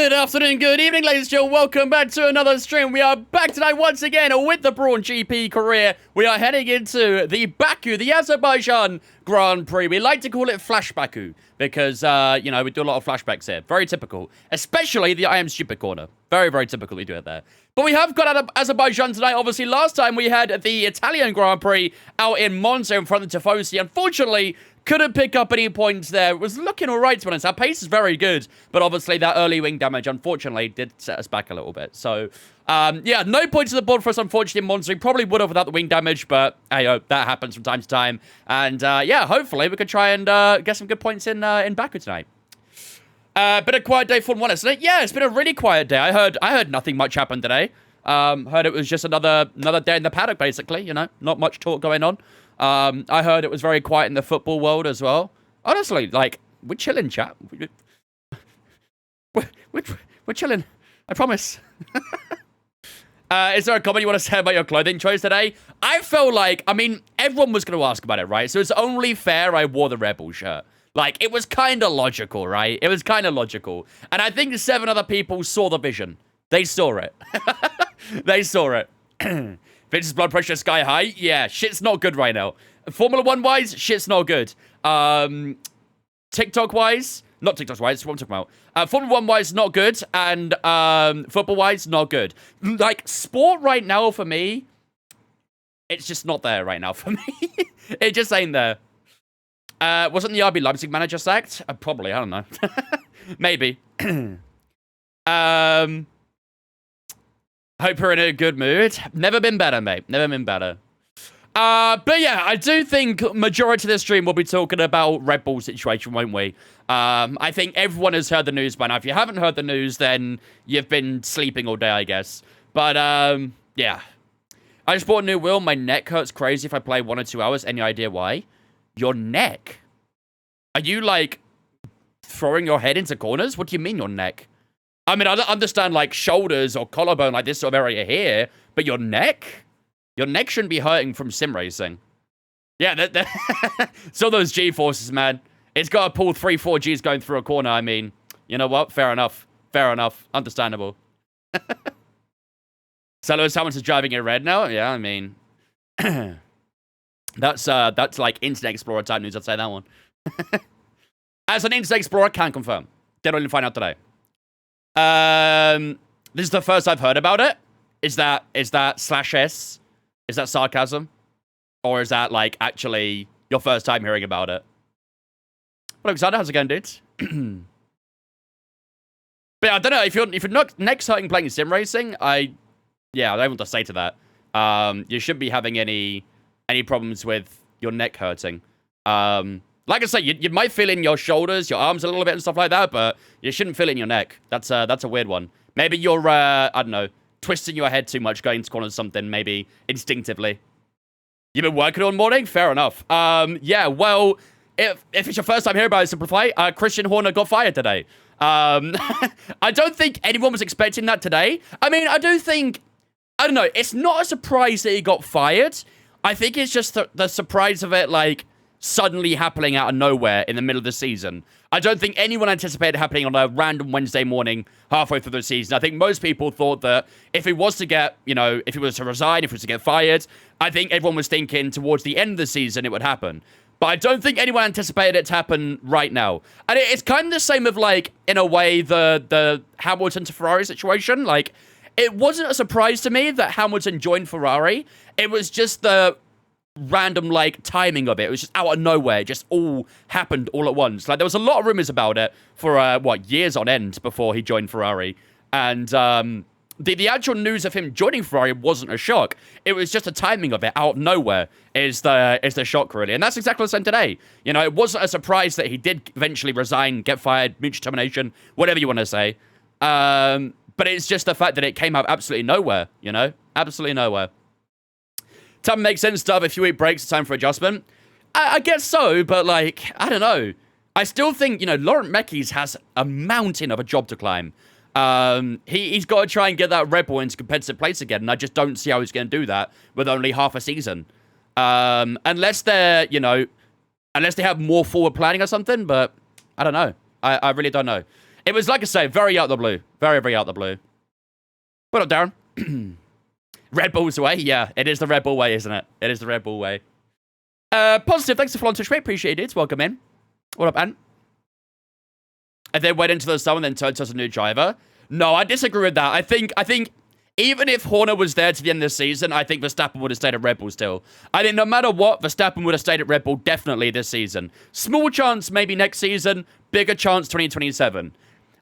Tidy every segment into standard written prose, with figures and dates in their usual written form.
Good afternoon, good evening, ladies and gentlemen. Welcome back to another stream. We are back tonight once again with the Brawn GP career. We are heading into the Baku, the Azerbaijan Grand Prix. We like to call it Flash Baku because, you know, we do a lot of flashbacks here. Very typical. Especially the I Am Stupid corner. Very, very typical we do it there. But we have got out of Azerbaijan tonight. Obviously, last time we had the Italian Grand Prix out in Monza in front of Tifosi. Unfortunately, couldn't pick up any points there. It was looking all right, to be honest. Our pace is very good, but obviously that early wing damage, unfortunately, did set us back a little bit. So, yeah, no points on the board for us, unfortunately, in Monza. We probably would have without the wing damage, but, hey, that happens from time to time. And, yeah, hopefully we could try and get some good points in Baku tonight. Been a quiet day for one, isn't it? Yeah, it's been a really quiet day. I heard nothing much happen today. Heard it was just another day in the paddock, basically, you know. Not much talk going on. I heard it was very quiet in the football world as well. Honestly, like, we're chilling, chat. We're chilling. I promise. Is there a comment you want to say about your clothing choice today? I felt like, I mean, everyone was going to ask about it, right? So it's only fair I wore the Rebel shirt. Like, it was kind of logical, right? It was kind of logical. And I think 7 other people saw the vision. They saw it. They saw it. Vince's blood pressure sky high. Yeah, shit's not good right now. Formula 1-wise, shit's not good. TikTok-wise, not TikTok-wise, what I'm talking about. Formula 1-wise, not good. And football-wise, not good. Like, sport right now for me, it's just not there right now for me. It just ain't there. Wasn't the RB Leipzig manager sacked? Probably, I don't know. Maybe. Hope you're in a good mood. Never been better, mate. Never been better. But yeah, I do think majority of this stream will be talking about Red Bull situation, won't we? I think everyone has heard the news by now. If you haven't heard the news, then you've been sleeping all day, I guess. But, yeah. I just bought a new wheel. My neck hurts crazy if I play 1 or 2 hours. Any idea why? Your neck? Are you, like, throwing your head into corners? What do you mean, your neck? I mean, I don't understand, like, shoulders or collarbone, like this sort of area here, but your neck? Your neck shouldn't be hurting from sim racing. Yeah, so those G-forces, man. It's got to pull 3-4 Gs going through a corner, I mean. You know what? Fair enough. Fair enough. Understandable. So Lewis Hamilton's driving in red now? Yeah, I mean... That's like Internet Explorer type news, I'd say that one. As an Internet Explorer, can confirm. Did only find out today. This is the first I've heard about it. Is that /S? Is that sarcasm? Or is that, like, actually your first time hearing about it? Well, Alexander, how's it going, dudes? But yeah, I don't know, if you're not next hurting playing sim racing, I don't know what to say to that. You shouldn't be having any problems with your neck hurting. Like I say, you might feel in your shoulders, your arms a little bit and stuff like that, but you shouldn't feel it in your neck. That's a weird one. Maybe you're, I don't know, twisting your head too much, going into corners or something, maybe instinctively. You've been working all morning? Fair enough. Yeah, well, if it's your first time hearing about it, Simplify, Christian Horner got fired today. I don't think anyone was expecting that today. I mean, I don't know, it's not a surprise that he got fired. I think it's just the surprise of it, like, suddenly happening out of nowhere in the middle of the season. I don't think anyone anticipated it happening on a random Wednesday morning halfway through the season. I think most people thought that if he was to get, you know, if he was to resign, if he was to get fired, I think everyone was thinking towards the end of the season it would happen. But I don't think anyone anticipated it to happen right now. And it's kind of the same of, like, in a way, the Hamilton to Ferrari situation. Like, it wasn't a surprise to me that Hamilton joined Ferrari. It was just the random, like, timing of it. It was just out of nowhere. It just all happened all at once. Like, there was a lot of rumors about it for, years on end before he joined Ferrari. And the actual news of him joining Ferrari wasn't a shock. It was just the timing of it out of nowhere is the shock, really. And that's exactly the same today. You know, it wasn't a surprise that he did eventually resign, get fired, mutual termination, whatever you want to say. But it's just the fact that it came out absolutely nowhere, you know? Absolutely nowhere. Time makes sense to have a few week breaks, time for adjustment. I guess so, but, like, I don't know. I still think, you know, Laurent Mekies has a mountain of a job to climb. He's got to try and get that Red Bull into competitive place again, and I just don't see how he's going to do that with only half a season. Unless they're, you know, unless they have more forward planning or something, but I don't know. I really don't know. It was, like I say, very out of the blue. Very, very out of the blue. What up, Darren? Red Bull's way? Yeah, it is the Red Bull way, isn't it? It is the Red Bull way. Positive, thanks to Flon Twitch, mate. Appreciate it. Welcome in. What up, Ant? And then went into the summer and then turned to as a new driver. No, I disagree with that. I think even if Horner was there to the end of the season, I think Verstappen would have stayed at Red Bull still. I think no matter what, Verstappen would have stayed at Red Bull definitely this season. Small chance maybe next season, bigger chance 2027.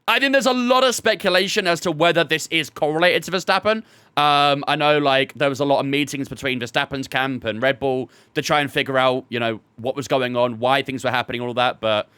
I think there's a lot of speculation as to whether this is correlated to Verstappen. I know, like, there was a lot of meetings between Verstappen's camp and Red Bull to try and figure out, you know, what was going on, why things were happening, all of that. But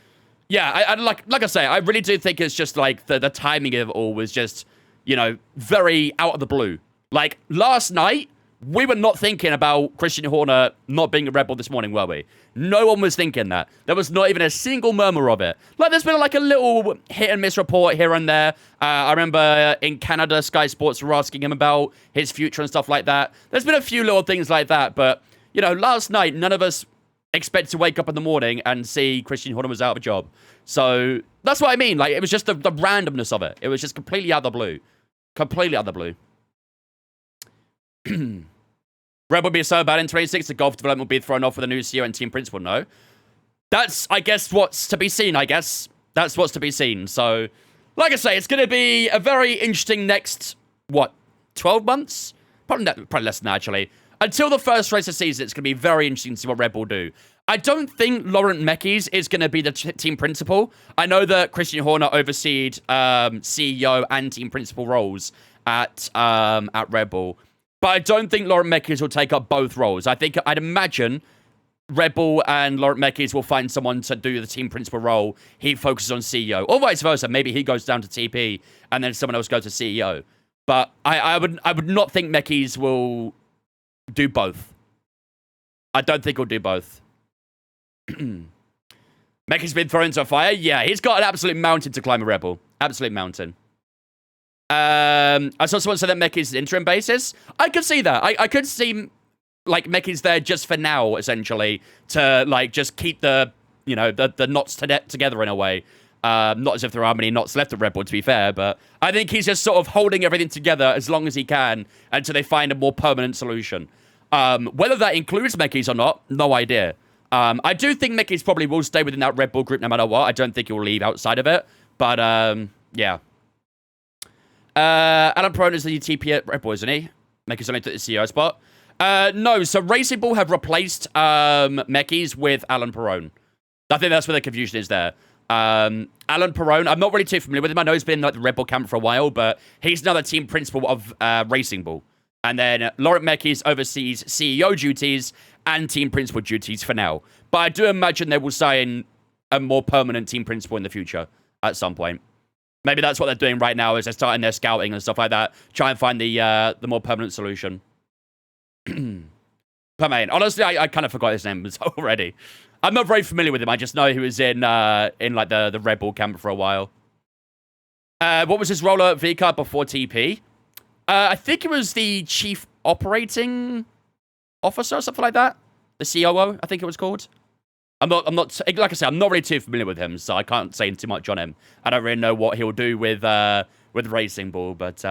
yeah, I like I say, I really do think it's just like the timing of it all was just, you know, very out of the blue. Like last night, we were not thinking about Christian Horner not being a Red Bull this morning, were we? No one was thinking that. There was not even a single murmur of it. Like, there's been like a little hit and miss report here and there. I remember in Canada, Sky Sports were asking him about his future and stuff like that. There's been a few little things like that, but, you know, last night, none of us expect to wake up in the morning and see Christian Horner was out of a job. So, that's what I mean. Like, it was just the randomness of it. It was just completely out of the blue. Completely out of the blue. Red Bull be so bad in 26, the golf development will be thrown off with a new CEO and team principal. No. That's, I guess, what's to be seen, I guess. That's what's to be seen. So, like I say, it's going to be a very interesting next, 12 months? Probably less than that, actually. Until the first race of the season, it's going to be very interesting to see what Red Bull do. I don't think Laurent Mekies is going to be the team principal. I know that Christian Horner overseed CEO and team principal roles at Red Bull. But I don't think Laurent Mekies will take up both roles. I'd imagine Red Bull and Laurent Mekies will find someone to do the team principal role. He focuses on CEO. Or vice versa. Maybe he goes down to TP and then someone else goes to CEO. But I would not think Mekies will do both. I don't think he'll do both. Mekies been thrown into a fire? Yeah, he's got an absolute mountain to climb a Red Bull. Absolute mountain. I saw someone say that Mekies is interim basis. I could see that. I could see, like, Mekies there just for now, essentially, to, like, just keep the, you know, the knots together in a way. Not as if there are many knots left at Red Bull, to be fair, but I think he's just sort of holding everything together as long as he can until they find a more permanent solution. Whether that includes Mekies or not, no idea. I do think Mekies probably will stay within that Red Bull group no matter what. I don't think he'll leave outside of it, but, yeah. Alan Perone is the TP at Red Bull, isn't he? Mekies only took the CEO spot. No, so Racing Bull have replaced Mekies with Alan Perone. I think that's where the confusion is there. Alan Perone, I'm not really too familiar with him. I know he's been in like the Red Bull camp for a while, but he's now the team principal of Racing Bull. And then Laurent Mekies oversees CEO duties and team principal duties for now. But I do imagine they will sign a more permanent team principal in the future at some point. Maybe that's what they're doing right now, is they're starting their scouting and stuff like that. Try and find the more permanent solution. Permain. Honestly, I kind of forgot his name already. I'm not very familiar with him. I just know he was in like the Red Bull camp for a while. What was his role at VCAR before TP? I think it was the Chief Operating Officer or something like that. The COO, I think it was called. I'm not, like I said, I'm not really too familiar with him, so I can't say too much on him. I don't really know what he'll do with Racing Bull, but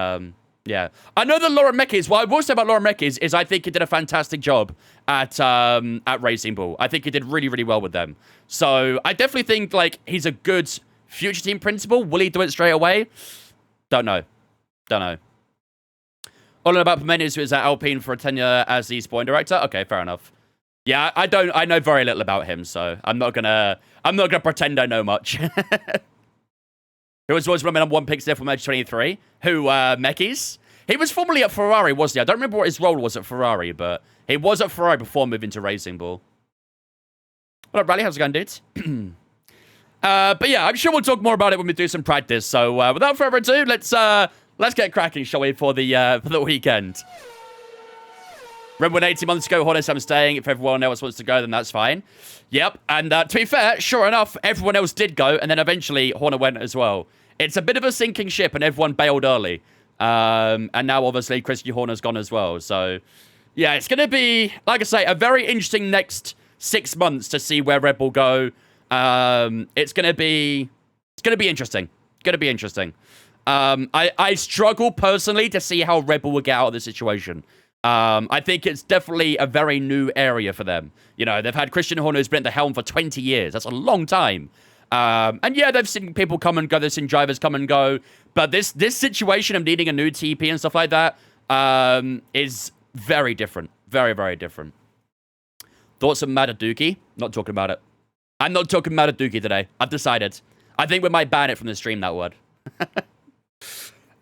yeah. I know that Laurent Mekies, what I will say about Laurent Mekies is I think he did a fantastic job at Racing Bull. I think he did really, really well with them. So I definitely think like he's a good future team principal. Will he do it straight away? Don't know. All about Pimenez, who is at Alpine for a tenure as the sporting director. Okay, fair enough. Yeah, I know very little about him, so I'm not gonna pretend I know much. Who was always number one pick still from Edge 23? Who, Mekies? He was formerly at Ferrari, wasn't he? I don't remember what his role was at Ferrari, but he was at Ferrari before moving to Racing Bull. What up, Rally? How's it going, dudes? But yeah, I'm sure we'll talk more about it when we do some practice. So without further ado, let's get cracking, shall we, for the weekend. Remember when 18 months ago, Horner said I'm staying. If everyone else wants to go, then that's fine. Yep. And to be fair, sure enough, everyone else did go. And then eventually, Horner went as well. It's a bit of a sinking ship, and everyone bailed early. And now, obviously, Christian Horner's gone as well. So, yeah, it's going to be, like I say, a very interesting next 6 months to see where Red Bull go. It's going to be interesting. Gonna be interesting. I struggle personally to see how Red Bull will get out of the situation. I think it's definitely a very new area for them. You know, they've had Christian Horner who's been at the helm for 20 years. That's a long time. And yeah, they've seen people come and go. They've seen drivers come and go. But this situation of needing a new TP and stuff like that is very different. Very, very different. Thoughts on Mataduki? Not talking about it. I'm not talking Mataduki today. I've decided. I think we might ban it from the stream, that word.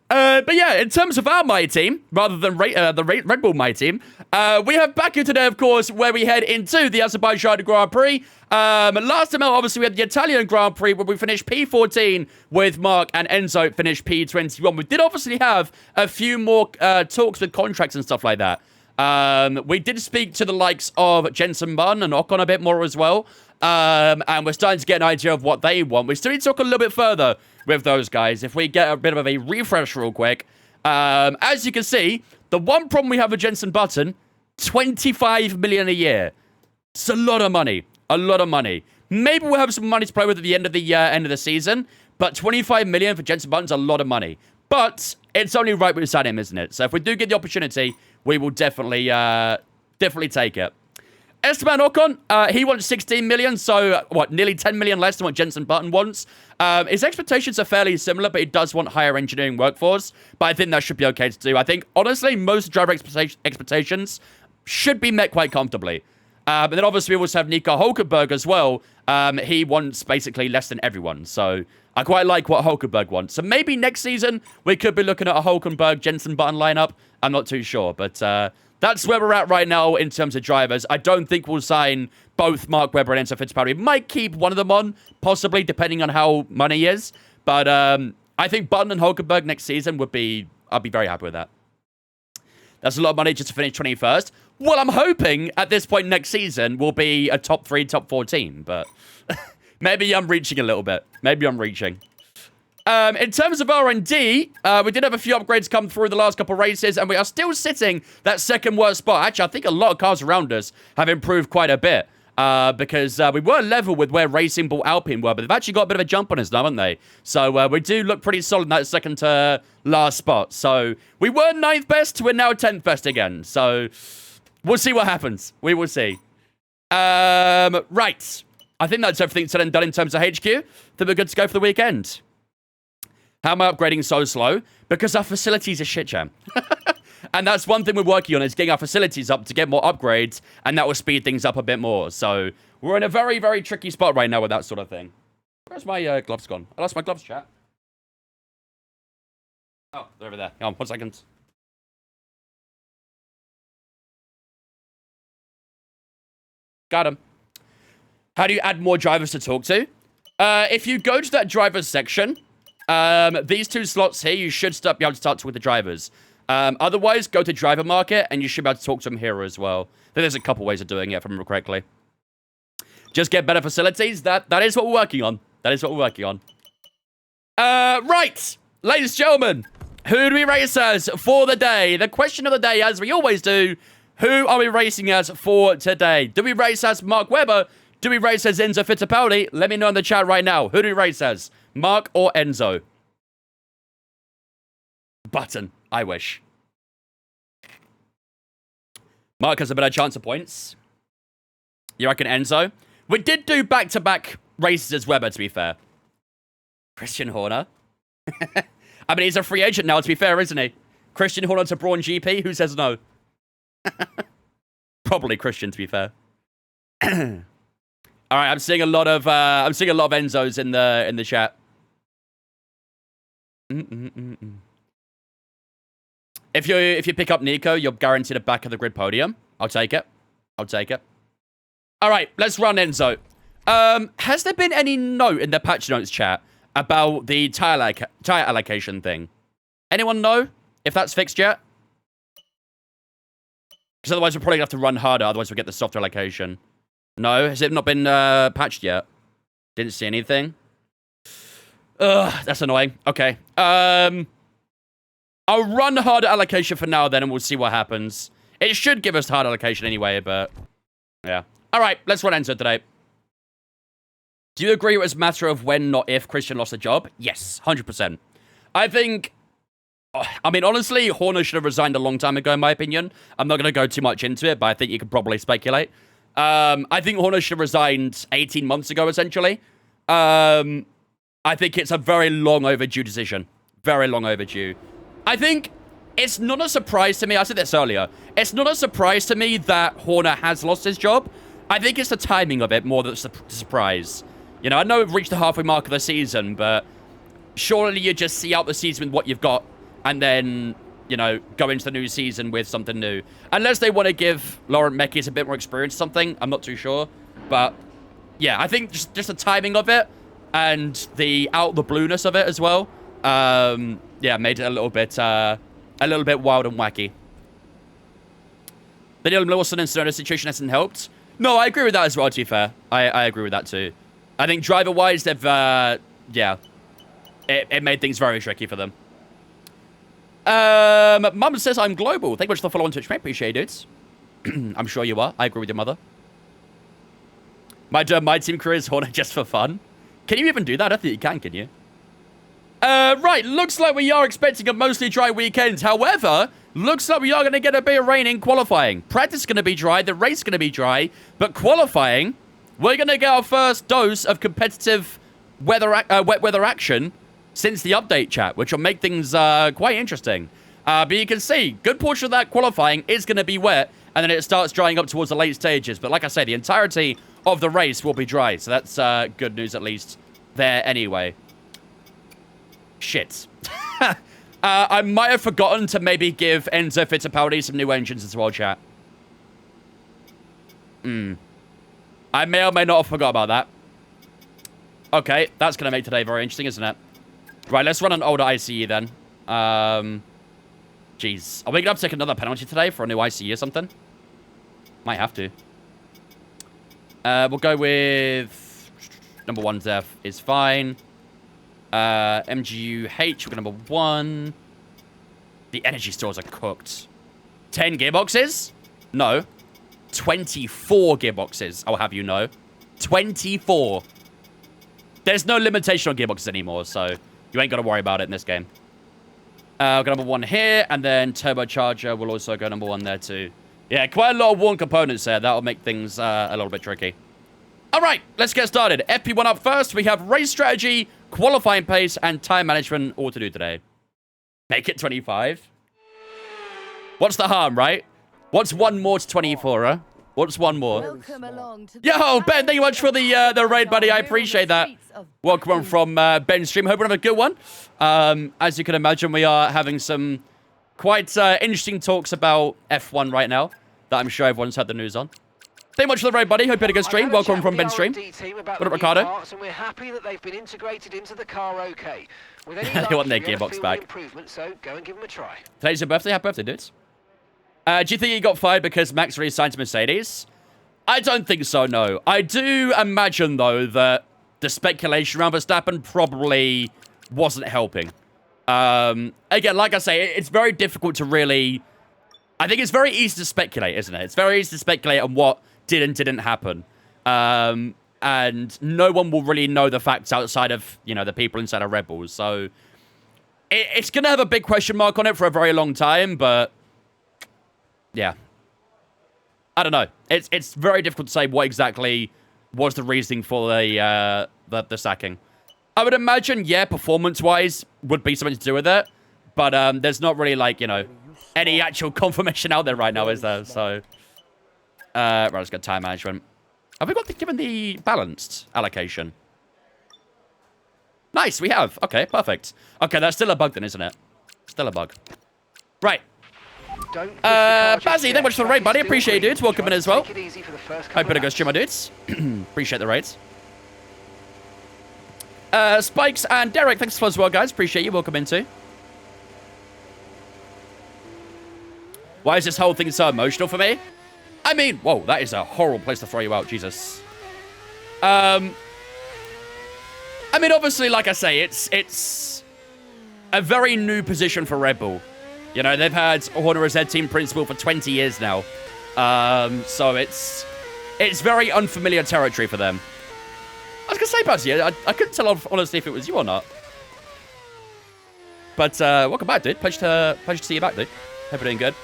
But yeah, in terms of our My Team, rather than the Red Bull My Team, we have Baku today, of course, where we head into the Azerbaijan Grand Prix. Last time out, obviously, we had the Italian Grand Prix, where we finished P14 with Mark and Enzo finished P21. We did obviously have a few more talks with contracts and stuff like that. We did speak to the likes of Jensen Button and Ocon a bit more as well. And we're starting to get an idea of what they want. We still need to talk a little bit further with those guys. If we get a bit of a refresh real quick. As you can see, the one problem we have with Jensen Button, 25 million a year. It's a lot of money. A lot of money. Maybe we'll have some money to play with at the end of the season. But 25 million for Jensen Button's a lot of money. But it's only right we sign him, isn't it? So if we do get the opportunity, we will definitely take it. Esteban Ocon, he wants 16 million, so what, nearly 10 million less than what Jensen Button wants. His expectations are fairly similar, but he does want higher engineering workforce. But I think that should be okay to do. I think, honestly, most driver expectations should be met quite comfortably. But then obviously we also have Nico Hulkenberg as well. He wants basically less than everyone, so I quite like what Hulkenberg wants. So maybe next season we could be looking at a Hulkenberg-Jensen Button lineup. I'm not too sure, but that's where we're at right now in terms of drivers. I don't think we'll sign both Mark Webber and Enzo Fittipaldi. We might keep one of them on, possibly, depending on how money is. But I think Button and Hulkenberg next season would be... I'll be very happy with that. That's a lot of money just to finish 21st. Well, I'm hoping at this point next season will be a top 3, top 4 team. But maybe I'm reaching a little bit. Maybe I'm reaching. In terms of R&D, we did have a few upgrades come through the last couple of races, and we are still sitting that second worst spot. Actually, I think a lot of cars around us have improved quite a bit, because we were level with where Racing Bull Alpine were, but they've actually got a bit of a jump on us now, haven't they? So we do look pretty solid in that second to last spot. So we were 9th best, we're now 10th best again. So we'll see what happens. We will see. Right. I think that's everything said and done in terms of HQ. Then we're good to go for the weekend. How am I upgrading so slow? Because our facilities are shit, jam. And that's one thing we're working on, is getting our facilities up to get more upgrades, and that will speed things up a bit more. So we're in a very, very tricky spot right now with that sort of thing. Where's my gloves gone? I lost my gloves, chat. Oh, they're over there. Hang on, 1 second. Got him. How do you add more drivers to talk to? If you go to that drivers section... these 2 slots here, you should be able to start with the drivers. Otherwise, go to driver market, and you should be able to talk to them here as well. I think there's a couple ways of doing it, if I remember correctly. Just get better facilities. That is what we're working on. That is what we're working on. Right. Ladies and gentlemen, who do we race as for the day? The question of the day, as we always do, who are we racing as for today? Do we race as Mark Webber? Do we race as Enzo Fittipaldi? Let me know in the chat right now. Who do we race as? Mark or Enzo? Button. I wish. Mark has a better chance of points. You reckon Enzo? We did do back-to-back races as Webber, to be fair. Christian Horner. I mean, he's a free agent now, to be fair, isn't he? Christian Horner to Brawn GP? Who says no? Probably Christian, to be fair. All right, I'm seeing a lot of Enzos in the chat. If you pick up Nico, you're guaranteed a back of the grid podium. I'll take it. I'll take it. All right, let's run Enzo. Has there been any note in the patch notes chat about the tire allocation thing? Anyone know if that's fixed yet? Because otherwise we're probably going to have to run harder. Otherwise we'll get the software allocation. No? Has it not been patched yet? Didn't see anything. Ugh, that's annoying. Okay. I'll run harder allocation for now then, and we'll see what happens. It should give us hard allocation anyway, but... yeah. Alright, let's run Enzo today. Do you agree it was a matter of when, not if, Christian lost the job? Yes, 100%. I think... I mean, honestly, Horner should have resigned a long time ago, in my opinion. I'm not going to go too much into it, but I think you could probably speculate. I think Horner should have resigned 18 months ago, essentially. I think it's a very long overdue decision. Very long overdue. I think it's not a surprise to me. I said this earlier. It's not a surprise to me that Horner has lost his job. I think it's the timing of it more than the surprise. You know, I know we've reached the halfway mark of the season, but surely you just see out the season with what you've got and then, you know, go into the new season with something new. Unless they want to give Laurent Mekies a bit more experience or something. I'm not too sure. But, yeah, I think just the timing of it and the out-the-blueness of it as well, yeah, made it a little bit wild and wacky. The Neil Lawson and Sonoda situation hasn't helped. No, I agree with that as well, to be fair. I agree with that too. I think driver-wise, they've, yeah, it made things very tricky for them. Mum says I'm global. Thank you much for the follow on Twitch, mate. Appreciate it. I'm sure you are. I agree with your mother. My team career is Horner just for fun. Can you even do that? I don't think you can you? Right. Looks like we are expecting a mostly dry weekend. However, looks like we are going to get a bit of rain in qualifying. Practice is going to be dry. The race is going to be dry. But qualifying, we're going to get our first dose of competitive wet weather action since the update chat, which will make things quite interesting. But you can see, good portion of that qualifying is going to be wet, and then it starts drying up towards the late stages. But like I say, the entirety of the race will be dry, so that's good news at least there anyway. Shit. I might have forgotten to maybe give Enzo Fittipaldi some new engines as well, chat. I may or may not have forgot about that. Okay, that's going to make today very interesting, isn't it? Right, let's run an older ICE then. Jeez. Are we going to have to take another penalty today for a new ICE or something? Might have to. We'll go with... Number 1 Zef is fine. MGUH, we're number 1. The energy stores are cooked. 10 gearboxes? No. 24 gearboxes, I'll have you know. 24. There's no limitation on gearboxes anymore, so you ain't got to worry about it in this game. We'll go number 1 here, and then turbocharger will also go number 1 there too. Yeah, quite a lot of worn components there. That'll make things a little bit tricky. All right, let's get started. FP1 up first. We have race strategy, qualifying pace, and time management all to do today. Make it 25. What's the harm, right? What's 1 more to 24, huh? What's 1 more? Yo, Ben, thank you much for the raid, buddy. I appreciate that. Welcome on from Ben's stream. Hope we have a good one. As you can imagine, we are having some quite interesting talks about F1 right now that I'm sure everyone's had the news on. Thank you much for the raid, buddy. Hope you had a good stream. Welcome from Ben's stream. What up, Ricardo? And we're happy that they've been integrated into the car okay. With any they want their gearbox back. So go and give them a try. Today's your birthday. Happy birthday, dudes. Do you think he got fired because Max re-signed to Mercedes? I don't think so, no. I do imagine, though, that the speculation around Verstappen probably wasn't helping. Again, like I say, it's very difficult to really... I think it's very easy to speculate, isn't it? It's very easy to speculate on what did and didn't happen. And no one will really know the facts outside of, you know, the people inside of Red Bull. So it's going to have a big question mark on it for a very long time, but... Yeah. I don't know. It's very difficult to say what exactly was the reasoning for the sacking. I would imagine, yeah, performance-wise would be something to do with it. But there's not really, like, you know, any actual confirmation out there right now, is there? So, right, let's go time management. Have we given the balanced allocation? Nice, we have. Okay, perfect. Okay, that's still a bug then, isn't it? Still a bug. Right. Bazzy, thank you much for the raid, buddy. Appreciate you, dudes. Welcome in as well. Hope you had a good stream, my dudes. Appreciate the raids. Spikes and Derek, thanks for as well, guys. Appreciate you. Welcome in too. Why is this whole thing so emotional for me? I mean, whoa, that is a horrible place to throw you out, Jesus. I mean, obviously, like I say, it's a very new position for Red Bull. You know, they've had Horner as their team principal for 20 years now. So it's very unfamiliar territory for them. I was going to say, Buzzy, I couldn't tell, honestly, if it was you or not. But, welcome back, dude. Pleasure to see you back, dude. Hope you're doing good.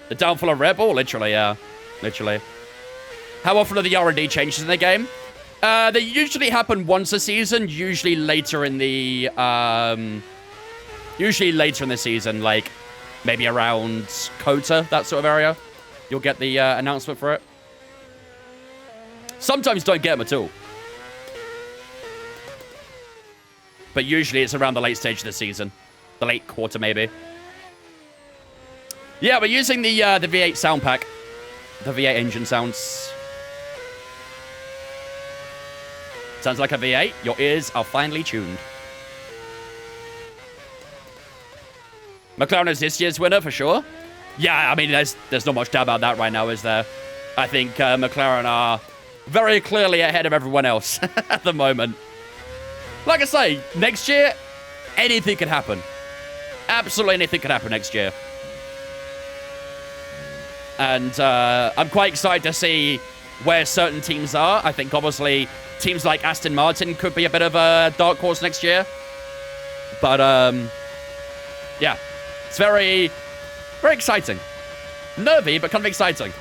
The downfall of Rebel? Literally, yeah. Literally. How often are the R&D changes in the game? They usually happen once a season, usually later in the season, like maybe around Kota, that sort of area. You'll get the announcement for it. Sometimes don't get them at all. But usually it's around the late stage of the season. The late quarter, maybe. Yeah, we're using the V8 sound pack. The V8 engine sounds. Sounds like a V8. Your ears are finely tuned. McLaren is this year's winner for sure. Yeah, I mean, there's not much doubt about that right now, is there? I think McLaren are very clearly ahead of everyone else at the moment. Like I say, next year, anything could happen. Absolutely anything could happen next year. And I'm quite excited to see where certain teams are. I think, obviously, teams like Aston Martin could be a bit of a dark horse next year. But, yeah. It's very, very exciting. Nervy, but kind of exciting.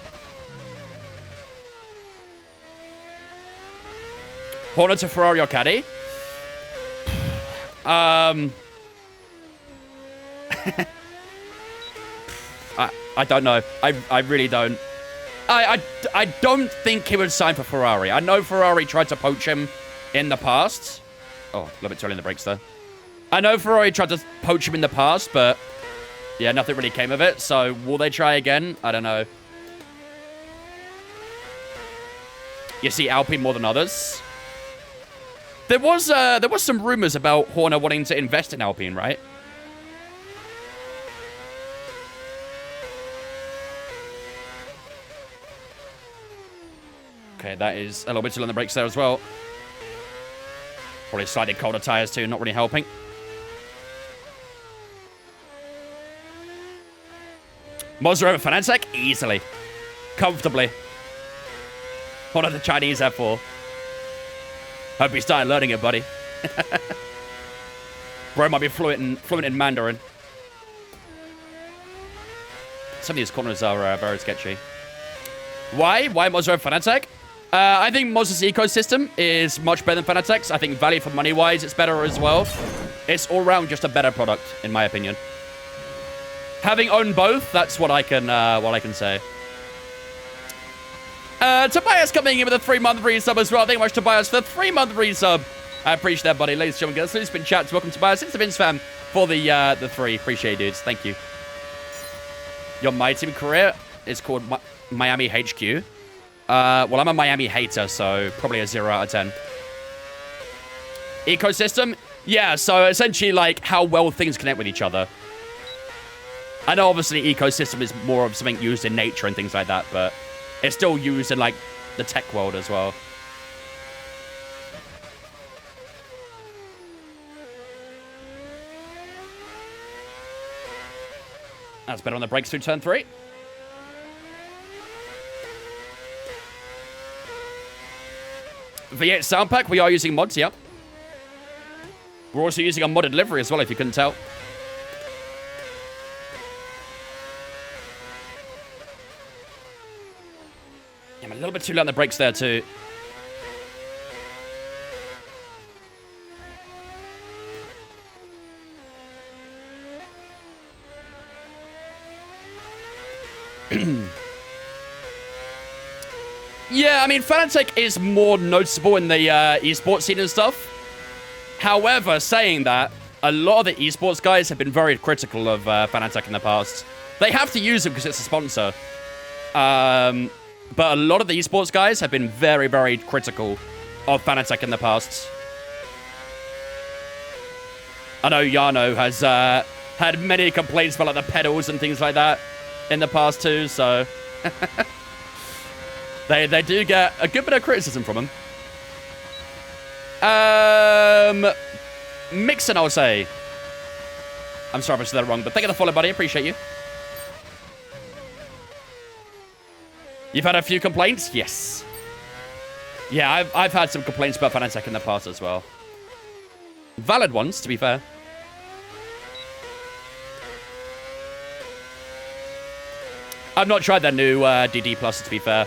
Horner to Ferrari or Caddy? I don't know. I really don't. I don't think he would sign for Ferrari. I know Ferrari tried to poach him in the past. Oh, a little bit too early in the brakes there. I know Ferrari tried to poach him in the past, but yeah, nothing really came of it. So will they try again? I don't know. You see Alpine more than others. There was some rumors about Horner wanting to invest in Alpine, right? Okay, that is a little bit too on the brakes there as well. Probably slightly colder tires too, not really helping. Mazda over Fanatec? Easily. Comfortably. One of the Chinese F4. Hope you started learning it, buddy. Bro might be fluent in Mandarin. Some of these corners are very sketchy. Why? Why Mazda over Fanatec? I think Mazda's ecosystem is much better than Fanatec's. I think value for money-wise, it's better as well. It's all around just a better product, in my opinion. Having owned both, that's what I can say. Tobias coming in with a 3-month resub as well. Thank you much, Tobias, for the 3-month resub. I appreciate that, buddy. Ladies and gentlemen, get a spin chat. Welcome, Tobias. It's the Vince fam for the 3. Appreciate it, dudes. Thank you. Your My Team career is called Miami HQ. Well, I'm a Miami hater, so probably a 0 out of 10. Ecosystem? Yeah, so essentially, like, how well things connect with each other. I know, obviously, ecosystem is more of something used in nature and things like that, but it's still used in, like, the tech world as well. That's better on the brakes through turn 3. V8 sound pack, we are using mods, yeah. We're also using a modded livery as well, if you couldn't tell. I'm a little bit too low on the brakes there, too. Yeah, I mean, Fanatec is more noticeable in the esports scene and stuff. However, saying that, a lot of the esports guys have been very critical of Fanatec in the past. They have to use them because it's a sponsor. But a lot of the esports guys have been very, very critical of Fanatec in the past. I know Yano has had many complaints about like the pedals and things like that in the past too, so they do get a good bit of criticism from them. Mixon, I'll say. I'm sorry if I said that wrong, but thank you for the follow, buddy. Appreciate you. You've had a few complaints? Yes. Yeah, I've had some complaints about Fanatec in the past as well. Valid ones, to be fair. I've not tried their new DD Plus, to be fair.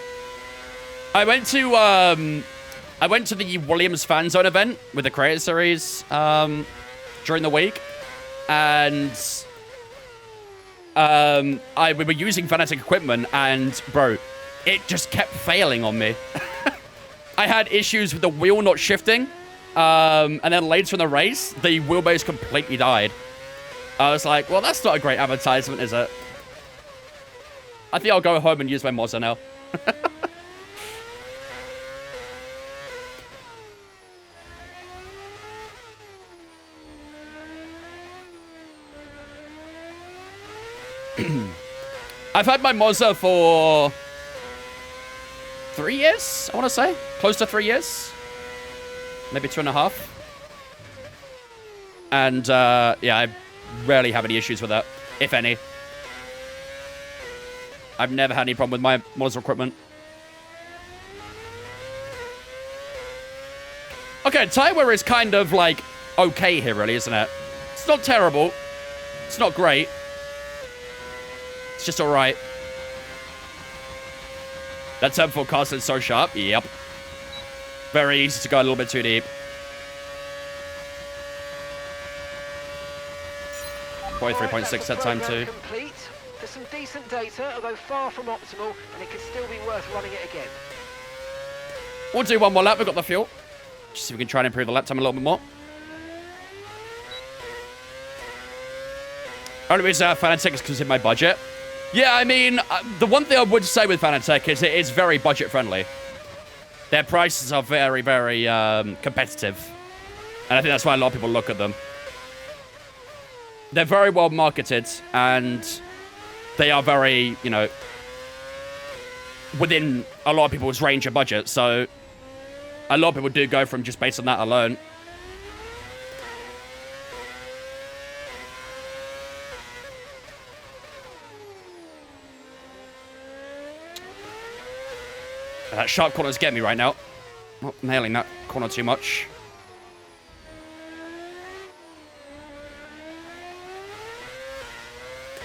I went to the Williams Fan Zone event with the Creator Series during the week, and we were using Fanatec equipment, and bro, it just kept failing on me. I had issues with the wheel not shifting, and then later in the race, the wheelbase completely died. I was like, well, that's not a great advertisement, is it? I think I'll go home and use my Moza now. I've had my Moza for 3 years, I want to say. Close to 3 years. Maybe 2.5. And, yeah, I rarely have any issues with that, if any. I've never had any problem with my Moza equipment. Okay, tire wear is kind of, like, okay here, really, isn't it? It's not terrible. It's not great. It's just alright. That turn forecast is so sharp. Yep. Very easy to go a little bit too deep. 43.6 that time too. Complete. There's some decent data, although far from optimal, and it could still be worth running it again. We'll do one more lap. We've got the fuel. Just see if we can try and improve the lap time a little bit more. Only reason I have Fanatec is because it's in my budget. Yeah, I mean, the one thing I would say with Fanatec is it is very budget-friendly. Their prices are very, very competitive. And I think that's why a lot of people look at them. They're very well marketed, and they are very, you know, within a lot of people's range of budget. So a lot of people do go from just based on that alone. That sharp corner's getting me right now. Not nailing that corner too much.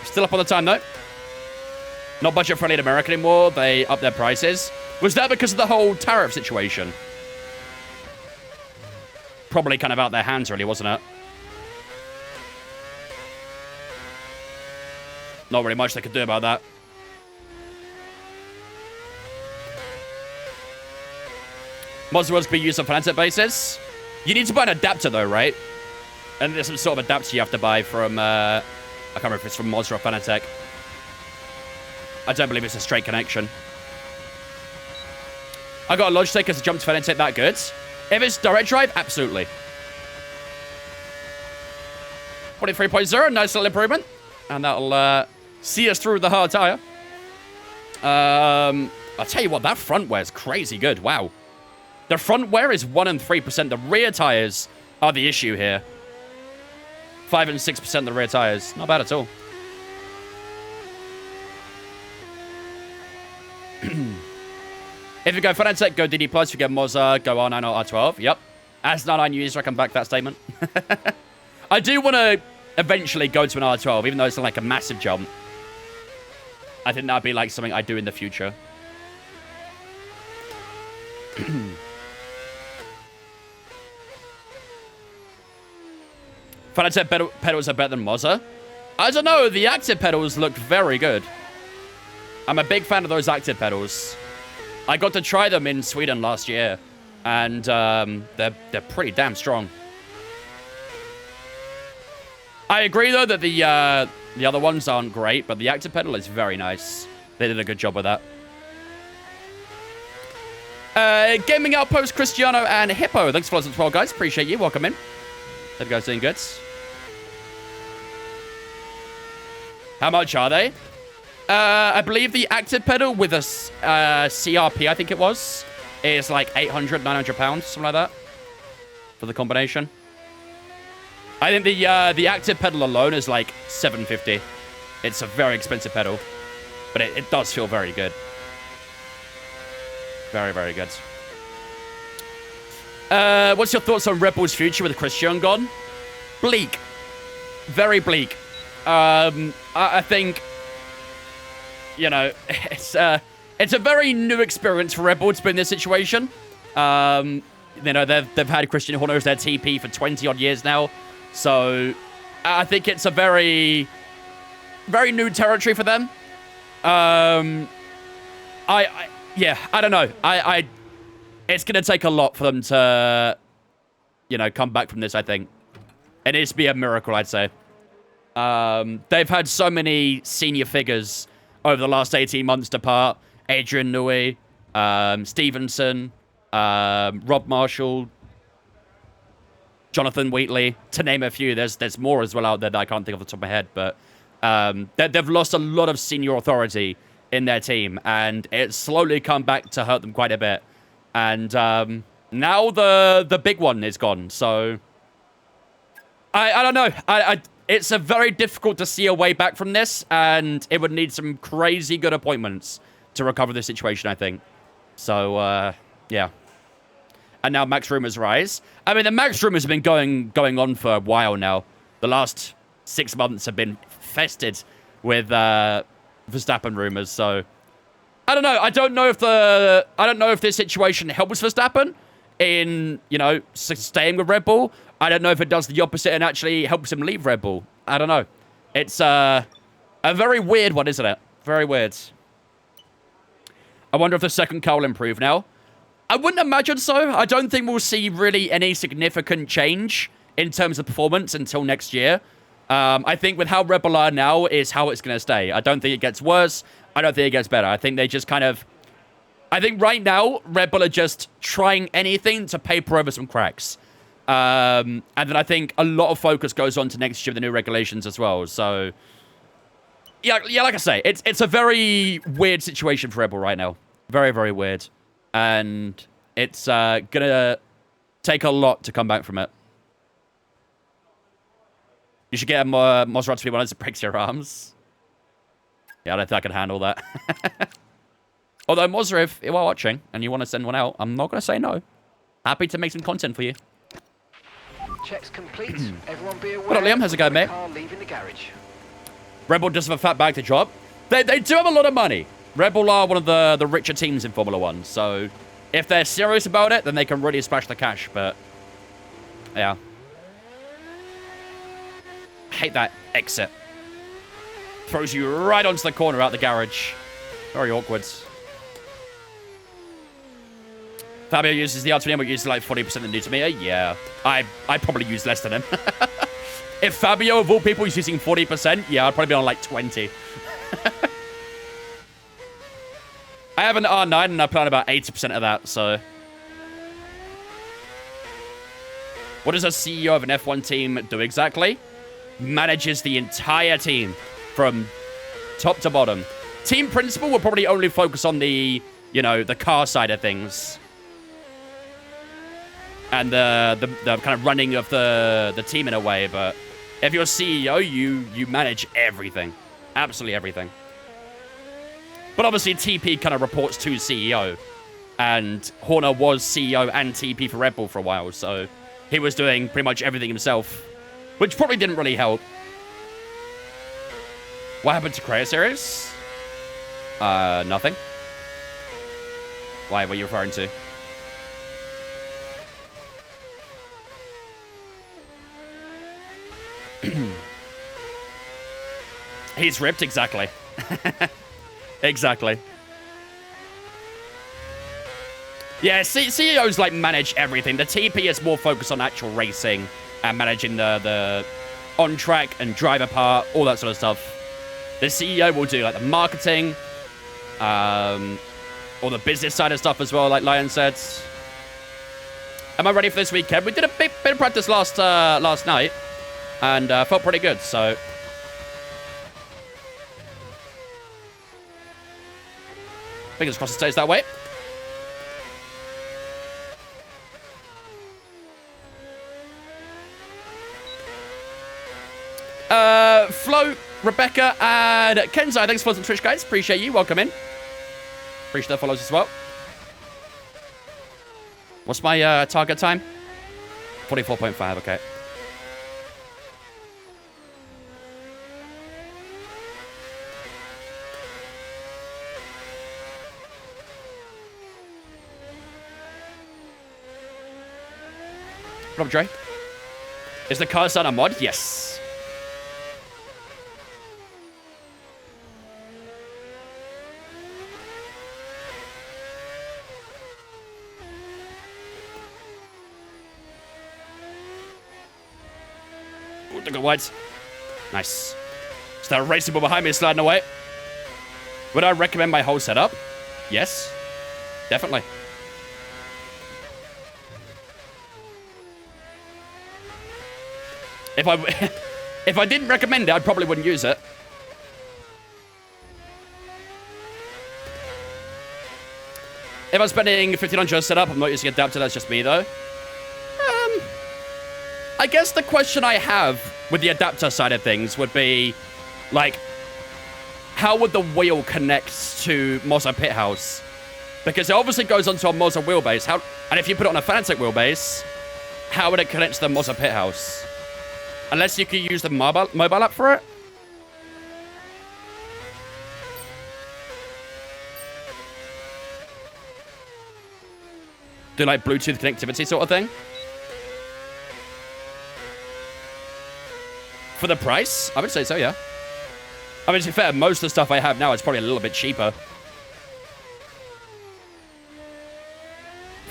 Still up on the time, though. Not budget-friendly in America anymore. They up their prices. Was that because of the whole tariff situation? Probably kind of out their hands, really, wasn't it? Not really much they could do about that. Mods will be used on Fanatec basis. You need to buy an adapter, though, right? And there's some sort of adapter you have to buy from, I can't remember if it's from Mods or Fanatec. I don't believe it's a straight connection. I got a Logitech as a jump to Fanatec that good. If it's direct drive, absolutely. 43.0, nice little improvement. And that'll see us through the hard tire. I'll tell you what, that front wear is crazy good. Wow. The front wear is 1 and 3%. The rear tires are the issue here. 5 and 6% of the rear tires. Not bad at all. If you go Fanatec, go DD+. If you go Moza, go R9 or R12. Yep. As 99 user, I can back that statement. I do want to eventually go to an R12, even though it's like a massive jump. I think that'd be like something I do in the future. Fanatec pedals are better than Moza. I don't know. The active pedals look very good. I'm a big fan of those active pedals. I got to try them in Sweden last year, and they're pretty damn strong. I agree, though, that the other ones aren't great, but the active pedal is very nice. They did a good job with that. Gaming Outpost, Cristiano, and Hippo. Thanks for listening as well, guys. Appreciate you. Welcome in. Hope you guys doing good. How much are they? I believe the active pedal with a CRP, I think it was, is like 800, 900 pounds, something like that, for the combination. I think the active pedal alone is like 750. It's a very expensive pedal, but it does feel very good. Very, very good. What's your thoughts on Red Bull's future with Christian gone? Bleak. Very bleak. I think, you know, it's a very new experience for Red Bull to be in this situation. You know, they've had Christian Horner as their TP for 20-odd years now. So I think it's a very, very new territory for them. Yeah, I don't know. It's going to take a lot for them to, you know, come back from this, I think. It needs to be a miracle, I'd say. They've had so many senior figures over the last 18 months depart. Adrian Newey, Stevenson, Rob Marshall, Jonathan Wheatley, to name a few. There's more as well out there that I can't think off the top of my head. But they've lost a lot of senior authority in their team, and it's slowly come back to hurt them quite a bit. And now the big one is gone. So I don't know. It's a very difficult to see a way back from this, and it would need some crazy good appointments to recover the situation, I think. So yeah. And now Max rumors rise. I mean, the Max rumors have been going on for a while now. The last 6 months have been fested with Verstappen rumors. So I don't know. I don't know if this situation helps Verstappen in, you know, staying with Red Bull. I don't know if it does the opposite and actually helps him leave Red Bull. I don't know. It's a very weird one, isn't it? Very weird. I wonder if the second car will improve now. I wouldn't imagine so. I don't think we'll see really any significant change in terms of performance until next year. I think with how Red Bull are now is how it's going to stay. I don't think it gets worse. I don't think it gets better. I think they just kind of... I think right now, Red Bull are just trying anything to paper over some cracks. And then I think a lot of focus goes on to next year with the new regulations as well. So, yeah, like I say, it's a very weird situation for Red Bull right now. Very, very weird. And it's going to take a lot to come back from it. You should get a Maserati to be one that breaks your arms. Yeah, I don't think I can handle that. Although, Mozra, if you are watching and you want to send one out, I'm not going to say no. Happy to make some content for you. Checks complete. Everyone be aware. What up, Liam? How's it going, mate? Car leaving the garage. Red Bull does have a fat bag to drop. They do have a lot of money. Red Bull are one of the richer teams in Formula 1. So if they're serious about it, then they can really splash the cash. But, yeah. I hate that exit. Throws you right onto the corner out the garage. Very awkward. Fabio uses the R20, but uses like 40% of the new to me. Yeah, I probably use less than him. If Fabio, of all people, is using 40%, yeah, I'd probably be on like 20. I have an R9 and I plan about 80% of that, so. What does a CEO of an F1 team do exactly? Manages the entire team from top to bottom. Team principal will probably only focus on the, you know, the car side of things. And the kind of running of the team in a way, but if you're CEO, you manage everything. Absolutely everything. But obviously, TP kind of reports to CEO. And Horner was CEO and TP for Red Bull for a while, so he was doing pretty much everything himself, which probably didn't really help. What happened to Creator Series? Nothing. Why, what are you referring to? He's ripped, exactly. Exactly. Yeah, CEOs like manage everything. The TP is more focused on actual racing and managing the on-track and driver part, all that sort of stuff. The CEO will do like the marketing, or the business side of stuff as well, like Lion said. Am I ready for this weekend? We did a bit of practice last night, and felt pretty good, so. Fingers crossed it stays that way. Flo, Rebecca, and Kenzo, thanks for the Twitch, guys. Appreciate you. Welcome in. Appreciate the follows as well. What's my target time? 44.5, okay. What up, Dre? Is the car sound a mod? Yes. Ooh, they got whites. Nice. Is that racing ball behind me sliding away? Would I recommend my whole setup? Yes. Definitely. If I if I didn't recommend it, I probably wouldn't use it. If I'm spending 1,500 on setup, I'm not using adapter. That's just me, though. I guess the question I have with the adapter side of things would be, like, how would the wheel connect to Moza Pit House? Because it obviously goes onto a Moza wheelbase. And if you put it on a Fanatec wheelbase, how would it connect to the Moza Pit House? Unless you could use the mobile app for it. Do like Bluetooth connectivity sort of thing. For the price? I would say so, yeah. I mean, to be fair, most of the stuff I have now is probably a little bit cheaper.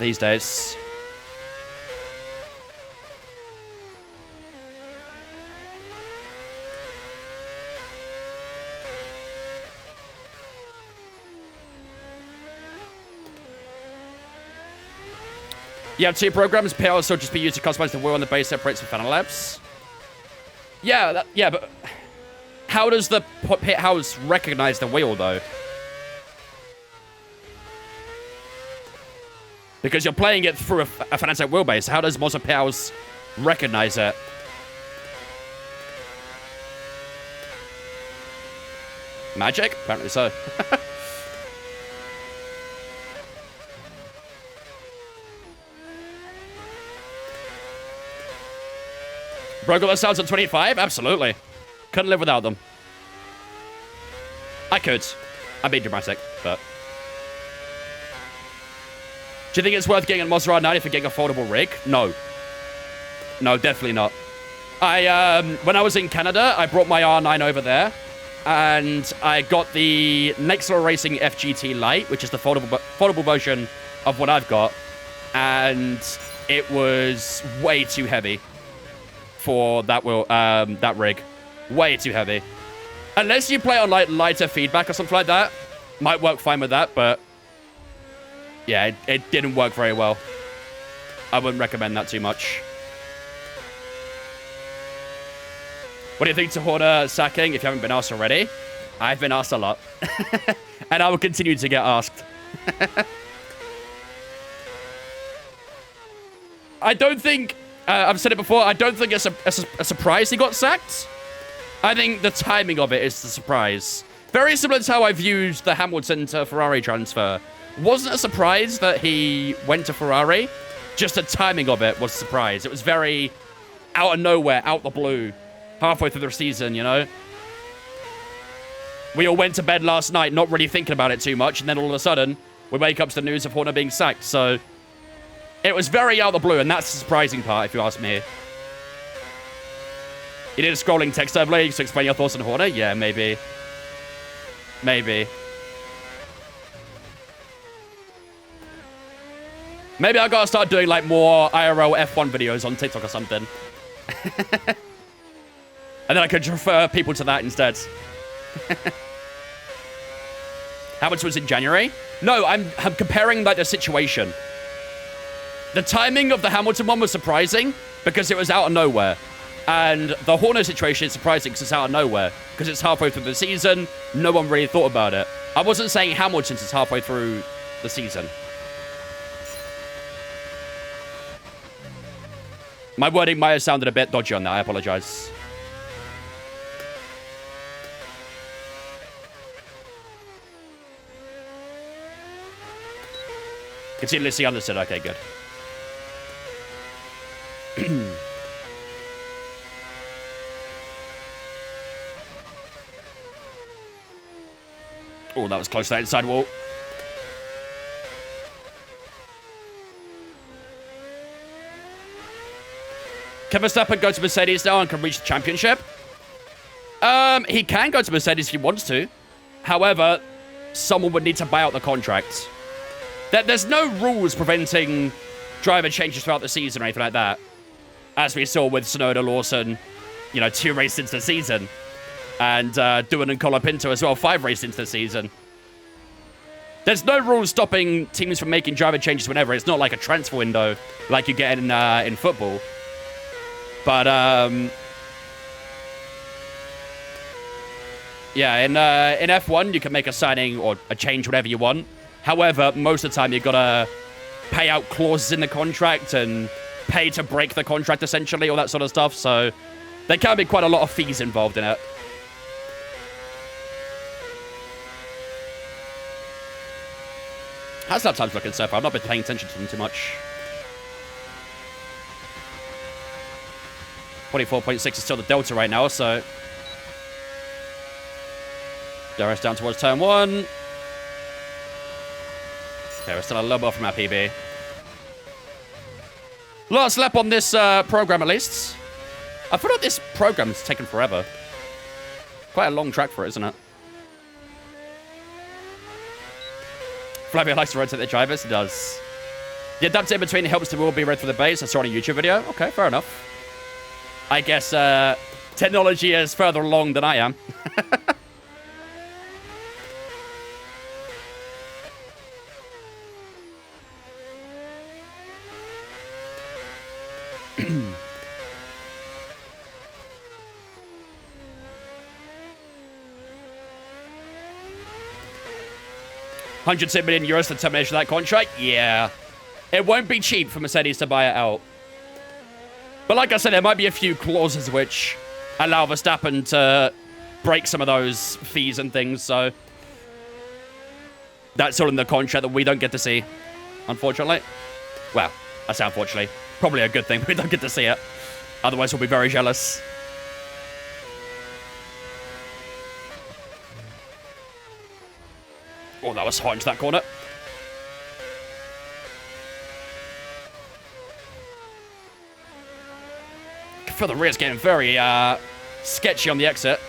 These days. You have 2 programs. PLS will just be used to customize the wheel on the base separates from Final Labs. Yeah, yeah, but how does the pit house recognize the wheel, though? Because you're playing it through a Fanatec wheelbase. How does Moza Pit House recognize it? Magic? Apparently so. Bro, got the sounds at 25? Absolutely. Couldn't live without them. I could. I'm being dramatic, but... Do you think it's worth getting a Moza R90 for getting a foldable rig? No. No, definitely not. When I was in Canada, I brought my R9 over there, and I got the Nextler Racing FGT Lite, which is the foldable version of what I've got, and it was way too heavy for that rig. Way too heavy. Unless you play on like lighter feedback or something like that, might work fine with that, but yeah, it didn't work very well. I wouldn't recommend that too much. What do you think to Horner sacking if you haven't been asked already? I've been asked a lot. And I will continue to get asked. I don't think... I've said it before, I don't think it's a surprise he got sacked. I think the timing of it is the surprise. Very similar to how I viewed the Hamilton to Ferrari transfer. Wasn't a surprise that he went to Ferrari. Just the timing of it was a surprise. It was very out of nowhere, out the blue. Halfway through the season, you know? We all went to bed last night not really thinking about it too much, and then all of a sudden, we wake up to the news of Horner being sacked, so... It was very out of the blue, and that's the surprising part, if you ask me. You did a scrolling text overlay to explain your thoughts on Horner? Yeah, maybe. Maybe. Maybe I gotta start doing, like, more IRL F1 videos on TikTok or something. And then I could refer people to that instead. How much was in January? No, I'm comparing, like, the situation. The timing of the Hamilton one was surprising because it was out of nowhere. And the Horner situation is surprising because it's out of nowhere. Because it's halfway through the season. No one really thought about it. I wasn't saying Hamilton's is halfway through the season. My wording might have sounded a bit dodgy on that. I apologize. Continuously understood. Okay, good. Oh, that was close to that inside wall. Can Verstappen go to Mercedes now and can reach the championship? He can go to Mercedes if he wants to. However, someone would need to buy out the contract. There's no rules preventing driver changes throughout the season or anything like that. As we saw with Tsunoda, Lawson, 2 races into the season. And Doohan and Colapinto as well, 5 races into the season. There's no rules stopping teams from making driver changes whenever. It's not like a transfer window like you get in football. But, yeah, in F1, you can make a signing or a change, whatever you want. However, most of the time, you've got to pay out clauses in the contract and pay to break the contract, essentially, all that sort of stuff. So there can be quite a lot of fees involved in it. How's that time's looking so far? I've not been paying attention to them too much. 24.6 is still the delta right now, so... DRS down towards turn 1. Okay, we're still a little bit from our PB. Last lap on this program, at least. I feel like this program's taken forever. Quite a long track for it, isn't it? Flavio likes to rotate the drivers. He does. The adapter in between helps the wheel be ready for the base. I saw on a YouTube video. Okay, fair enough. I guess technology is further along than I am. €110 million for the termination of that contract? Yeah. It won't be cheap for Mercedes to buy it out. But like I said, there might be a few clauses which allow Verstappen to break some of those fees and things, so... That's all in the contract that we don't get to see, unfortunately. Well, I say unfortunately. Probably a good thing, we don't get to see it. Otherwise, we'll be very jealous. Oh, that was hot into that corner. I feel the rear's getting very sketchy on the exit.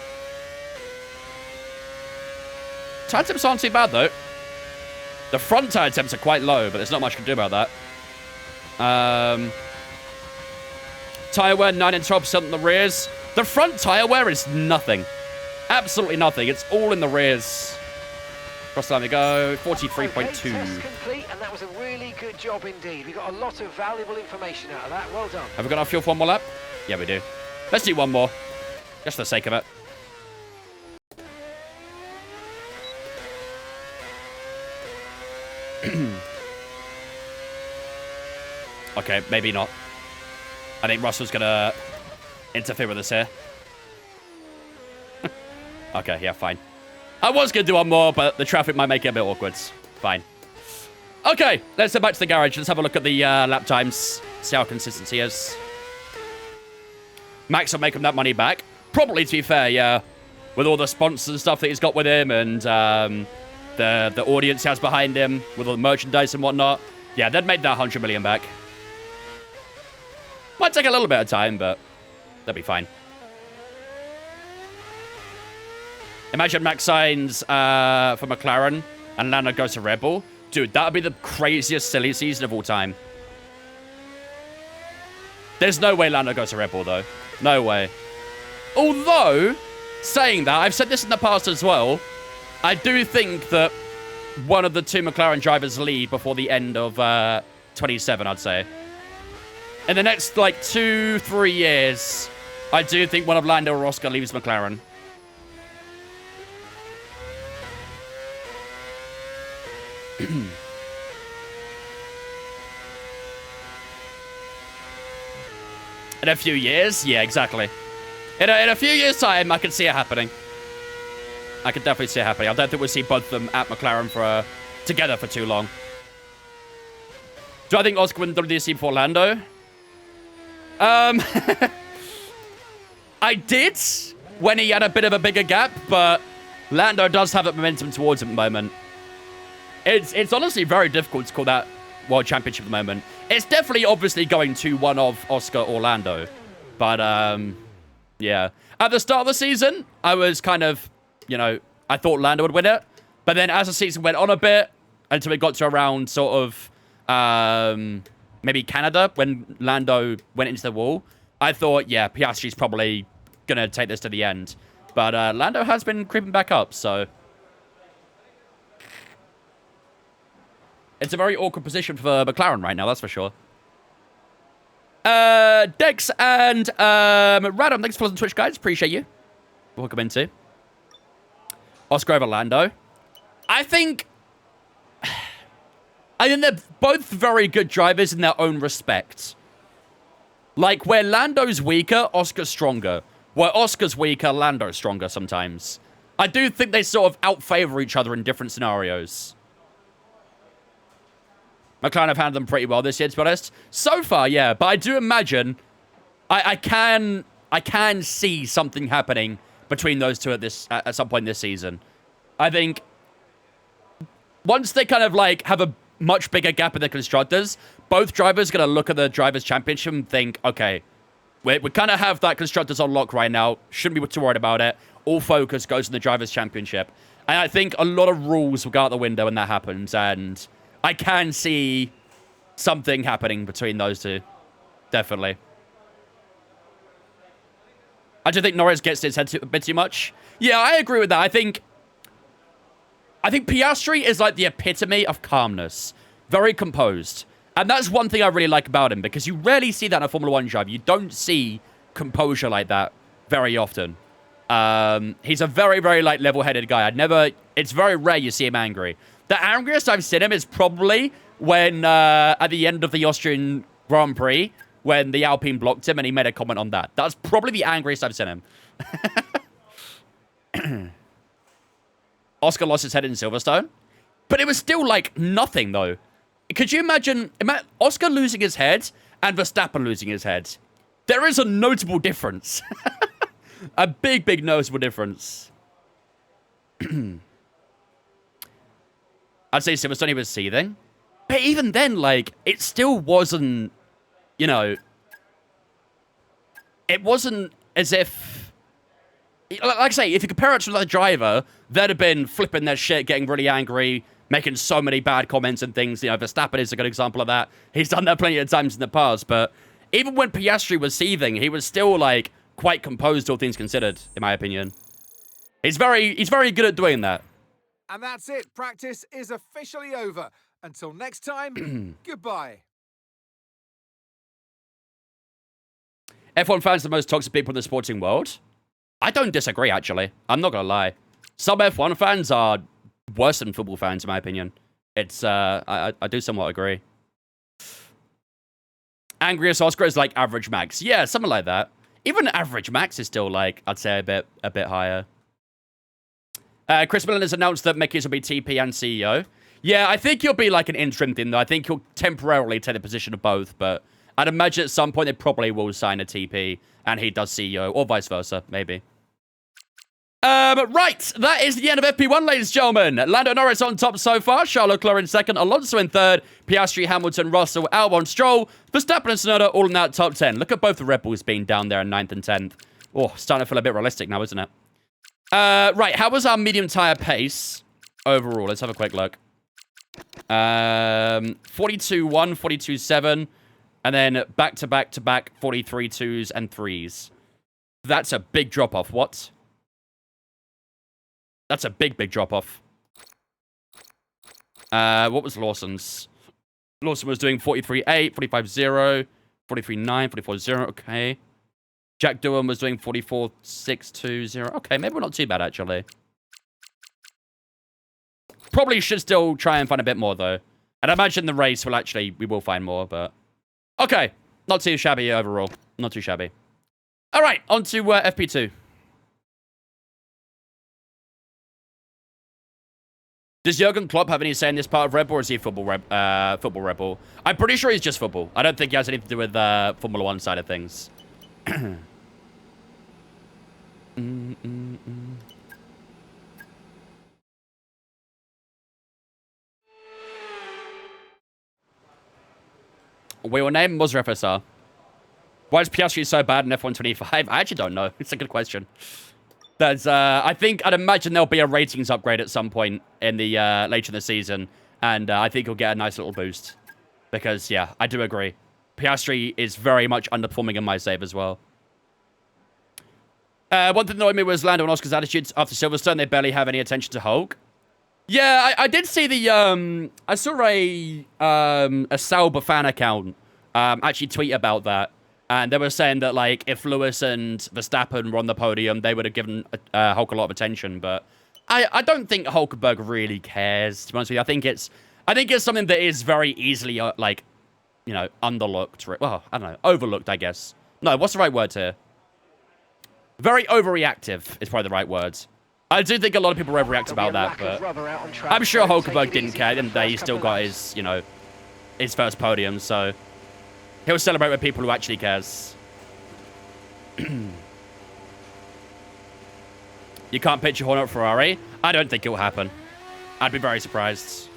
Tire temps aren't too bad, though. The front tire temps are quite low, but there's not much you can do about that. Tire wear, 9 and 12% on the rears. The front tire wear is nothing. Absolutely nothing. It's all in the rears. Cross the line we go, 43.2. Okay, test complete, and that was a really good job indeed. We got a lot of valuable information out of that. Well done. Have we got our fuel for one more lap? Yeah, we do. Let's do one more. Just for the sake of it. Okay, maybe not. I think Russell's going to interfere with us here. Okay, yeah, fine. I was going to do one more, but the traffic might make it a bit awkward. Fine. Okay, let's head back to the garage. Let's have a look at the lap times. See how consistency is. Max will make him that money back. Probably, to be fair, yeah. With all the sponsors and stuff that he's got with him and the audience he has behind him with all the merchandise and whatnot. Yeah, they'd make that 100 million back. Might take a little bit of time, but they'll be fine. Imagine Max signs for McLaren and Lando goes to Red Bull. Dude, that would be the craziest, silly season of all time. There's no way Lando goes to Red Bull, though. No way. Although, saying that, I've said this in the past as well, I do think that one of the 2 McLaren drivers leave before the end of 27, I'd say. In the next, 2-3 years, I do think one of Lando or Oscar leaves McLaren. In a few years? Yeah, exactly. In a few years' time, I could see it happening. I could definitely see it happening. I don't think we'll see both of them at McLaren together for too long. Do I think Oscar wins WDC before Lando? I did when he had a bit of a bigger gap, but Lando does have that momentum towards him at the moment. It's honestly very difficult to call that World Championship at the moment. It's definitely obviously going to one of Oscar or Lando. But, yeah. At the start of the season, I was kind of, you know, I thought Lando would win it. But then as the season went on a bit, until it got to around sort of, maybe Canada, when Lando went into the wall, I thought, yeah, Piastri's probably going to take this to the end. But Lando has been creeping back up, so... It's a very awkward position for McLaren right now, that's for sure. Dex and Radom, thanks for following Twitch, guys. Appreciate you. Welcome into Oscar over Lando. I think they're both very good drivers in their own respect. Like, where Lando's weaker, Oscar's stronger. Where Oscar's weaker, Lando's stronger sometimes. I do think they sort of out-favor each other in different scenarios. McLaren have handled them pretty well this year, to be honest. So far, yeah. But I do imagine I can see something happening between those two at some point this season. I think once they kind of like have a much bigger gap in the constructors, both drivers are going to look at the Drivers' Championship and think, okay, we kind of have that constructors on lock right now. Shouldn't be too worried about it. All focus goes in the Drivers' Championship. And I think a lot of rules will go out the window when that happens. And I can see something happening between those two. Definitely. I do think Norris gets his head a bit too much. Yeah, I agree with that. I think Piastri is like the epitome of calmness. Very composed. And that's one thing I really like about him, because you rarely see that in a Formula 1 driver. You don't see composure like that very often. He's a very, very like level-headed guy. It's very rare you see him angry. The angriest I've seen him is probably when, at the end of the Austrian Grand Prix, when the Alpine blocked him and he made a comment on that. That's probably the angriest I've seen him. Oscar lost his head in Silverstone. But it was still, like, nothing, though. Could you imagine Oscar losing his head and Verstappen losing his head? There is a notable difference. A big, big noticeable difference. I'd say Silverstone, he was seething. But even then, like, it still wasn't, you know... It wasn't as if... Like I say, if you compare it to another driver, they'd have been flipping their shit, getting really angry, making so many bad comments and things. You know, Verstappen is a good example of that. He's done that plenty of times in the past. But even when Piastri was seething, he was still, like, quite composed, all things considered, in my opinion. He's very good at doing that. And that's it. Practice is officially over. Until next time, goodbye. F1 fans are the most toxic people in the sporting world. I don't disagree, actually. I'm not going to lie. Some F1 fans are worse than football fans, in my opinion. It's, I do somewhat agree. Angriest Oscar is like average max. Yeah, something like that. Even average max is still, like, I'd say a bit higher. Chris Millen has announced that Mickey's will be TP and CEO. Yeah, I think he'll be like an interim thing, though. I think he'll temporarily take the position of both, but I'd imagine at some point they probably will sign a TP and he does CEO, or vice versa, maybe. Right, that is the end of FP1, ladies and gentlemen. Lando Norris on top so far, Charles Leclerc in second, Alonso in third, Piastri, Hamilton, Russell, Albon, Stroll, Verstappen and Tsunoda all in that top 10. Look at both the Red Bulls being down there in 9th and 10th. Oh, starting to feel a bit realistic now, isn't it? Right, how was our medium tyre pace overall? Let's have a quick look. 42.1, 42.7, and then back-to-back-to-back 43.2s and 3s. That's a big drop-off. What? That's a big, big drop-off. What was Lawson's? Lawson was doing 43.8, 45.0, 43.9, 44.0, okay. Jack Doohan was doing 44.620. Okay, maybe we're not too bad, actually. Probably should still try and find a bit more, though. And I imagine the race will actually... We will find more, but... Okay. Not too shabby overall. Not too shabby. All right, on to FP2. Does Jurgen Klopp have any say in this part of Red Bull, or is he football Red Bull? I'm pretty sure he's just football. I don't think he has anything to do with Formula 1 side of things. Wheel name? Muzzer FSR. Why is Piastri so bad in F125? I actually don't know. It's a good question. I'd imagine there'll be a ratings upgrade at some point in the later in the season, and I think he'll get a nice little boost. Because, yeah, I do agree. Piastri is very much underperforming in my save as well. One thing that annoyed me was Lando and Oscar's attitudes after Silverstone. They barely have any attention to Hulk. Yeah, I did see the, I saw a Sauber fan account actually tweet about that. And they were saying that, like, if Lewis and Verstappen were on the podium, they would have given Hulk a lot of attention. But I don't think Hulkenberg really cares, to be honest with you. I think it's something that is very easily, like, you know, underlooked. Well, I don't know, overlooked, I guess. No, what's the right word here? Very overreactive is probably the right words. I do think a lot of people overreact about that, but I'm sure Hulkenberg didn't care, and he still got his, you know, his first podium, so he'll celebrate with people who actually cares. You can't pitch your horn at Ferrari? I don't think it will happen. I'd be very surprised.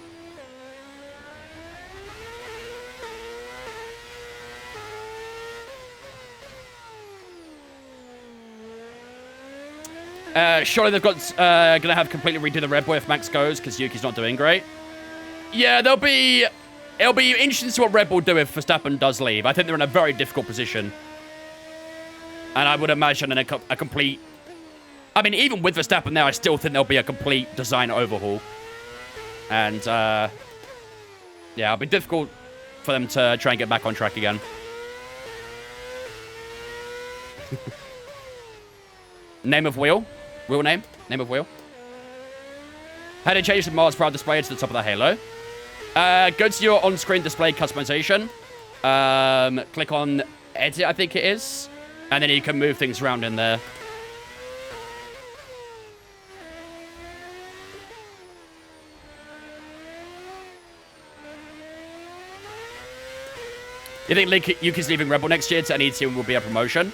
Surely they've got gonna have completely redo the Red Bull if Max goes because Yuki's not doing great. Yeah, it'll be interesting to see what Red Bull do if Verstappen does leave. I think they're in a very difficult position, and I would imagine in a complete. I mean, even with Verstappen there, I still think there'll be a complete design overhaul, and yeah, it'll be difficult for them to try and get back on track again. Name of wheel. Wheel name? Name of wheel. How to change the Mars Proud display to the top of the halo. Go to your on-screen display customization. Click on edit, I think it is. And then you can move things around in there. You think Yuki's leaving Red Bull next year to any team will be a promotion?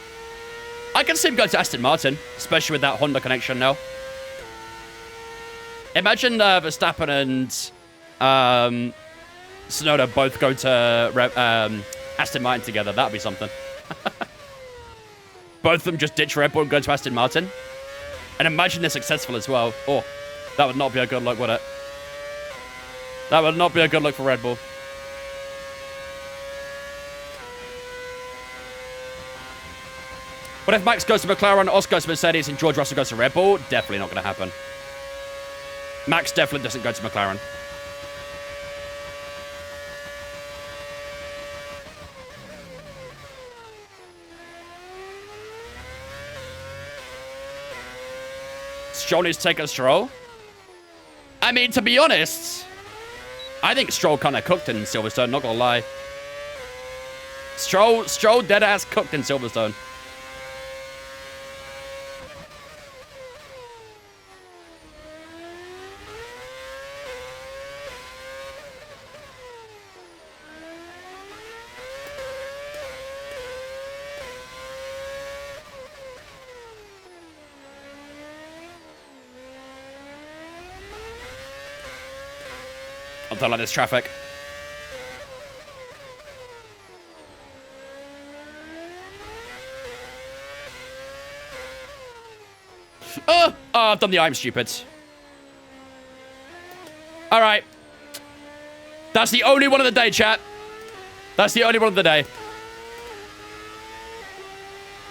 I can see him go to Aston Martin, especially with that Honda connection now. Imagine Verstappen and Tsunoda both go to Aston Martin together. That would be something. Both of them just ditch Red Bull and go to Aston Martin. And imagine they're successful as well. Oh, that would not be a good look, would it? That would not be a good look for Red Bull. What if Max goes to McLaren, Oscar goes to Mercedes, and George Russell goes to Red Bull? Definitely not going to happen. Max definitely doesn't go to McLaren. Stroll needs to take a Stroll? I mean, to be honest, I think Stroll kind of cooked in Silverstone, not going to lie. Stroll dead-ass cooked in Silverstone. I don't like this traffic. Oh, I've done the I'm stupid. All right. That's the only one of the day, chat. That's the only one of the day.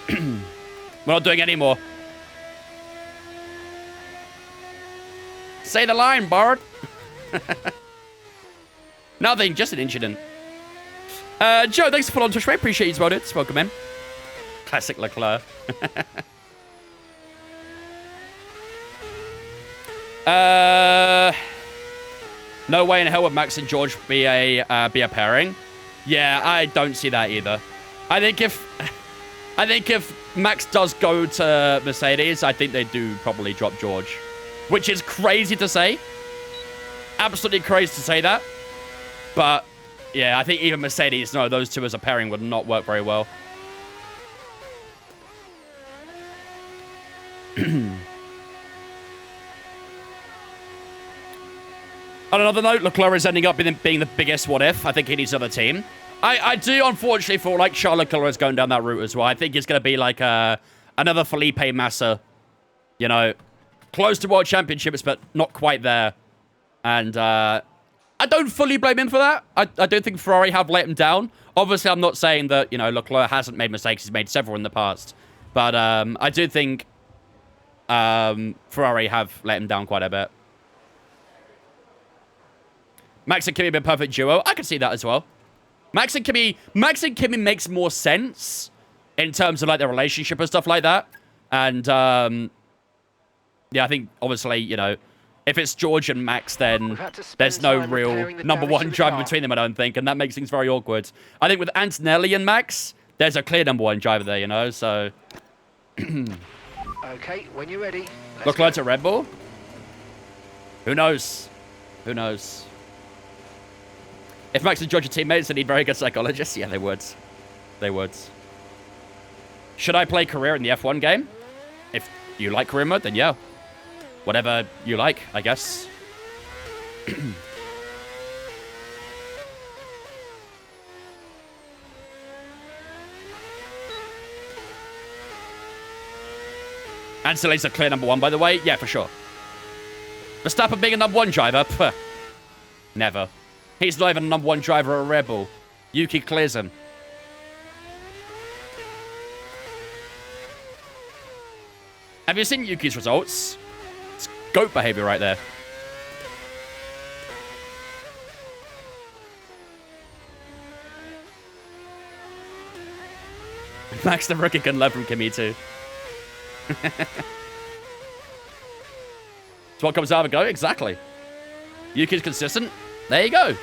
We're not doing any more. Say the line, Bard. Nothing, just an incident. Joe, thanks for following Twitch, mate. Appreciate you as it. Welcome in. Classic Leclerc. No way in hell would Max and George be a pairing. Yeah, I don't see that either. I think if Max does go to Mercedes, I think they do probably drop George, which is crazy to say. absolutely crazy to say that. But, yeah, I think even Mercedes, no, those two as a pairing would not work very well. On another note, Leclerc is ending up being the biggest what if. I think he needs another team. I do, unfortunately, feel like Charles Leclerc is going down that route as well. I think it's going to be like another Felipe Massa. You know, close to World Championships, but not quite there. And I don't fully blame him for that. I don't think Ferrari have let him down. Obviously, I'm not saying that, you know, Leclerc hasn't made mistakes. He's made several in the past. But I do think Ferrari have let him down quite a bit. Max and Kimi have been a perfect duo. I can see that as well. Max and Kimi makes more sense in terms of like their relationship and stuff like that. And yeah, I think obviously, you know, if it's George and Max, then there's no real number one driver between them, I don't think, and that makes things very awkward. I think with Antonelli and Max, there's a clear number one driver there, you know. So okay, when you're ready. Leclerc to Red Bull. Who knows? Who knows? If Max and George are teammates, they need very good psychologists. Yeah, they would. They would. Should I play career in the F1 game? If you like career mode, then yeah. Whatever you like, I guess. Anselli's a clear number one, by the way. Yeah, for sure. Verstappen being a number one driver? Pff. Never. He's not even a number one driver at Red Bull. Yuki clears him. Have you seen Yuki's results? It's goat behavior right there. Max the rookie can learn from Kimi too. So what comes out of go? Exactly. Yuki's consistent. There you go.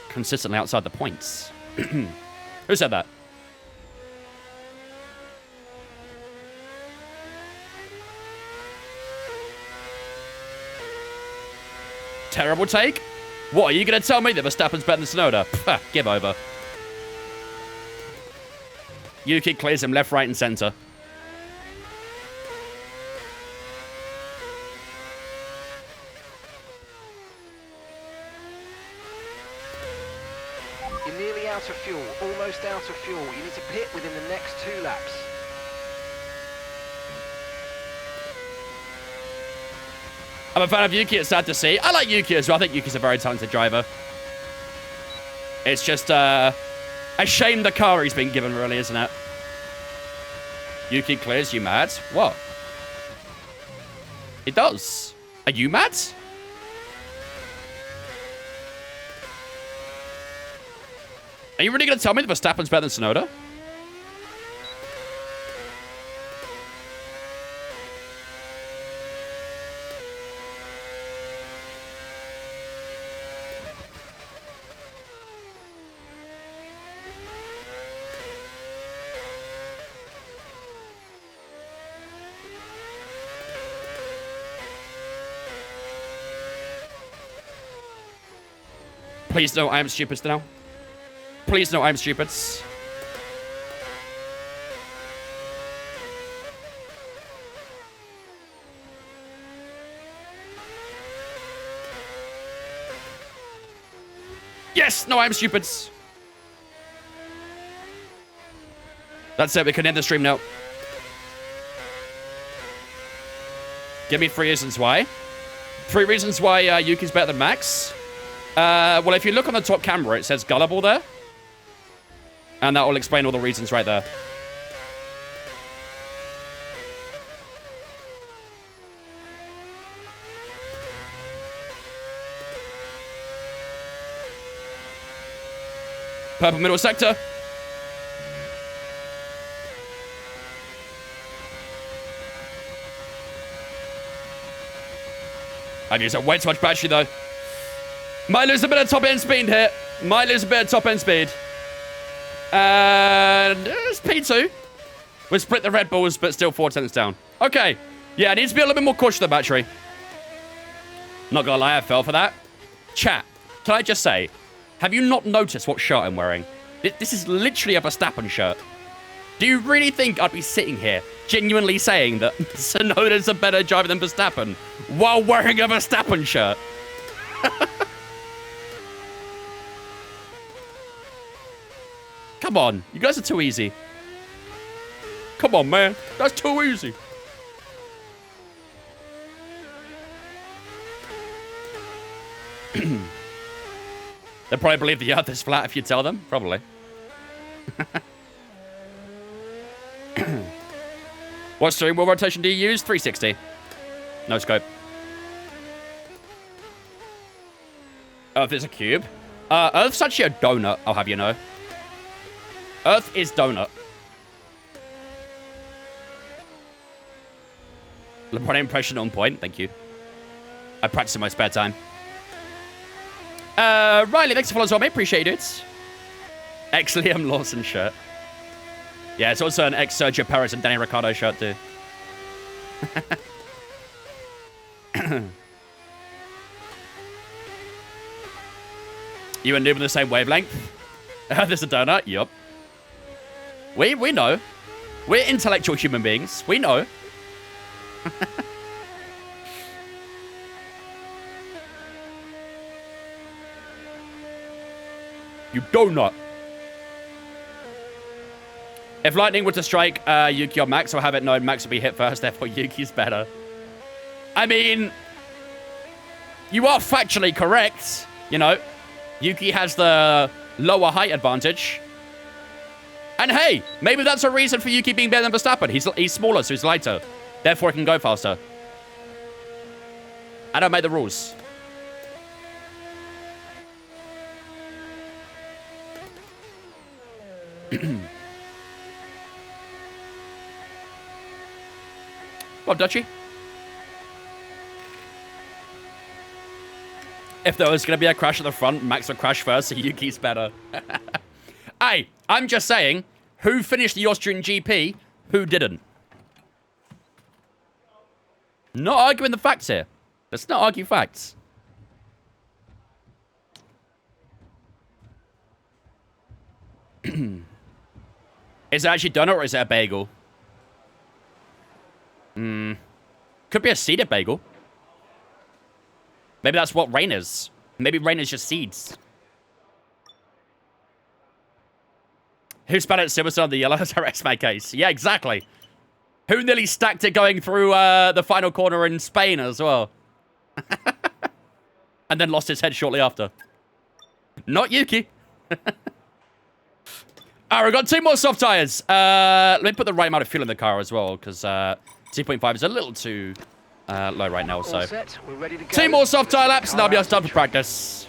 Consistently outside the points. Who said that? Terrible take? What, are you going to tell me that Verstappen's better than Tsunoda? Pah, give over. Yuki clears him left, right, and center. You're nearly out of fuel, almost out of fuel. You need to pit within the next 2 laps. I'm a fan of Yuki, it's sad to see. I like Yuki as well. I think Yuki's a very talented driver. It's just a shame the car he's been given, really, isn't it? Yuki clears, you mad? What? It does. Are you mad? Are you really going to tell me that Verstappen's better than Tsunoda? Please no, I am stupid now. Please no, I'm stupid. Yes, no, I'm stupid. That's it, we can end the stream now. Give me 3 reasons why. 3 reasons why Yuki's better than Max. Well, if you look on the top camera, it says gullible there. And that will explain all the reasons right there. Purple middle sector. I've used up way too much battery, though. Might lose a bit of top-end speed here. Might lose a bit of top-end speed. And it's P2. We split the Red Bulls, but still 4 tenths down. Okay. Yeah, it needs to be a little bit more cautious with the battery. Not gonna lie, I fell for that. Chat, can I just say, have you not noticed what shirt I'm wearing? This is literally a Verstappen shirt. Do you really think I'd be sitting here genuinely saying that Tsunoda's a better driver than Verstappen while wearing a Verstappen shirt? Come on, you guys are too easy. Come on, man. That's too easy. They'll probably believe the earth is flat if you tell them. Probably. What steering wheel rotation do you use? 360. No scope. Earth is a cube. Earth's actually a donut, I'll have you know. Earth is donut. LeBron impression on point. Thank you. I practice in my spare time. Riley, thanks for following as well, mate. Appreciate it. Ex-Liam Lawson shirt. Yeah, it's also an ex-Sergio Perez and Danny Ricciardo shirt, too. You and Noob on the same wavelength? There's a donut? Yup. We know. We're intellectual human beings. We know. You donut. If lightning were to strike Yuki or Max, I'll have it known Max will be hit first, therefore Yuki's better. I mean, you are factually correct. You know, Yuki has the lower height advantage. And hey, maybe that's a reason for Yuki being better than Verstappen. He's smaller, so he's lighter. Therefore, he can go faster. I don't make the rules. Well, Dutchie. If there was going to be a crash at the front, Max would crash first, so Yuki's better. Hey, I'm just saying, who finished the Austrian GP, who didn't? Not arguing the facts here. Let's not argue facts. Is it actually donut or is it a bagel? Could be a seeded bagel. Maybe that's what rain is. Maybe rain is just seeds. Who spat at Silverstone on the yellow? That's my case. Yeah, exactly. Who nearly stacked it going through the final corner in Spain as well? And then lost his head shortly after. Not Yuki. Alright, we've got 2 more soft tires. Let me put the right amount of fuel in the car as well, because 2.5 is a little too low right now. So, 2 more soft tire laps, and that'll be us done for practice.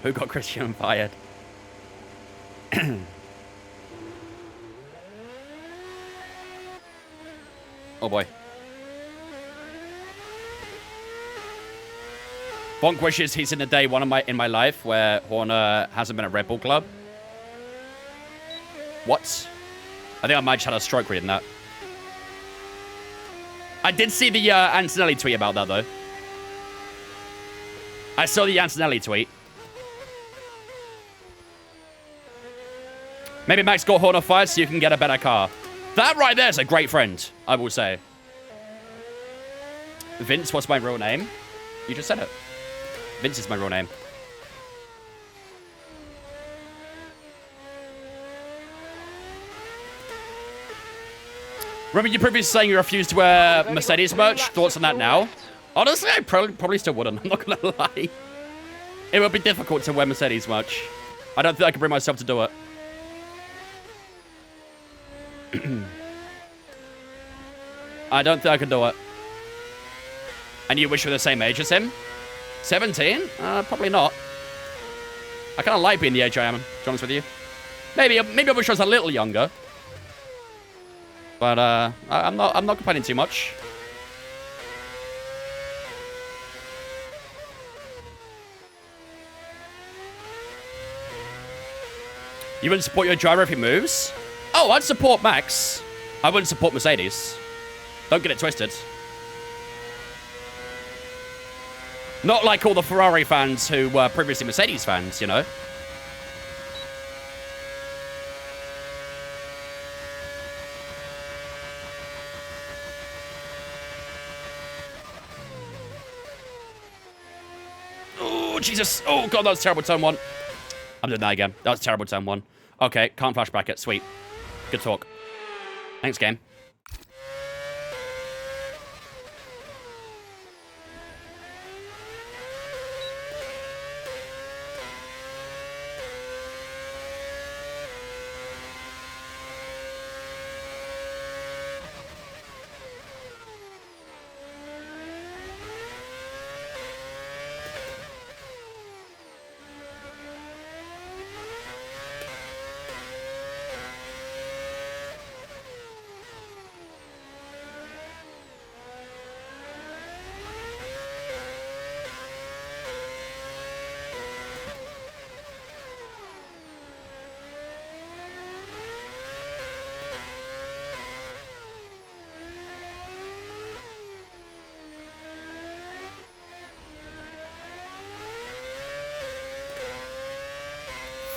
Who got Christian fired? Oh boy. Bonk wishes he's in a day one in my life where Horner hasn't been at Red Bull Club. What? I think I might just had a stroke reading that. I did see the Antonelli tweet about that, though. I saw the Antonelli tweet. Maybe Max got Horner fired so you can get a better car. That right there is a great friend, I will say. Vince, what's my real name? You just said it. Vince is my real name. Remember you previously saying you refused to wear Mercedes merch? Thoughts on that now? Honestly, I probably still wouldn't. I'm not gonna lie. It would be difficult to wear Mercedes merch. I don't think I could bring myself to do it. I don't think I could do it. And you wish you were the same age as him? 17? Probably not. I kind of like being the age I am, to be honest with you. Maybe I wish I was a little younger. But I'm not complaining too much. You wouldn't support your driver if he moves? Oh, I'd support Max. I wouldn't support Mercedes. Don't get it twisted. Not like all the Ferrari fans who were previously Mercedes fans, you know. Oh, Jesus. Oh, God, that was terrible turn 1. I'm doing that again. That was terrible turn 1. Okay, can't flashback it. Sweet. Good talk. Thanks, game.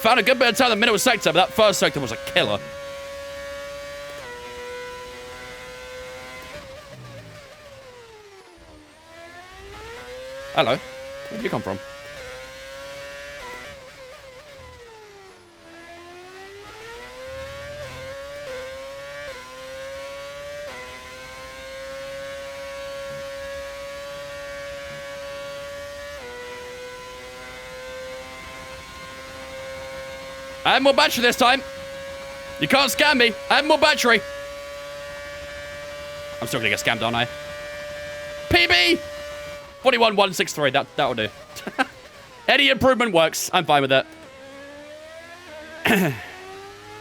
Found a good bit of time in the middle sector, but that first sector was a killer. Hello. Where did you come from? I have more battery this time. You can't scam me. I have more battery. I'm still gonna get scammed, aren't I? PB! 41163. That'll do. Any improvement works. I'm fine with it.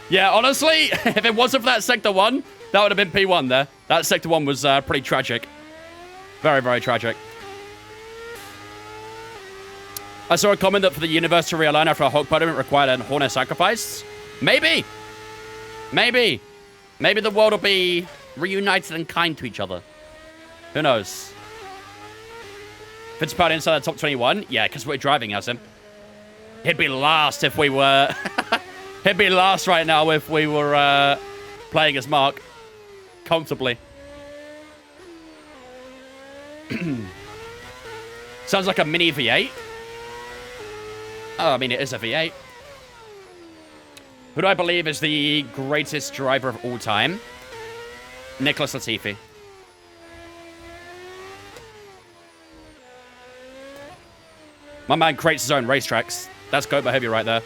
Yeah, honestly, if it wasn't for that Sector 1, that would have been P1 there. That Sector 1 was pretty tragic. Very, very tragic. I saw a comment that for the universe to realign after a Hulk podium, it required a Horner sacrifice. Maybe. Maybe. Maybe the world will be reunited and kind to each other. Who knows? Fittipaldi inside the top 21? Yeah, because we're driving as him. He'd be last if we were... He'd be last right now if we were playing as Mark. Comfortably. Sounds like a mini V8. Oh, I mean, it is a V8. Who do I believe is the greatest driver of all time? Nicholas Latifi. My man creates his own racetracks. That's goat behavior right there.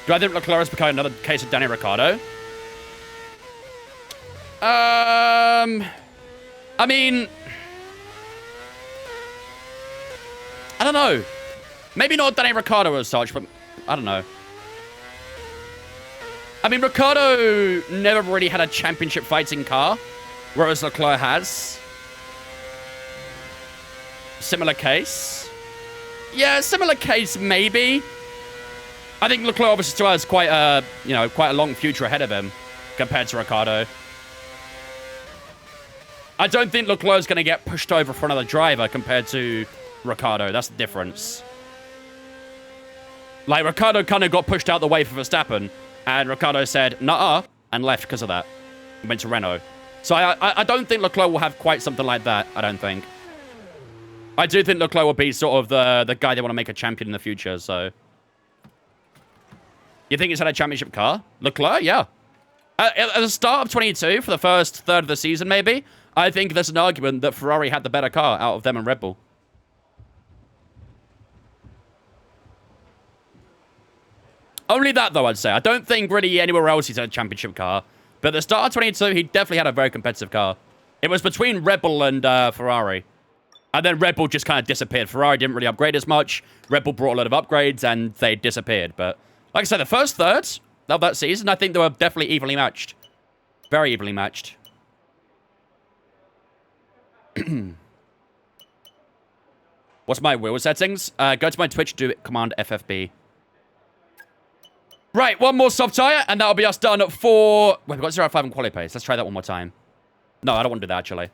Do I think Leclerc has become another case of Danny Ricciardo? I mean... I don't know. Maybe not Danny Ricciardo as such, but I don't know. I mean, Ricciardo never really had a championship fighting car, whereas Leclerc has. Similar case. Yeah, similar case, maybe. I think Leclerc obviously still has quite a, quite a long future ahead of him compared to Ricciardo. I don't think Leclerc's going to get pushed over for another driver compared to Ricciardo. That's the difference. Like, Ricciardo kind of got pushed out the way for Verstappen, and Ricciardo said, "Nuh-uh," and left because of that. Went to Renault. So I don't think Leclerc will have quite something like that, I don't think. I do think Leclerc will be sort of the guy they want to make a champion in the future, so... You think he's had a championship car? Leclerc? Yeah. At the start of 22, for the first third of the season, maybe, I think there's an argument that Ferrari had the better car out of them and Red Bull. Only that, though, I'd say. I don't think really anywhere else he's had a championship car. But at the start of 22, he definitely had a very competitive car. It was between Red Bull and Ferrari. And then Red Bull just kind of disappeared. Ferrari didn't really upgrade as much. Red Bull brought a lot of upgrades, and they disappeared. But like I said, the first third of that season, I think they were definitely evenly matched. Very evenly matched. What's my wheel settings? Go to my Twitch, do it, Command FFB. Right, one more soft tyre, and that'll be us done for... Wait, we've got 0.5 in quali pace. Let's try that one more time. No, I don't want to do that, actually.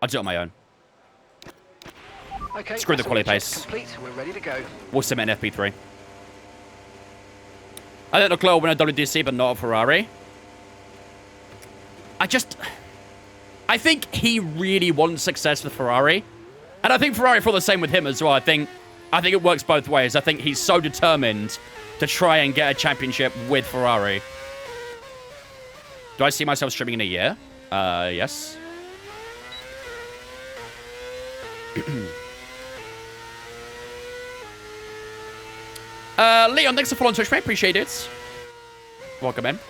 I'll do it on my own. Okay, Screw the quali pace. Complete. We're ready to go. We'll submit an FP3. I think Leclerc will win a WDC, but not a Ferrari. I think he really wants success with Ferrari. And I think Ferrari feel the same with him as well. I think it works both ways. I think he's so determined to try and get a championship with Ferrari. Do I see myself streaming in a year? Yes. Leon, thanks for following Twitch, mate. Appreciate it. Welcome in.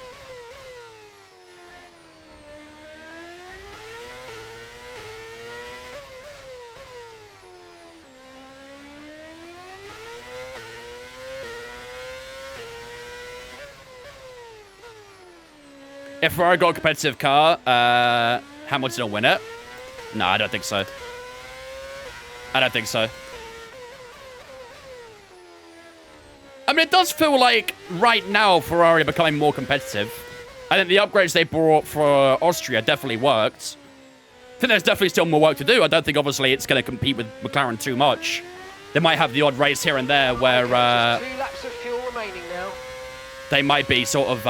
If Ferrari got a competitive car, Hamilton will win it. No, I don't think so. I don't think so. I mean, it does feel like right now Ferrari are becoming more competitive. I think the upgrades they brought for Austria definitely worked. I think there's definitely still more work to do. I don't think, obviously, it's going to compete with McLaren too much. They might have the odd race here and there where... Just 2 laps of fuel remaining now. They might be sort of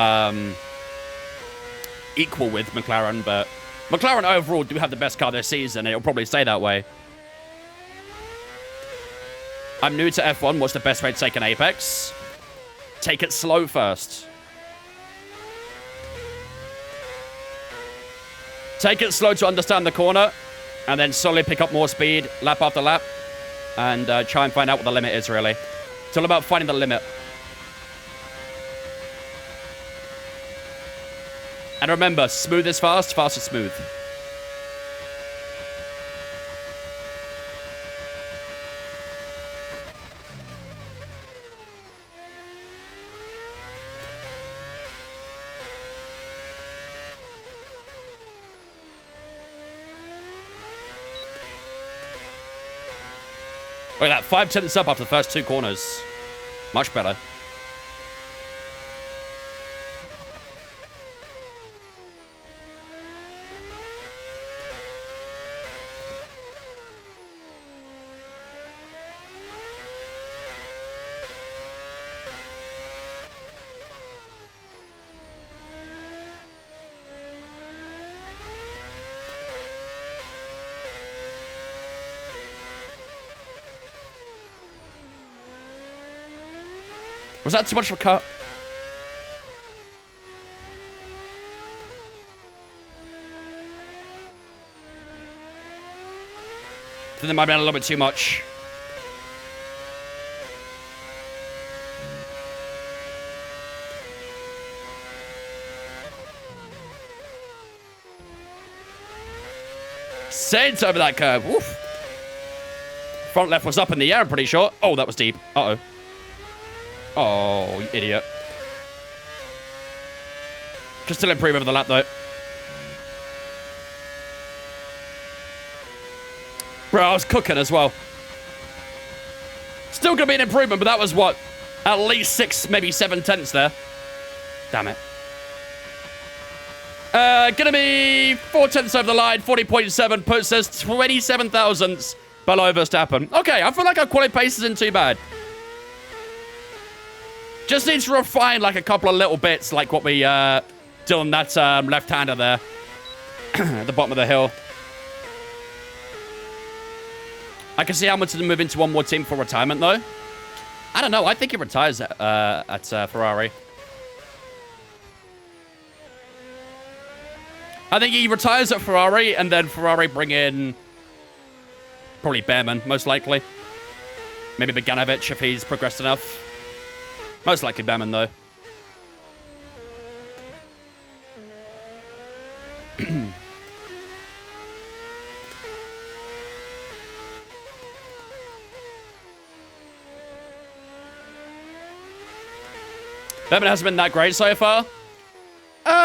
equal with McLaren, but McLaren overall do have the best car this season, and it'll probably stay that way. I'm new to F1. What's the best way to take an Apex? Take it slow first. Take it slow to understand the corner, and then slowly pick up more speed, lap after lap, and try and find out what the limit is, really. It's all about finding the limit. And remember, smooth is fast, fast is smooth. Look at that, 5/10 up after the first 2 corners. Much better. Was that too much of a cut? I think there might have been a little bit too much. Saints over that curve. Woof. Front left was up in the air, I'm pretty sure. Oh, that was deep. Uh-oh. Oh, you idiot. Can still improve over the lap, though. Bro, I was cooking as well. Still going to be an improvement, but that was, what, at least 6, maybe 7 tenths there. Damn it. Going to be 4 tenths over the line. 40.7 puts us 27 thousandths below Verstappen. Okay, I feel like our quality pace isn't too bad. Just needs to refine like a couple of little bits, like what we did on that left-hander there at the bottom of the hill. I can see Hamilton move into one more team for retirement, though. I don't know. I think he retires at Ferrari. I think he retires at Ferrari, and then Ferrari bring in probably Behrman, most likely. Maybe Beganovic if he's progressed enough. Most likely Behrman, though. Behrman hasn't been that great so far.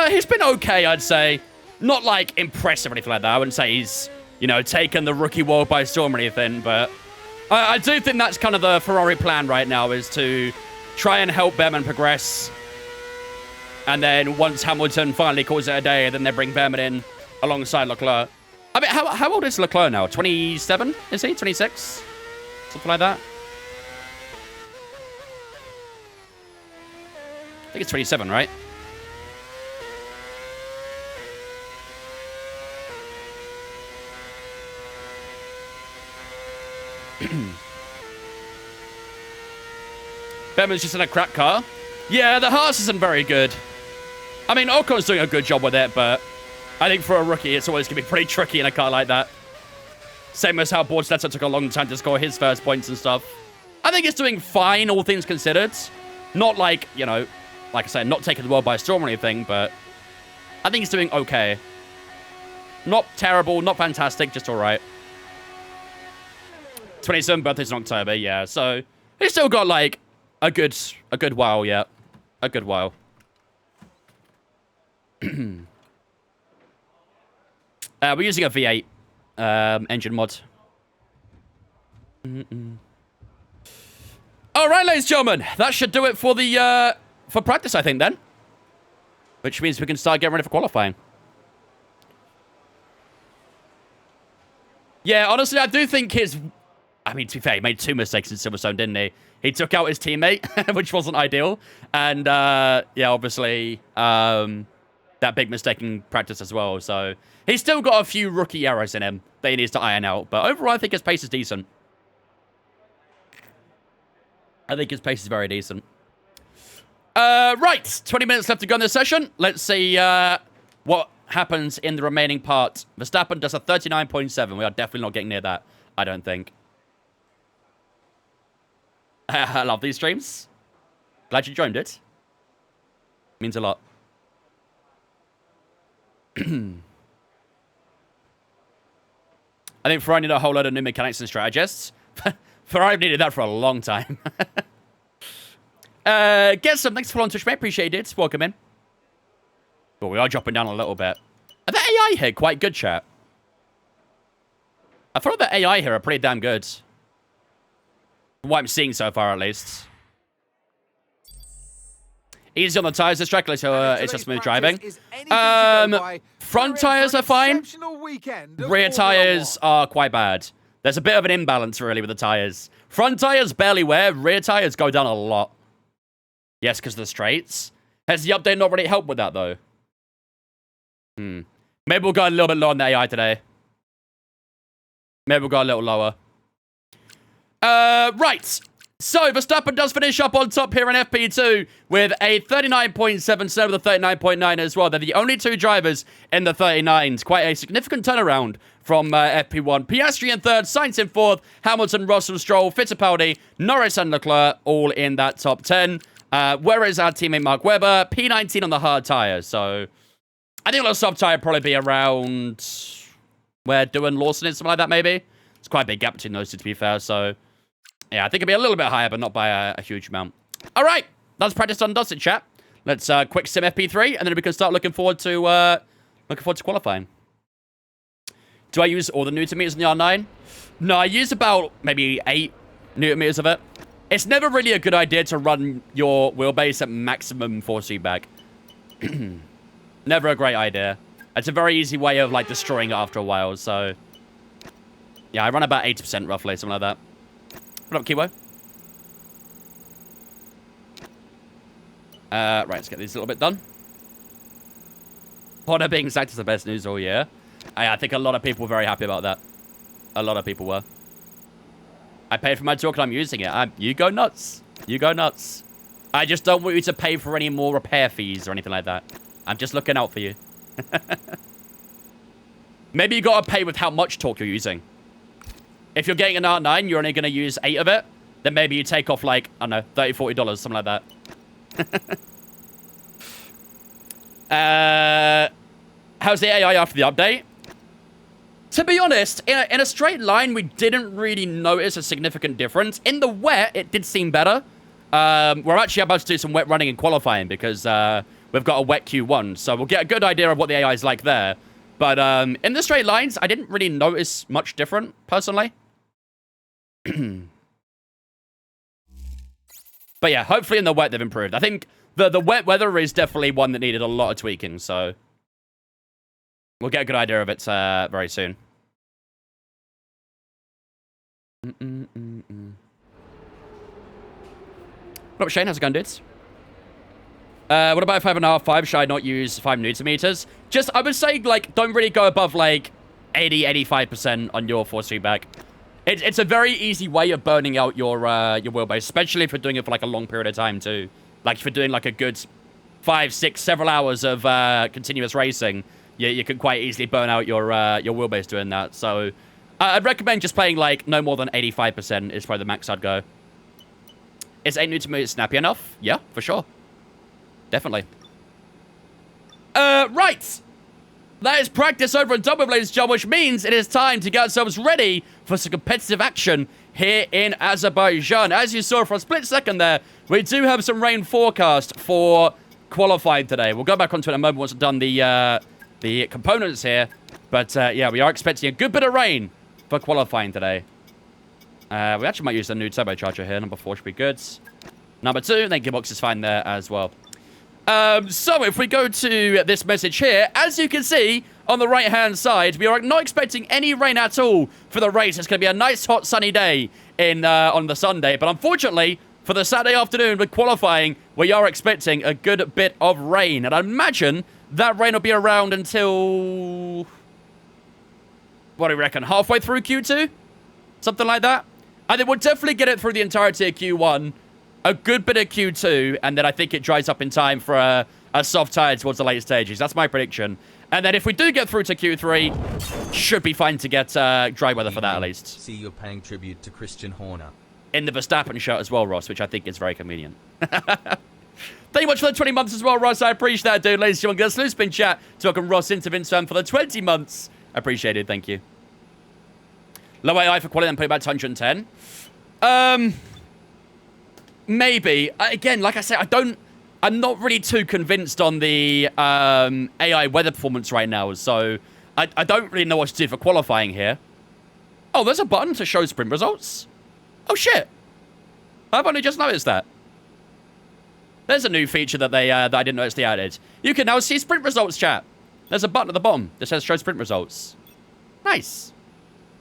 He's been okay, I'd say. Not, like, impressive or anything like that. I wouldn't say he's, you know, taken the rookie world by storm or anything, but I do think that's kind of the Ferrari plan right now, is to try and help Behrman progress. And then once Hamilton finally calls it a day, then they bring Behrman in alongside Leclerc. I mean, how old is Leclerc now? 27, is he? 26? Something like that? I think it's 27, right? Behrman's just in a crap car. Yeah, the Haas isn't very good. I mean, Ocon's doing a good job with it, but I think for a rookie, it's always going to be pretty tricky in a car like that. Same as how Borstetter took a long time to score his first points and stuff. I think it's doing fine, all things considered. Not like, you know, like I said, not taking the world by storm or anything, but I think he's doing okay. Not terrible, not fantastic, just all right. 27th birthday's in October, yeah. So he's still got like a good while, yeah. A good while. We're using a V8 engine mod. All right, ladies and gentlemen, that should do it for the for practice, I think, then. Which means we can start getting ready for qualifying. Yeah, honestly, I do think his... I mean, to be fair, he made 2 mistakes in Silverstone, didn't he? He took out his teammate, which wasn't ideal. And, yeah, obviously, that big mistake in practice as well. So, he's still got a few rookie errors in him that he needs to iron out. But overall, I think his pace is decent. I think his pace is very decent. Right, 20 minutes left to go in this session. Let's see what happens in the remaining part. Verstappen does a 39.7. We are definitely not getting near that, I don't think. I love these streams. Glad you joined it. Means a lot. I think Ferrari needed a whole load of new mechanics and strategists. Ferrari needed that for a long time. Get some. Thanks for following Twitch, mate. Appreciate it. Welcome in. But we are dropping down a little bit. Are the AI here quite good, chat? I thought the AI here are pretty damn good. From what I'm seeing so far, at least. Easy on the tyres this track, so it's just smooth driving. Front tyres are fine. Rear tyres are quite bad. There's a bit of an imbalance, really, with the tyres. Front tyres barely wear. Rear tyres go down a lot. Yes, because of the straights. Has the update not really helped with that, though? Maybe we'll go a little bit lower on the AI today. Maybe we'll go a little lower. Right. So, Verstappen does finish up on top here in FP2 with a 39.7 with a 39.9 as well. They're the only 2 drivers in the 39s. Quite a significant turnaround from FP1. Piastri in 3rd, Sainz in 4th, Hamilton, Russell, Stroll, Fittipaldi, Norris and Leclerc all in that top 10. Where is our teammate Mark Webber? P19 on the hard tyre. So, I think on the soft tyre probably be around where Doohan Lawson is, something like that maybe. It's quite a big gap between those two, to be fair, so... Yeah, I think it'll be a little bit higher, but not by a huge amount. All right, that's practice done, does it, chat? Let's quick sim FP3, and then we can start looking forward to qualifying. Do I use all the Newton meters in the R9? No, I use about maybe 8 Newton meters of it. It's never really a good idea to run your wheelbase at maximum force feedback. Never a great idea. It's a very easy way of like destroying it after a while. So yeah, I run about 80% roughly, something like that. What up, Kiwo? Right, let's get these a little bit done. Honda being sacked is the best news all year. I think a lot of people were very happy about that. A lot of people were. I paid for my talk and I'm using it. You go nuts. You go nuts. I just don't want you to pay for any more repair fees or anything like that. I'm just looking out for you. Maybe you gotta pay with how much torque you're using. If you're getting an R9, you're only gonna use 8 of it. Then maybe you take off like, I don't know, $30, $40, something like that. How's the AI after the update? To be honest, in a straight line, we didn't really notice a significant difference. In the wet, it did seem better. We're actually about to do some wet running and qualifying because we've got a wet Q1. So we'll get a good idea of what the AI is like there. But in the straight lines, I didn't really notice much different, personally. But yeah, hopefully in the wet they've improved. I think the wet weather is definitely one that needed a lot of tweaking, so we'll get a good idea of it very soon. What up, Shane? How's it going, dudes? What about 5.5, 5? Should I not use 5 Newton meters? Just, I would say, like, don't really go above, like, 80, 85% on your force feedback. It's a very easy way of burning out your wheelbase, especially if you're doing it for, like, a long period of time, too. Like, if you're doing, like, a good 5, 6, several hours of continuous racing, you can quite easily burn out your wheelbase doing that. So, I'd recommend just playing, like, no more than 85% is probably the max I'd go. Is 8 Newton meters snappy enough? Yeah, for sure. Definitely. Right. That is practice over and done with, ladies and gentlemen, which means it is time to get ourselves ready for some competitive action here in Azerbaijan. As you saw for a split second there, we do have some rain forecast for qualifying today. We'll go back onto it in a moment once we've done the components here. But, yeah, we are expecting a good bit of rain for qualifying today. We actually might use the new turbocharger here. Number 4 should be good. Number 2, then gearbox is fine there as well. So if we go to this message here, as you can see on the right-hand side, we are not expecting any rain at all for the race. It's going to be a nice, hot, sunny day on the Sunday. But unfortunately, for the Saturday afternoon with qualifying, we are expecting a good bit of rain. And I imagine that rain will be around until, what do you reckon, halfway through Q2? Something like that? I think we'll definitely get it through the entirety of Q1. A good bit of Q2, and then I think it dries up in time for a soft tide towards the late stages. That's my prediction. And then if we do get through to Q3, should be fine to get dry weather for that at least. See, you're paying tribute to Christian Horner. In the Verstappen shirt as well, Ross, which I think is very convenient. Thank you much for the 20 months as well, Ross. I appreciate that, dude. Ladies and gentlemen, get a slew spin chat to welcome Ross into Vince for the 20 months. Appreciate it. Thank you. Low AI for quality and put it back to 110. Maybe. Again, like I said, I'm not really too convinced on the AI weather performance right now, so I don't really know what to do for qualifying here. Oh, there's a button to show sprint results? Oh, shit. I've only just noticed that. There's a new feature that that I didn't notice they added. You can now see sprint results, chat. There's a button at the bottom that says show sprint results. Nice.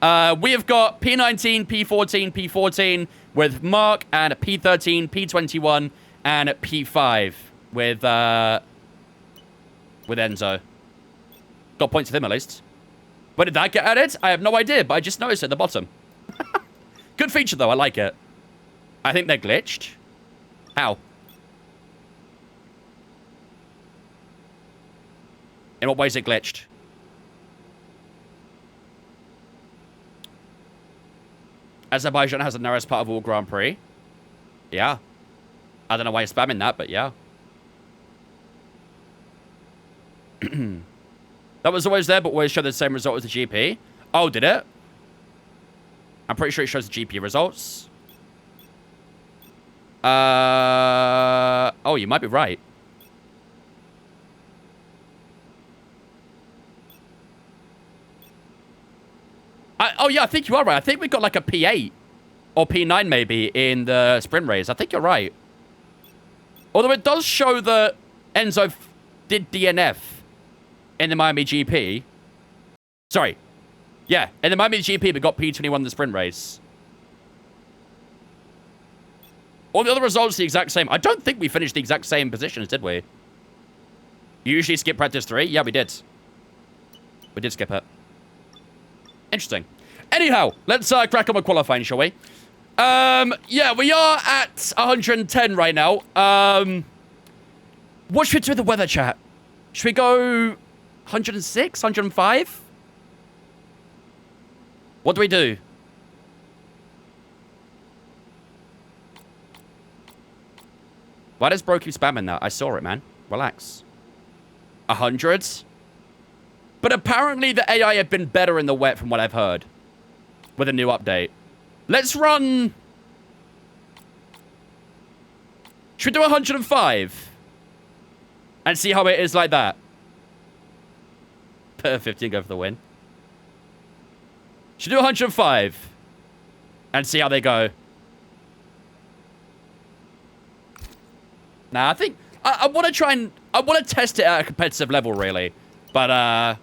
We have got P19, P14, P14 with Mark, and P13, P21, and P5 with Enzo. Got points with him at least. When did that get added? I have no idea, but I just noticed it at the bottom. Good feature though, I like it. I think they're glitched. How? In what way is it glitched? Azerbaijan has the narrowest part of all Grand Prix. Yeah. I don't know why you're spamming that, but yeah. That was always there, but always showed the same result as the GP. Oh, did it? I'm pretty sure it shows the GP results. Oh, you might be right. Oh, yeah, I think you are right. I think we got like a P8 or P9 maybe in the sprint race. I think you're right. Although it does show that Enzo did DNF in the Miami GP. Sorry. Yeah, in the Miami GP, we got P21 in the sprint race. All the other results are the exact same. I don't think we finished the exact same positions, did we? You usually skip practice 3? Yeah, we did. We did skip it. Interesting. Anyhow, let's crack on with qualifying, shall we? Yeah, we are at 110 right now. What should we do with the weather, chat? Should we go 106, 105? What do we do? Why does Bro keep spamming that? I saw it, man. Relax. 100? But apparently the AI have been better in the wet from what I've heard. With a new update. Let's run... Should we do 105? And see how it is like that? Per 15, go for the win. Should we do 105? And see how they go. Nah, I think I want to try and I want to test it at a competitive level, really. But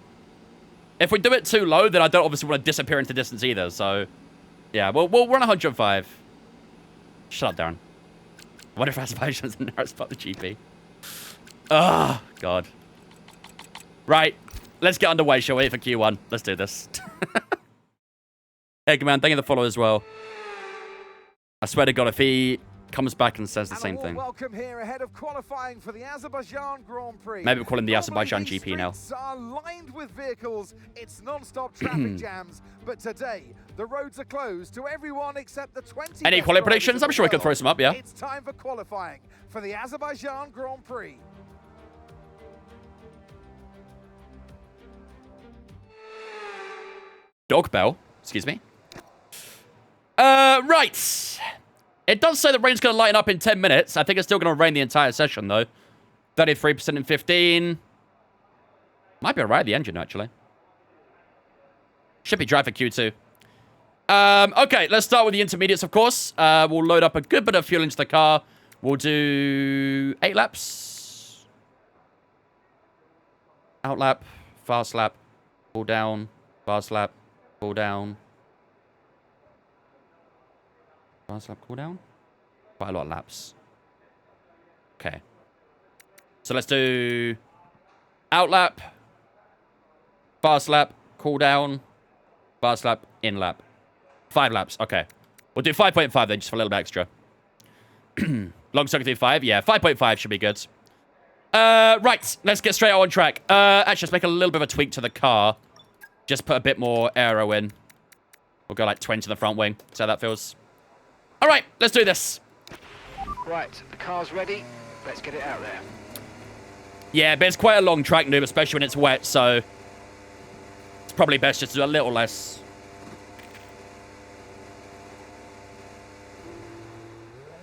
if we do it too low, then I don't obviously want to disappear into distance either. So yeah, we'll run 105. Shut up, Darren. I wonder if Azerbaijan's the nearest part of the GP. Oh, God. Right. Let's get underway, shall we, for Q1. Let's do this. Hey, man, thank you for the follow as well. I swear to God, if he comes back and says the same thing. Welcome here ahead of qualifying for the Azerbaijan Grand Prix. Maybe we'll call him the Azerbaijan GP now. Are lined with vehicles. It's non-stop traffic jams, but today the roads are closed to everyone except the 20. Any quality predictions? I'm sure we could throw some up, yeah. It's time for qualifying for the Azerbaijan Grand Prix. Dog bell. Excuse me. Right. It does say the rain's going to lighten up in 10 minutes. I think it's still going to rain the entire session, though. 33% in 15. Might be alright at the engine, actually. Should be dry for Q2. Okay, let's start with the intermediates, of course. We'll load up a good bit of fuel into the car. We'll do 8 laps. Out lap. Fast lap. Pull down. Fast lap. Pull down. Fast lap, cool down. Quite a lot of laps. Okay. So let's do out lap, fast lap, cool down, fast lap, in lap. 5 laps. Okay. We'll do 5.5 then, just for a little bit extra. Long circuit do 5. Yeah, 5.5 should be good. Right. Let's get straight on track. Actually, let's make a little bit of a tweak to the car. Just put a bit more aero in. We'll go like 20 in the front wing. See how that feels. All right, let's do this. Right, the car's ready. Let's get it out there. Yeah, but it's quite a long track, noob, especially when it's wet, so it's probably best just to do a little less.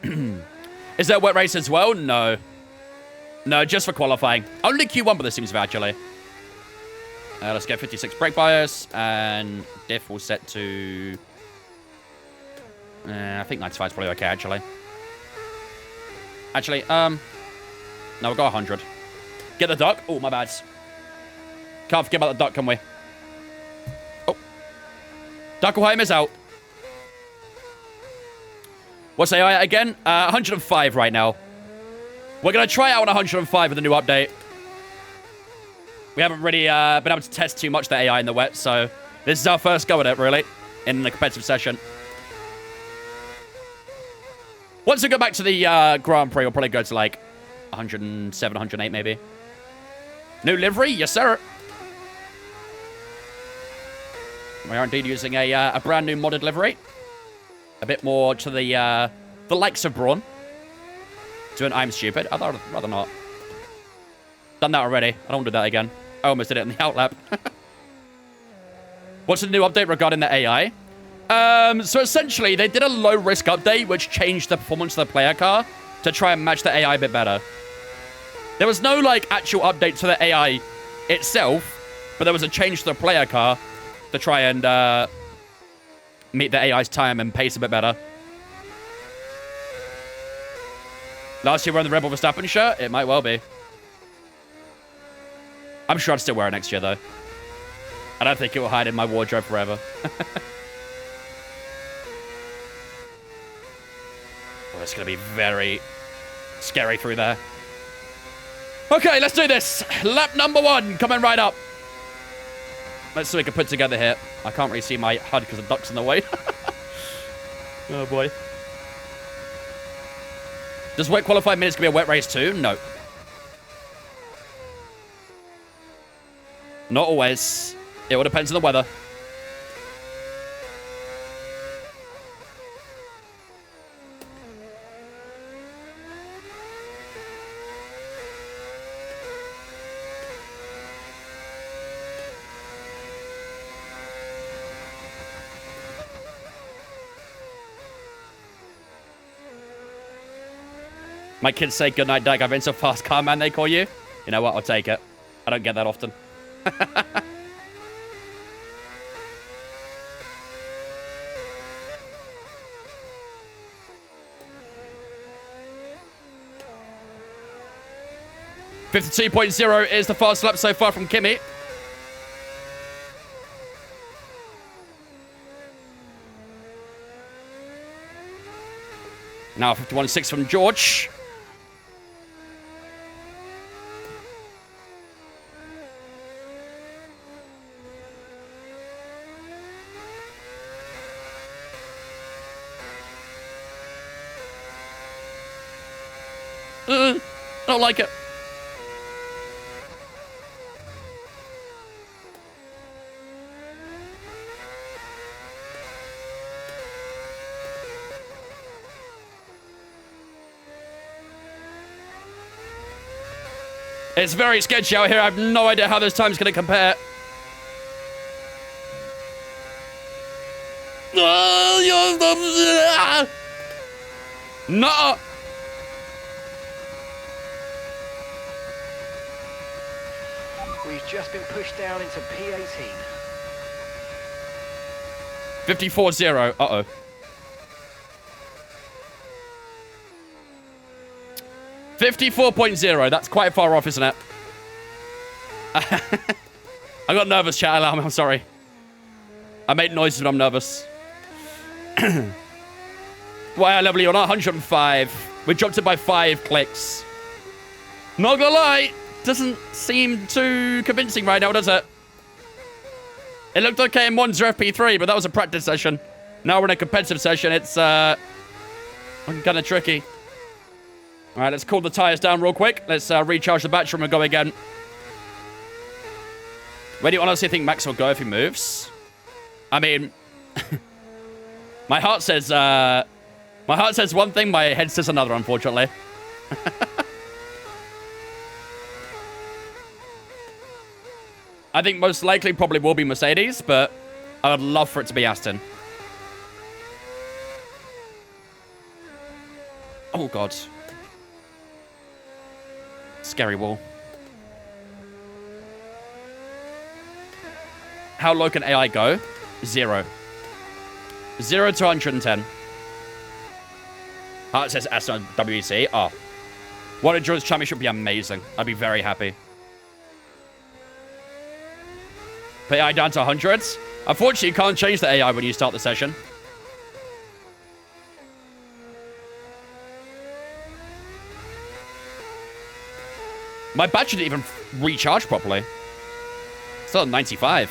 Is there a wet race as well? No. No, just for qualifying. Only Q1, but this seems actually. Let's get 56 brake bias, and diff will set to... I think 95 is probably okay, actually. No, we'll go 100. Get the duck. Oh, my bad. Can't forget about the duck, can we? Oh. Duckelheim is out. What's AI again? 105 right now. We're going to try out on 105 with the new update. We haven't really been able to test too much the AI in the wet, so this is our first go at it, really, in the competitive session. Once we go back to the Grand Prix, we'll probably go to like 107, 108 maybe. New livery? Yes, sir. We are indeed using a brand new modded livery. A bit more to the likes of Brawn. Doing I'm stupid. I'd rather not. Done that already. I don't want to do that again. I almost did it in the outlap. What's the new update regarding the AI? So essentially, they did a low-risk update, which changed the performance of the player car to try and match the AI a bit better. There was no, like, actual update to the AI itself, but there was a change to the player car to try and meet the AI's time and pace a bit better. Last year, wearing the Rebel Verstappen shirt? It might well be. I'm sure I'd still wear it next year, though. I don't think it will hide in my wardrobe forever. Oh, it's going to be very scary through there. Okay, let's do this. Lap number 1 coming right up. Let's see what we can put together here. I can't really see my HUD because the duck's in the way. Oh, boy. Does wet qualifying minutes going to be a wet race too? No. Not always. It all depends on the weather. My kids say, "Good night, Doug. I've been so fast car man," they call you. You know what? I'll take it. I don't get that often. 52.0 is the fast lap so far from Kimi. Now 51.6 from George. I don't like it. It's very sketchy out here. I have no idea how this time's going to compare. No. We've just been pushed down into P18. 54.0. Uh-oh. .0. That's quite far off, isn't it? I got nervous, chat alarm. I'm sorry. I make noises when I'm nervous. Wow, lovely. You're not 105. We dropped it by 5 clicks. Not gonna lie. Doesn't seem too convincing right now, does it? It looked okay in Monza FP3, but that was a practice session. Now we're in a competitive session. It's looking kind of tricky. All right, let's cool the tires down real quick. Let's recharge the battery and go again. Where do you honestly think Max will go if he moves? I mean, my heart says one thing, my head says another, unfortunately. I think most likely probably will be Mercedes, but I would love for it to be Aston. Oh, God. Scary wall. How low can AI go? 0. 0 to 110. It says Aston WEC. Oh. What a Endurance Championship would be amazing. I'd be very happy. Put AI down to 100. Unfortunately, you can't change the AI when you start the session. My battery didn't even recharge properly. Still at 95.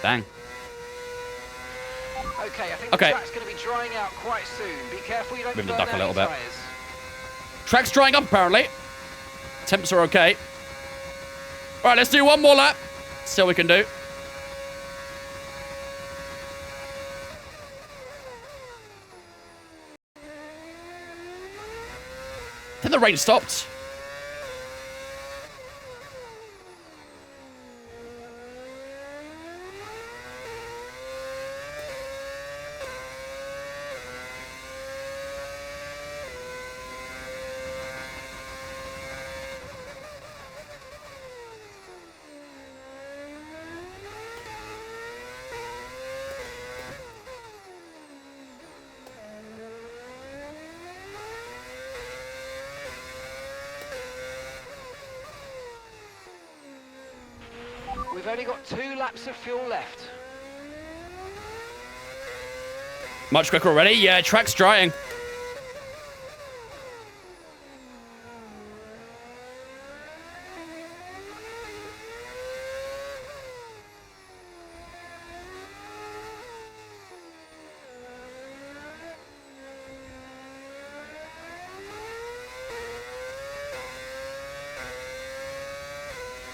Dang. Okay, I think the track's going to be drying out quite soon. Be careful you don't Move the burn duck a out little your bit. tyres. Track's drying up, apparently. Temps are okay. All right, let's do one more lap. See what we can do. I think the rain stopped. We've only got 2 laps of fuel left. Much quicker already. Yeah, track's drying.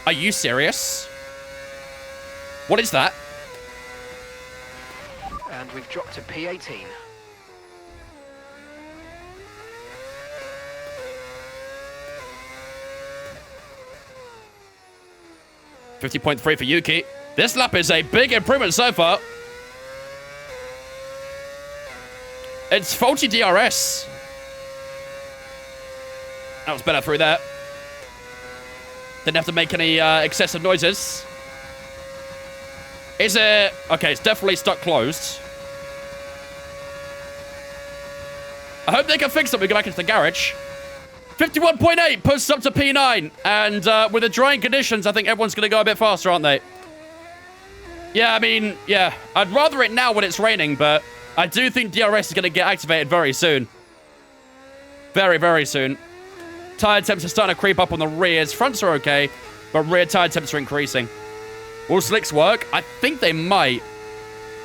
Are you serious? What is that? And we've dropped to P18. .3 for Yuki. This lap is a big improvement so far. It's faulty DRS. That was better through there. Didn't have to make any excessive noises. Is it... Okay, it's definitely stuck closed. I hope they can fix it when we go back into the garage. 51.8 puts us up to P9. And with the drying conditions, I think everyone's going to go a bit faster, aren't they? Yeah, I mean, yeah. I'd rather it now when it's raining, but I do think DRS is going to get activated very soon. Very, very soon. Tire temps are starting to creep up on the rears. Fronts are okay, but rear tire temps are increasing. Will slicks work? I think they might.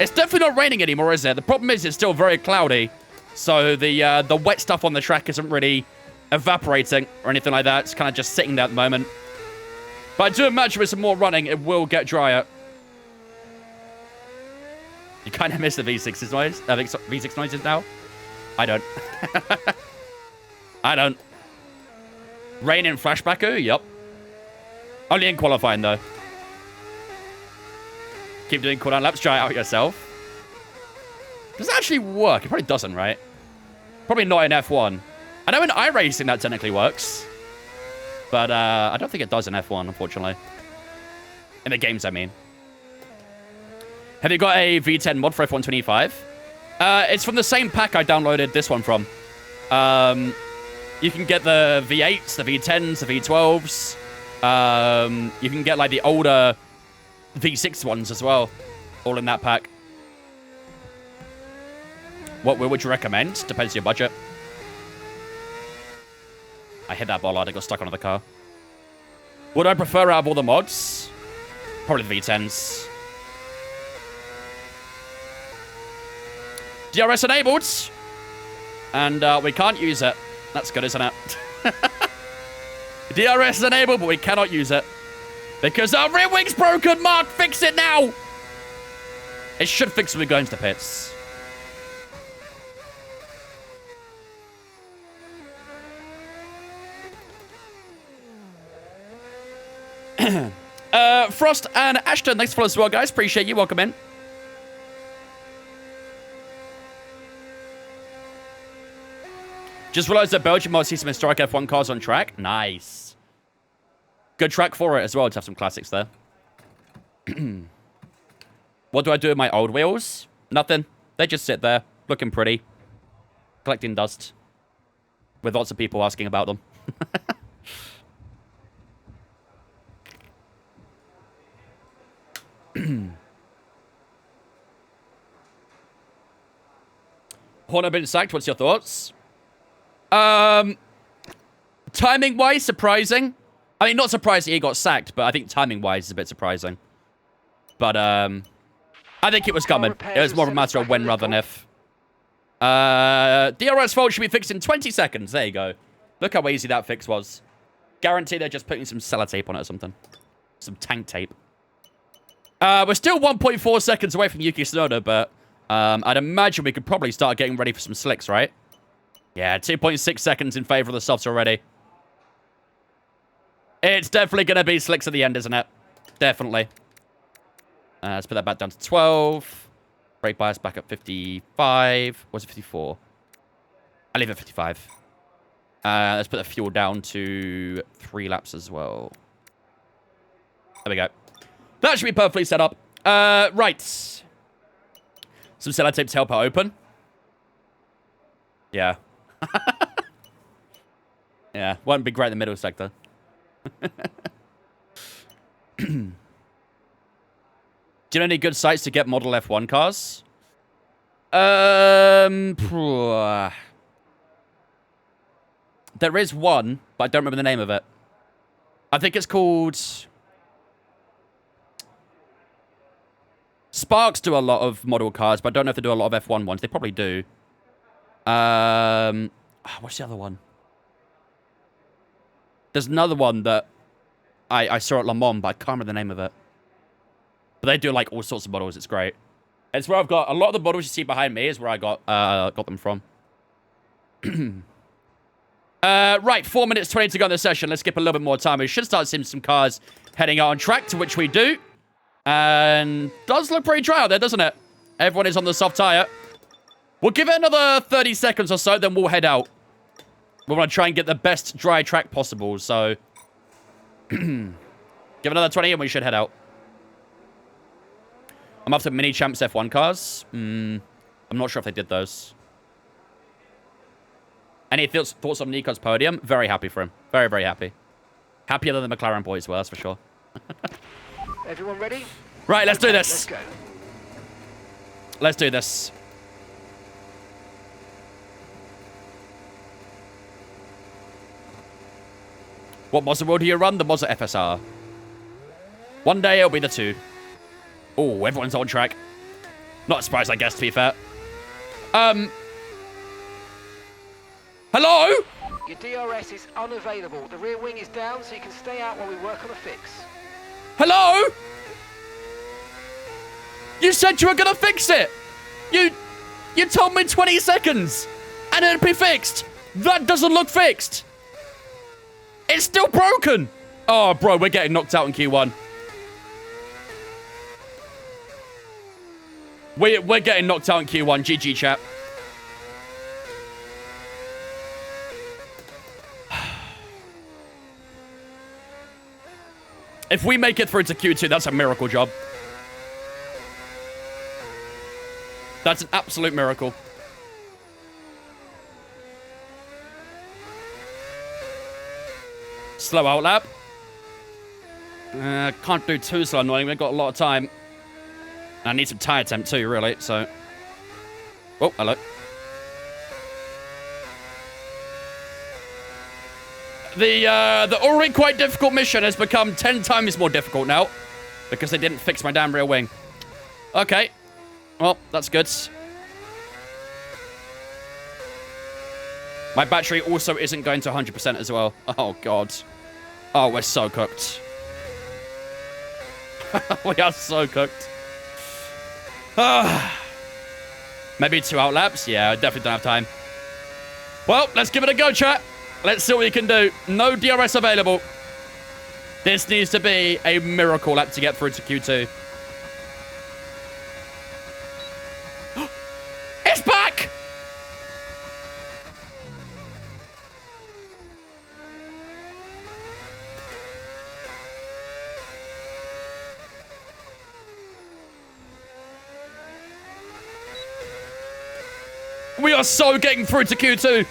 It's definitely not raining anymore, is it? The problem is it's still very cloudy. So the wet stuff on the track isn't really evaporating or anything like that. It's kind of just sitting there at the moment. But I do imagine with some more running, it will get drier. You kind of miss the V6's noise. I think V6 noises now. I don't. I don't. Rain in Flashback? Yup. Only in qualifying, though. Keep doing cooldown laps. Try it out yourself. Does it actually work? It probably doesn't, right? Probably not in F1. I know in iRacing that technically works. But I don't think it does in F1, unfortunately. In the games, I mean. Have you got a V10 mod for F125? It's from the same pack I downloaded this one from. You can get the V8s, the V10s, the V12s. You can get, like, the older V6 ones as well. All in that pack. What would you recommend? Depends on your budget. I hit that bollard. I got stuck onto the car. Would I prefer out of all the mods? Probably the V10s. DRS enabled. And we can't use it. That's good, isn't it? DRS is enabled, but we cannot use it. Because our rear wing's broken, Mark! Fix it now! It should fix when we go into the pits. Frost and Ashton, thanks for following as well, guys. Appreciate you. Welcome in. Just realized that Belgium might see some historic F1 cars on track. Nice. Good track for it as well to have some classics there. What do I do with my old wheels? Nothing. They just sit there, looking pretty. Collecting dust. With lots of people asking about them. Horner been sacked. What's your thoughts? Timing-wise, surprising. I mean, not surprised he got sacked, but I think timing-wise is a bit surprising. But, I think it was coming. It was more of a matter of when rather than if. DRS fault should be fixed in 20 seconds. There you go. Look how easy that fix was. Guarantee they're just putting some sellotape on it or something. Some tank tape. We're still 1.4 seconds away from Yuki Tsunoda, but I'd imagine we could probably start getting ready for some slicks, right? Yeah, 2.6 seconds in favor of the softs already. It's definitely going to be slicks at the end, isn't it? Definitely. Let's put that back down to 12. Brake bias back at 55. Or was it 54? I'll leave it at 55. Let's put the fuel down to 3 laps as well. There we go. That should be perfectly set up. Right. Some sellotape to help her open. Yeah. Yeah, won't be great in the middle sector. Do you know any good sites to get Model F1 cars? There is one, but I don't remember the name of it. I think it's called... Sparks do a lot of model cars, but I don't know if they do a lot of F1 ones. They probably do. What's the other one? There's another one that I saw at Le Mans, but I can't remember the name of it. But they do, like, all sorts of models. It's great. It's where I've got... A lot of the models you see behind me is where I got them from. Right, 4 minutes 20 to go in the session. Let's skip a little bit more time. We should start seeing some cars heading out on track, to which we do. And does look pretty dry out there, doesn't it? Everyone is on the soft tyre. We'll give it another 30 seconds or so, then we'll head out. We want to try and get the best dry track possible, so... Give another 20 and we should head out. I'm after Mini Champs F1 cars. I'm not sure if they did those. Any thoughts on Nico's podium? Very happy for him. Very, very happy. Happier than the McLaren boys were, that's for sure. Everyone ready? Right, let's do Okay, this. Let's go. Let's do this. What Monza World do you run? The Monza FSR. One day it'll be the 2. Oh, everyone's on track. Not surprised, I guess, to be fair. Hello? Your DRS is unavailable. The rear wing is down, so you can stay out while we work on a fix. Hello? You said you were gonna fix it. You told me 20 seconds and it'd be fixed. That doesn't look fixed. It's still broken. Oh, bro, we're getting knocked out in Q1. We're getting knocked out in Q1. GG, chat. If we make it through to Q2, that's a miracle job. That's an absolute miracle. Slow out lap. Can't do too slow, annoying. We've got a lot of time. I need some tire temp too, really, so... Oh, hello. The already quite difficult mission has become 10 times more difficult now. Because they didn't fix my damn rear wing. Okay. Well, that's good. My battery also isn't going to 100% as well. Oh, God. Oh, we're so cooked. We are so cooked. Maybe 2 out laps? Yeah, I definitely don't have time. Well, let's give it a go, chat. Let's see what we can do. No DRS available. This needs to be a miracle lap to get through to Q2. It's back! We are so getting through to Q2.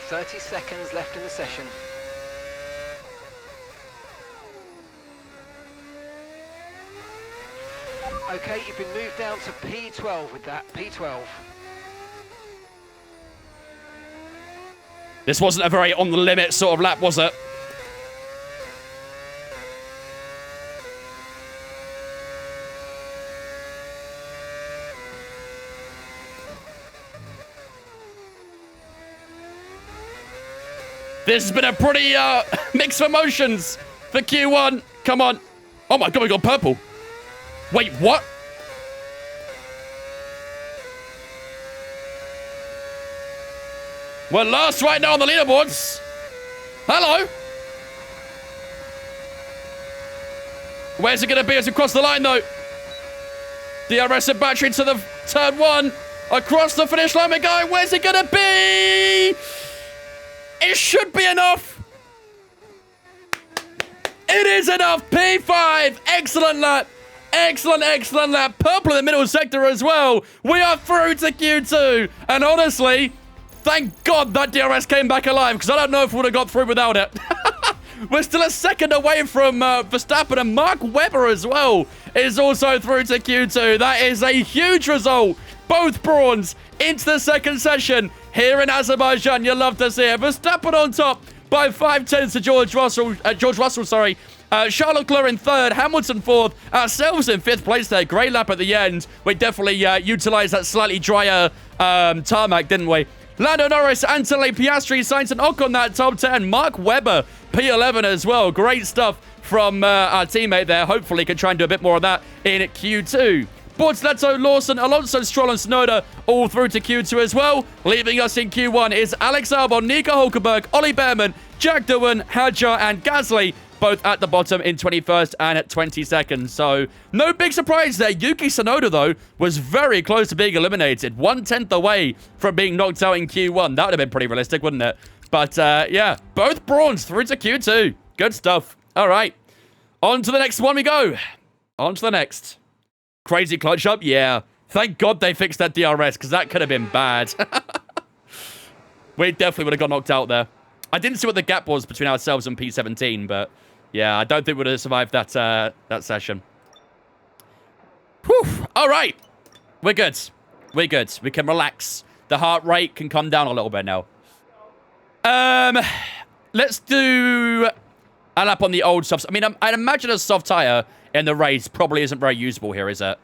.30 seconds left in the session. Okay, you've been moved down to P12 with that, P12. This wasn't a very on the limit sort of lap, was it? This has been a pretty mix of emotions for Q1. Come on. Oh my God, we got purple. Wait, what? We're last right now on the leaderboards. Hello. Where's it going to be as we cross the line, though? DRS and battery to the turn 1. Across the finish line we go. Where's it going to be? It should be enough. It is enough. P5. Excellent lap. Excellent, excellent lap. Purple in the middle sector as well. We are through to Q2. And honestly, thank God that DRS came back alive, because I don't know if we would have got through without it. We're still a second away from Verstappen, and Mark Webber as well is also through to Q2. That is a huge result. Both Brawns into the second session here in Azerbaijan. You'll love to see it. Verstappen on top by 5/10 to George Russell. Charles Leclerc in 3rd, Hamilton 4th, ourselves in 5th place there. Great lap at the end. We definitely utilised that slightly drier tarmac, didn't we? Lando Norris, Anthony Piastri, Sainz and Ocon that top 10. Mark Webber, P11 as well. Great stuff from our teammate there. Hopefully can try and do a bit more of that in Q2. Bortz, Lawson, Alonso, Stroll and Tsunoda all through to Q2 as well. Leaving us in Q1 is Alex Albon, Nico Hulkenberg, Ollie Behrman, Jack Doohan, Hadjar and Gasly both at the bottom in 21st and at 22nd. So no big surprise there. Yuki Tsunoda, though, was very close to being eliminated. 1/10 away from being knocked out in Q1. That would have been pretty realistic, wouldn't it? But yeah, both Brawns through to Q2. Good stuff. All right. On to the next one we go. On to the next. Crazy clutch up? Yeah. Thank God they fixed that DRS, because that could have been bad. We definitely would have got knocked out there. I didn't see what the gap was between ourselves and P17, but yeah, I don't think we would have survived that that session. Whew. All right. We're good. We're good. We can relax. The heart rate can come down a little bit now. Let's do a lap on the old soft... I mean, I'd imagine a soft tire in the race probably isn't very usable here, is it?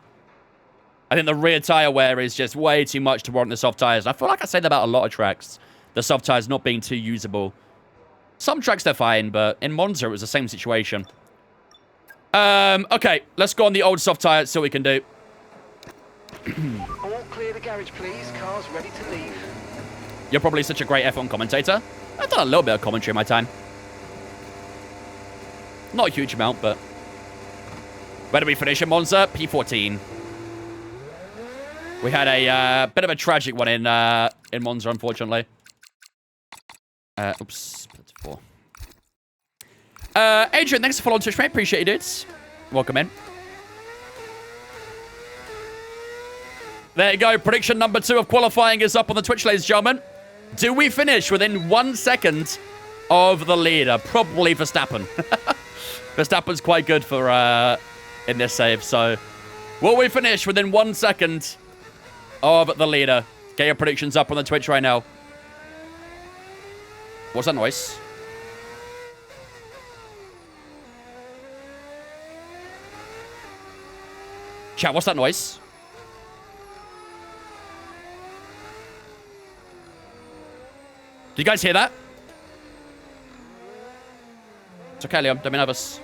I think the rear tire wear is just way too much to warrant the soft tires. I feel like I say that about a lot of tracks. The soft tires not being too usable. Some tracks they're fine, but in Monza it was the same situation. Okay, let's go on the old soft tire, see what we can do. All clear the garage, please. Cars ready to leave. You're probably such a great F1 commentator. I've done a little bit of commentary in my time. Not a huge amount, but... Where did we finish in Monza? P14. We had a bit of a tragic one in Monza, unfortunately. Oops. That's 4. Adrian, thanks for following Twitch, mate. Appreciate you, dudes. Welcome in. There you go. Prediction number 2 of qualifying is up on the Twitch, ladies and gentlemen. Do we finish within 1 second of the leader? Probably Verstappen. Verstappen's quite good for in this save, so... Will we finish within 1 second of the leader? Get your predictions up on the Twitch right now. What's that noise? Chat, what's that noise? Do you guys hear that? It's okay, Liam. Don't be nervous.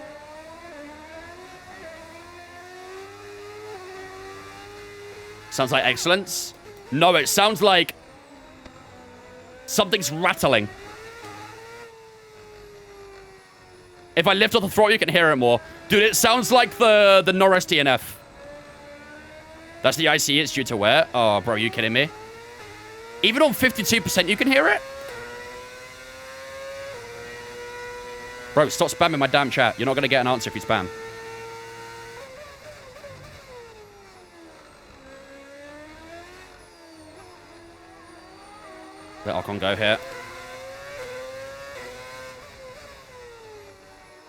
Sounds like excellence. No, it sounds like something's rattling. If I lift off the throttle, you can hear it more. Dude, it sounds like the Norris DNF. That's the ICE it's due to wear. Oh, bro, are you kidding me? Even on 52%, you can hear it? Bro, stop spamming my damn chat. You're not going to get an answer if you spam. Let Ocon go here.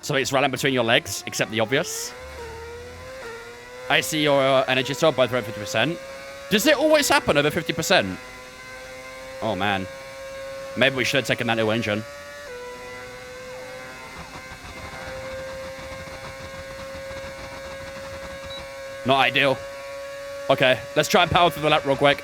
So it's running between your legs, except the obvious. I see your energy store both around 50%. Does it always happen over 50%? Oh, man. Maybe we should have taken that new engine. Not ideal. Okay, let's try and power through the lap real quick.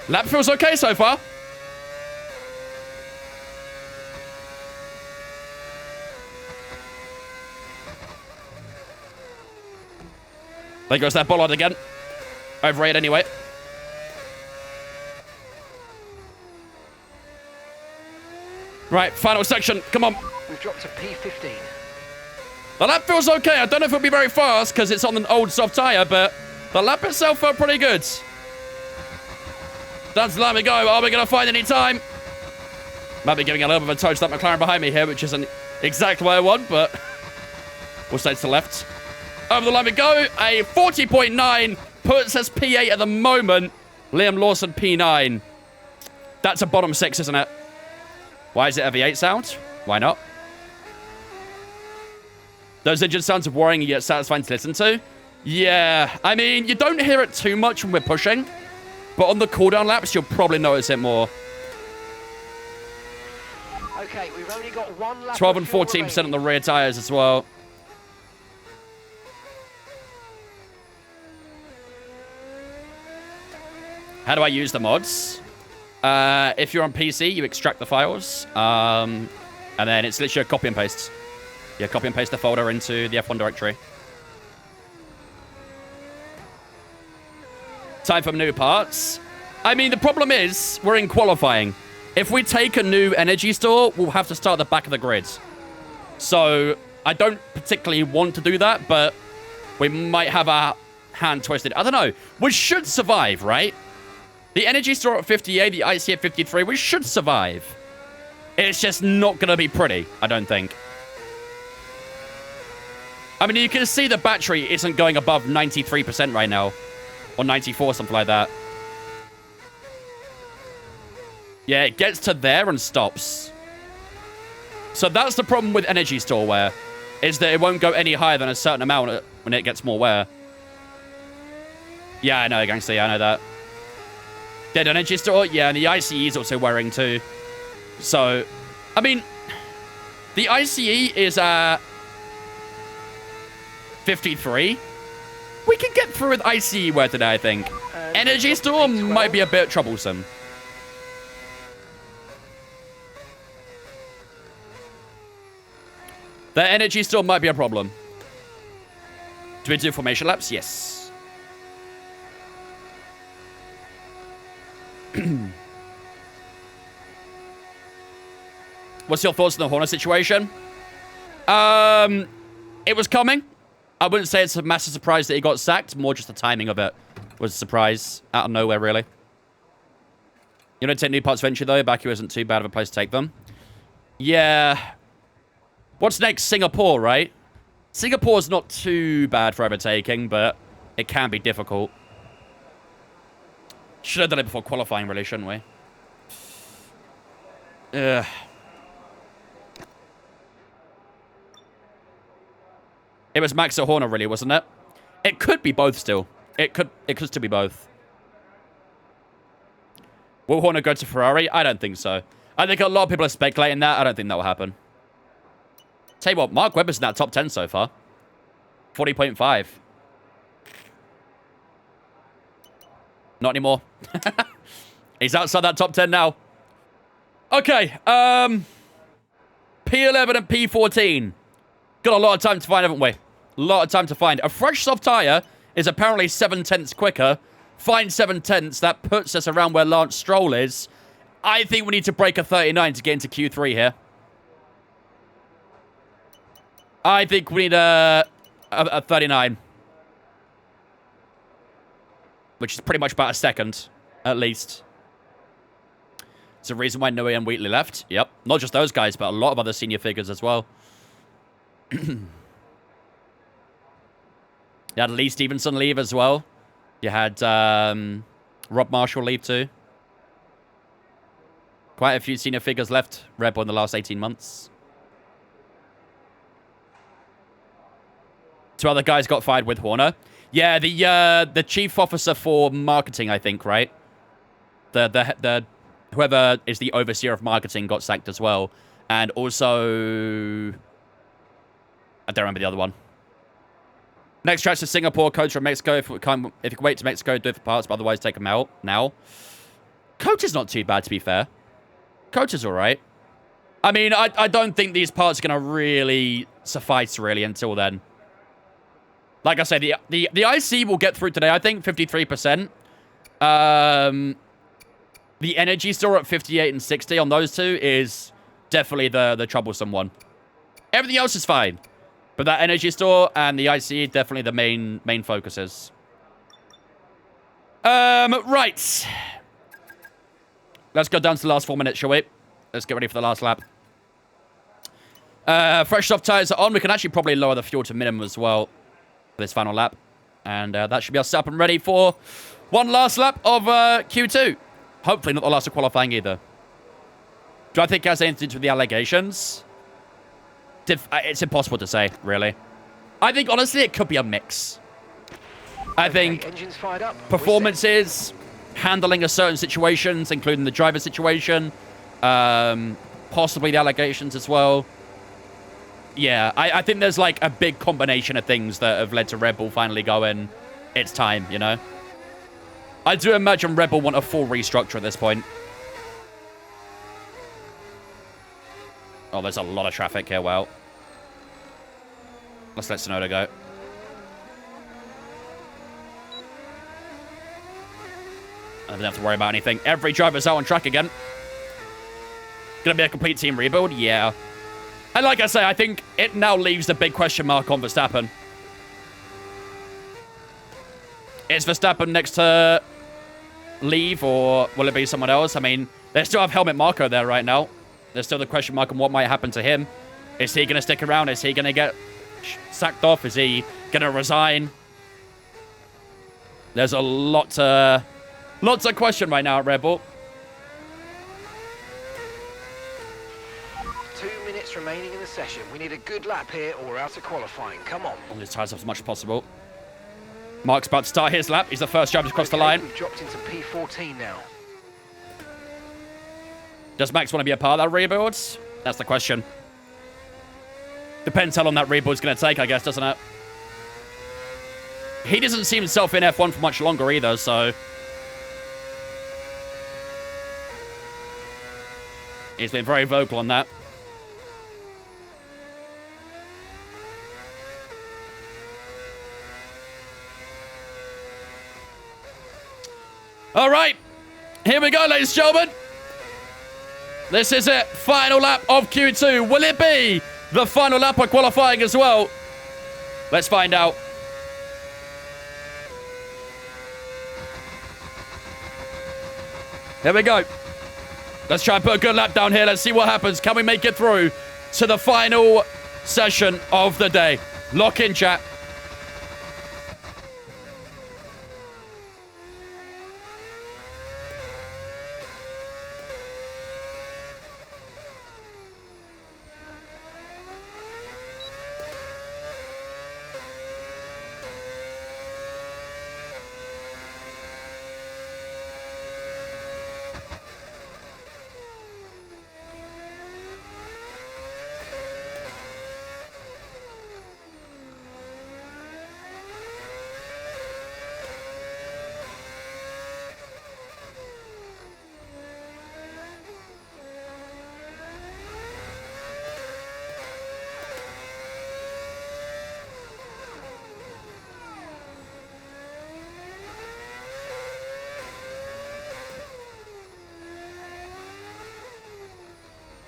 Lap feels okay so far. There goes that bollard again. Over 8 anyway. Right, final section. Come on. We've dropped to P15. The lap feels okay. I don't know if it'll be very fast because it's on an old soft tyre, but the lap itself felt pretty good. That's let me go. Are we going to find any time? Might be giving a little bit of a touch to that McLaren behind me here, which isn't exactly what I want, but we'll stay to the left. Over the line we go. A 40.9 puts us P8 at the moment. Liam Lawson P9. That's a bottom 6, isn't it? Why is it a V8 sound? Why not? Those engine sounds are worrying yet satisfying to listen to. Yeah, I mean, you don't hear it too much when we're pushing, but on the cooldown laps, you'll probably notice it more. Okay, we've only got one lap. 12 and 14% on the rear tires as well. How do I use the mods? If you're on PC, you extract the files, and then it's literally a copy and paste. Yeah, copy and paste the folder into the F1 directory. Time for new parts. I mean, the problem is, we're in qualifying. If we take a new energy store, we'll have to start at the back of the grid. So, I don't particularly want to do that, but we might have our hand twisted. I don't know. We should survive, right? The energy store at 58, the IC at 53, we should survive. It's just not going to be pretty, I don't think. I mean, you can see the battery isn't going above 93% right now. Or 94, something like that. Yeah, it gets to there and stops. So that's the problem with energy store wear. Is that it won't go any higher than a certain amount when it gets more wear. Yeah, I know, gangster. Yeah, I know that. Dead energy store? Yeah, and the ICE is also wearing too. So, I mean, the ICE is 53. We can get through with ICE wear today, I think. Energy store might be a bit troublesome. The energy store might be a problem. Do we do formation laps? Yes. What's your thoughts on the Horner situation? It was coming. I wouldn't say it's a massive surprise that he got sacked. More just the timing of it was a surprise. Out of nowhere, really. You know, take new parts eventually, though. Baku isn't too bad of a place to take them. Yeah. What's next? Singapore, right? Singapore's not too bad for overtaking, but it can be difficult. Should have done it before qualifying, really, shouldn't we? Ugh. It was Max or Horner, really, wasn't it? It could be both still. It could still be both. Will Horner go to Ferrari? I don't think so. I think a lot of people are speculating that. I don't think that will happen. Tell you what, Mark Webber's in that top 10 so far. 40.5. Not anymore. He's outside that top 10 now. Okay. P11 and P14. Got a lot of time to find, haven't we? A lot of time to find. A fresh soft tyre is apparently 7/10 quicker. Find 7/10. That puts us around where Lance Stroll is. I think we need to break a 39 to get into Q3 here. I think we need a 39. Which is pretty much about a second, at least. It's the reason why Noe and Wheatley left. Yep. Not just those guys, but a lot of other senior figures as well. You had Lee Stevenson leave as well. You had Rob Marshall leave too. Quite a few senior figures left Red Bull in the last 18 months. 2 other guys got fired with Horner. Yeah, the chief officer for marketing, I think, right? The whoever is the overseer of marketing got sacked as well. And also, I don't remember the other one. Next track's to Singapore. Coach from Mexico. If you can wait to Mexico, do it for parts, but otherwise take them out now. Coach is not too bad, to be fair. Coach is all right. I mean, I don't think these parts are going to really suffice, really, until then. Like I said, the IC will get through today. I think 53%. The energy store at 58 and 60 on those two is definitely the troublesome one. Everything else is fine. But that energy store and the IC definitely the main focuses. Right. Let's go down to the last 4 minutes, shall we? Let's get ready for the last lap. Fresh soft tires are on. We can actually probably lower the fuel to minimum as well for this final lap. And that should be us up and ready for one last lap of Q2. Hopefully not the last of qualifying either. Do I think it has anything to do with the allegations? It's impossible to say, really. I think, honestly, it could be a mix. I think engines fired up. performances, handling of certain situations, including the driver situation, possibly the allegations as well. Yeah, I think there's like a big combination of things that have led to Red Bull finally going, it's time, you know? I do imagine Red Bull want a full restructure at this point. Oh, there's a lot of traffic here. Well, let's let Tsunoda go. I don't have to worry about anything. Every driver's out on track again. Gonna be a complete team rebuild? Yeah. And like I say, I think it now leaves the big question mark on Verstappen. Is Verstappen next to leave, or will it be someone else? I mean, they still have Helmut Marko there right now. There's still the question mark on what might happen to him. Is he going to stick around? Is he going to get sacked off? Is he going to resign? There's a lots of question right now at Red Bull. 2 minutes remaining in the session. We need a good lap here or we're out of qualifying. Come on. On his tires as much as possible. Mark's about to start his lap. He's the first driver to cross the line. We've dropped into P14 now. Does Max want to be a part of that rebuild? That's the question. Depends how long that rebuild's going to take, I guess, doesn't it? He doesn't see himself in F1 for much longer either, so... He's been very vocal on that. All right. Here we go, ladies and gentlemen. This is it. Final lap of Q2. Will it be the final lap of qualifying as well? Let's find out. Here we go. Let's try and put a good lap down here. Let's see what happens. Can we make it through to the final session of the day? Lock in, chat.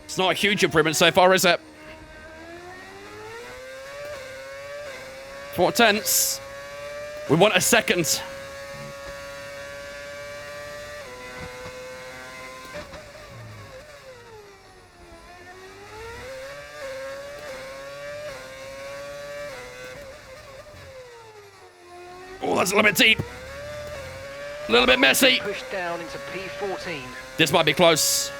It's not a huge improvement so far, is it? 4 tenths. We want a second. Oh, that's a little bit deep. A little bit messy. Pushed down into P14. This might be close.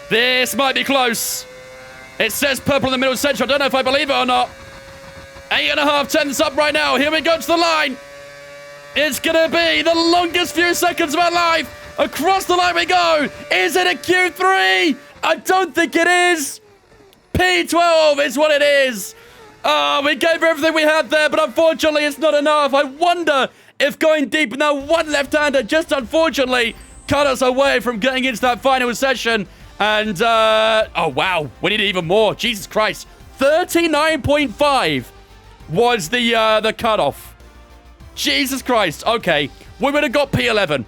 This might be close. It says purple in the middle central. I don't know if I believe it or not. 8.5 tenths up right now. Here we go to the line. It's going to be the longest few seconds of our life. Across the line we go. Is it a Q3? I don't think it is. P12 is what it is. Oh, we gave everything we had there, but unfortunately it's not enough. I wonder if going deep in that one left-hander just unfortunately cut us away from getting into that final session. And, oh, wow. We need even more. Jesus Christ. 39.5 was the cutoff. Jesus Christ. Okay. We would have got P11.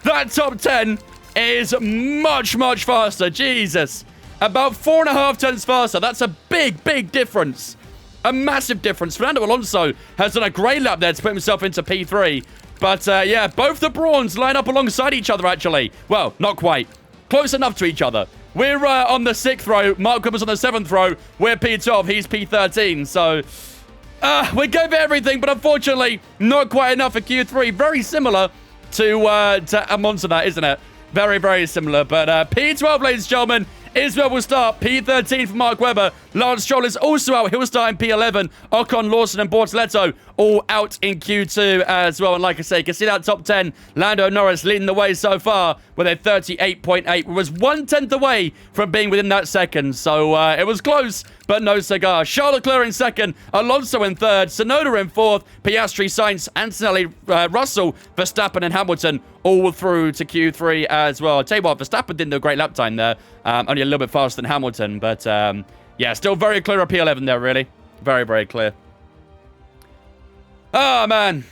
That top 10 is much, much faster. Jesus. About 4.5 tenths faster. That's a big, big difference. A massive difference. Fernando Alonso has done a great lap there to put himself into P3. But, yeah, both the Brawns line up alongside each other, actually. Well, not quite. Close enough to each other. We're on the 6th row. Mark Webber's on the 7th row. We're P12. He's P13. So, we gave everything, but unfortunately, not quite enough for Q3. Very similar to a monster, that, isn't it? Very, very similar. But P12, ladies and gentlemen, is where we'll start. P13 for Mark Webber. Lance Stroll is also out. He'll start in P11. Ocon, Lawson, and Bortoletto all out in Q2 as well. And like I say, you can see that top 10. Lando Norris leading the way so far with a 38.8. It was 1/10 away from being within that second. So it was close, but no cigar. Charles Leclerc in second. Alonso in third. Tsunoda in fourth. Piastri, Sainz, Antonelli, Russell, Verstappen, and Hamilton all through to Q3 as well. I'll tell you what, Verstappen didn't do a great lap time there. Only a little bit faster than Hamilton. But, yeah, still very clear at P11 there, really. Very, very clear. Oh, man.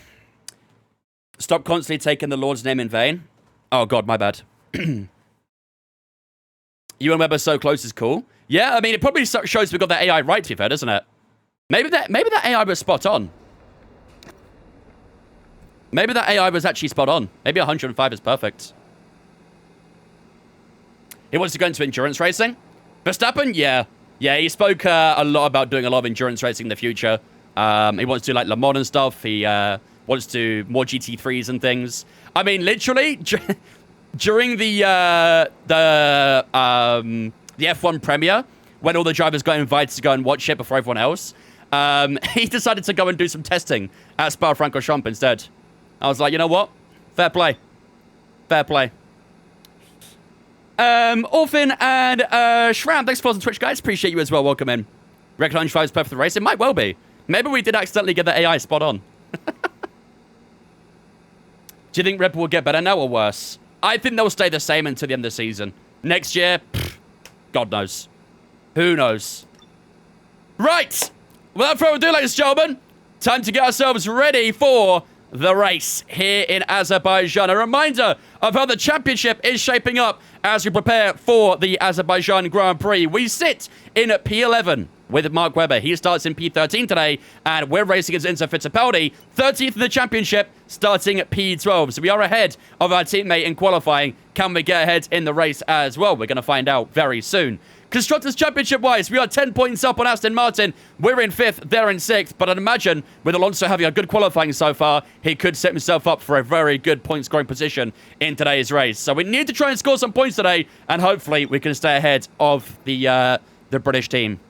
Stop constantly taking the Lord's name in vain. Oh, God, my bad. You and Webber so close is cool. Yeah, I mean, it probably shows we got that AI right, to be fair, doesn't it? Maybe that AI was spot on. Maybe that AI was actually spot on. Maybe 105 is perfect. He wants to go into endurance racing. Verstappen? Yeah. Yeah, he spoke a lot about doing a lot of endurance racing in the future. He wants to do, like, Le Mans and stuff. He wants to do more GT3s and things. I mean, literally, during the F1 premiere, when all the drivers got invited to go and watch it before everyone else, he decided to go and do some testing at Spa-Francorchamps instead. I was like, you know what? Fair play. Fair play. Orphan and Shram, thanks for watching Twitch, guys. Appreciate you as well. Welcome in. Reckon 105 is perfect for the race. It might well be. Maybe we did accidentally get the AI spot on. Do you think Red Bull will get better now or worse? I think they'll stay the same until the end of the season. Next year, God knows. Who knows? Right. Without further ado, ladies and gentlemen, time to get ourselves ready for the race here in Azerbaijan. A reminder of how the championship is shaping up as we prepare for the Azerbaijan Grand Prix. We sit in at P11 with Mark Webber. He starts in P13 today, and we're racing against Enzo Fittipaldi, 13th in the championship, starting at P12. So we are ahead of our teammate in qualifying. Can we get ahead in the race as well? We're going to find out very soon. Constructors Championship-wise, we are 10 points up on Aston Martin. We're in 5th, they're in 6th. But I'd imagine, with Alonso having a good qualifying so far, he could set himself up for a very good point-scoring position in today's race. So we need to try and score some points today, and hopefully we can stay ahead of the British team.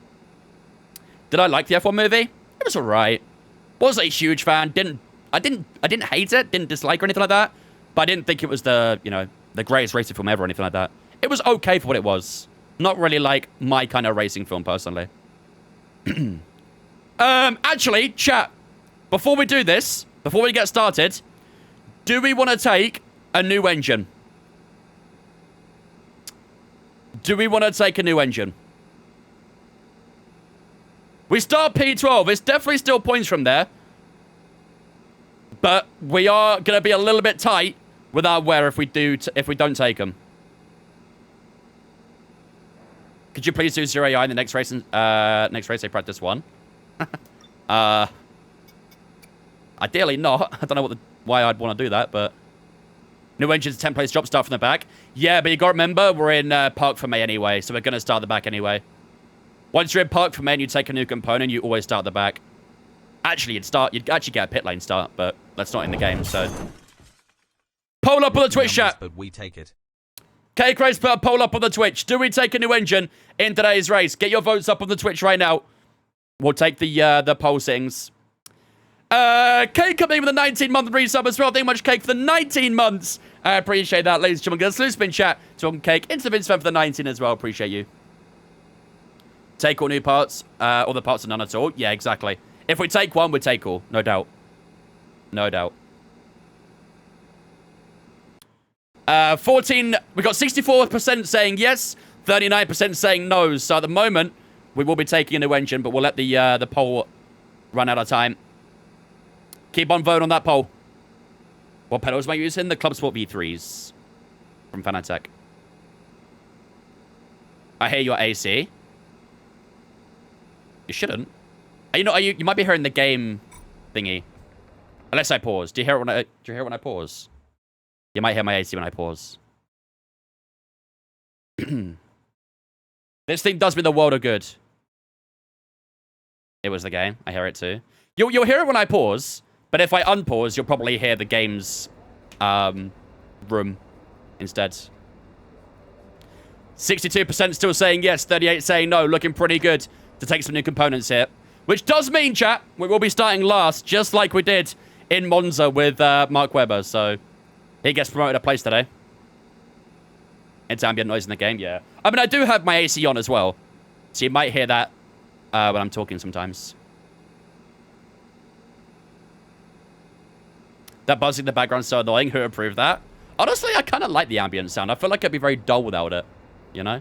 Did I like the F1 movie? It was alright. Wasn't a huge fan. I didn't hate it, didn't dislike or anything like that. But I didn't think it was the greatest racing film ever or anything like that. It was okay for what it was. Not really like my kind of racing film, personally. Actually, chat, before we do this, before we get started, do we want to take a new engine? Do we want to take a new engine? We start P12. It's definitely still points from there. But we are going to be a little bit tight with our wear if we don't take them. Could you please do 0 AI in the next race? Next race, I practice 1. Ideally not. I don't know why I'd want to do that, but new engine's 10 place drop start from the back. Yeah, but you got to remember we're in Park for May anyway, so we're going to start the back anyway. Once you're in Park for May and you take a new component, you always start the back. Actually, you'd actually get a pit lane start, but that's not in the game. So poll up on the Twitch chat. But we take it. K Craze put a poll up on the Twitch. Do we take a new engine in today's race? Get your votes up on the Twitch right now. We'll take the poll settings. Cake coming in with a 19-month resub as well. Thank you much, Cake, for the 19 months. I appreciate that, ladies and gentlemen. Get a salute spin chat to Cake. Into Vince for the 19 as well. Appreciate you. Take all new parts. All the parts are none at all. Yeah, exactly. If we take one, we take all. No doubt. No doubt. 14, we got 64% saying yes, 39% saying no. So at the moment, we will be taking a new engine, but we'll let the poll run out of time. Keep on voting on that poll. What pedals am I using? The Club Sport V3s from Fanatec. I hear your AC. You shouldn't. You might be hearing the game thingy. Unless I pause. Do you hear it when I pause? You might hear my AC when I pause. This thing does me the world of good. It was the game. I hear it too. You'll hear it when I pause, but if I unpause, you'll probably hear the game's room instead. 62% still saying yes, 38 saying no. Looking pretty good to take some new components here. Which does mean, chat, we will be starting last, just like we did in Monza with Mark Webber. So he gets promoted a place today. It's ambient noise in the game, yeah. I mean, I do have my AC on as well. So you might hear that when I'm talking sometimes. That buzzing in the background's so annoying. Who approved that? Honestly, I kind of like the ambient sound. I feel like it'd be very dull without it, you know?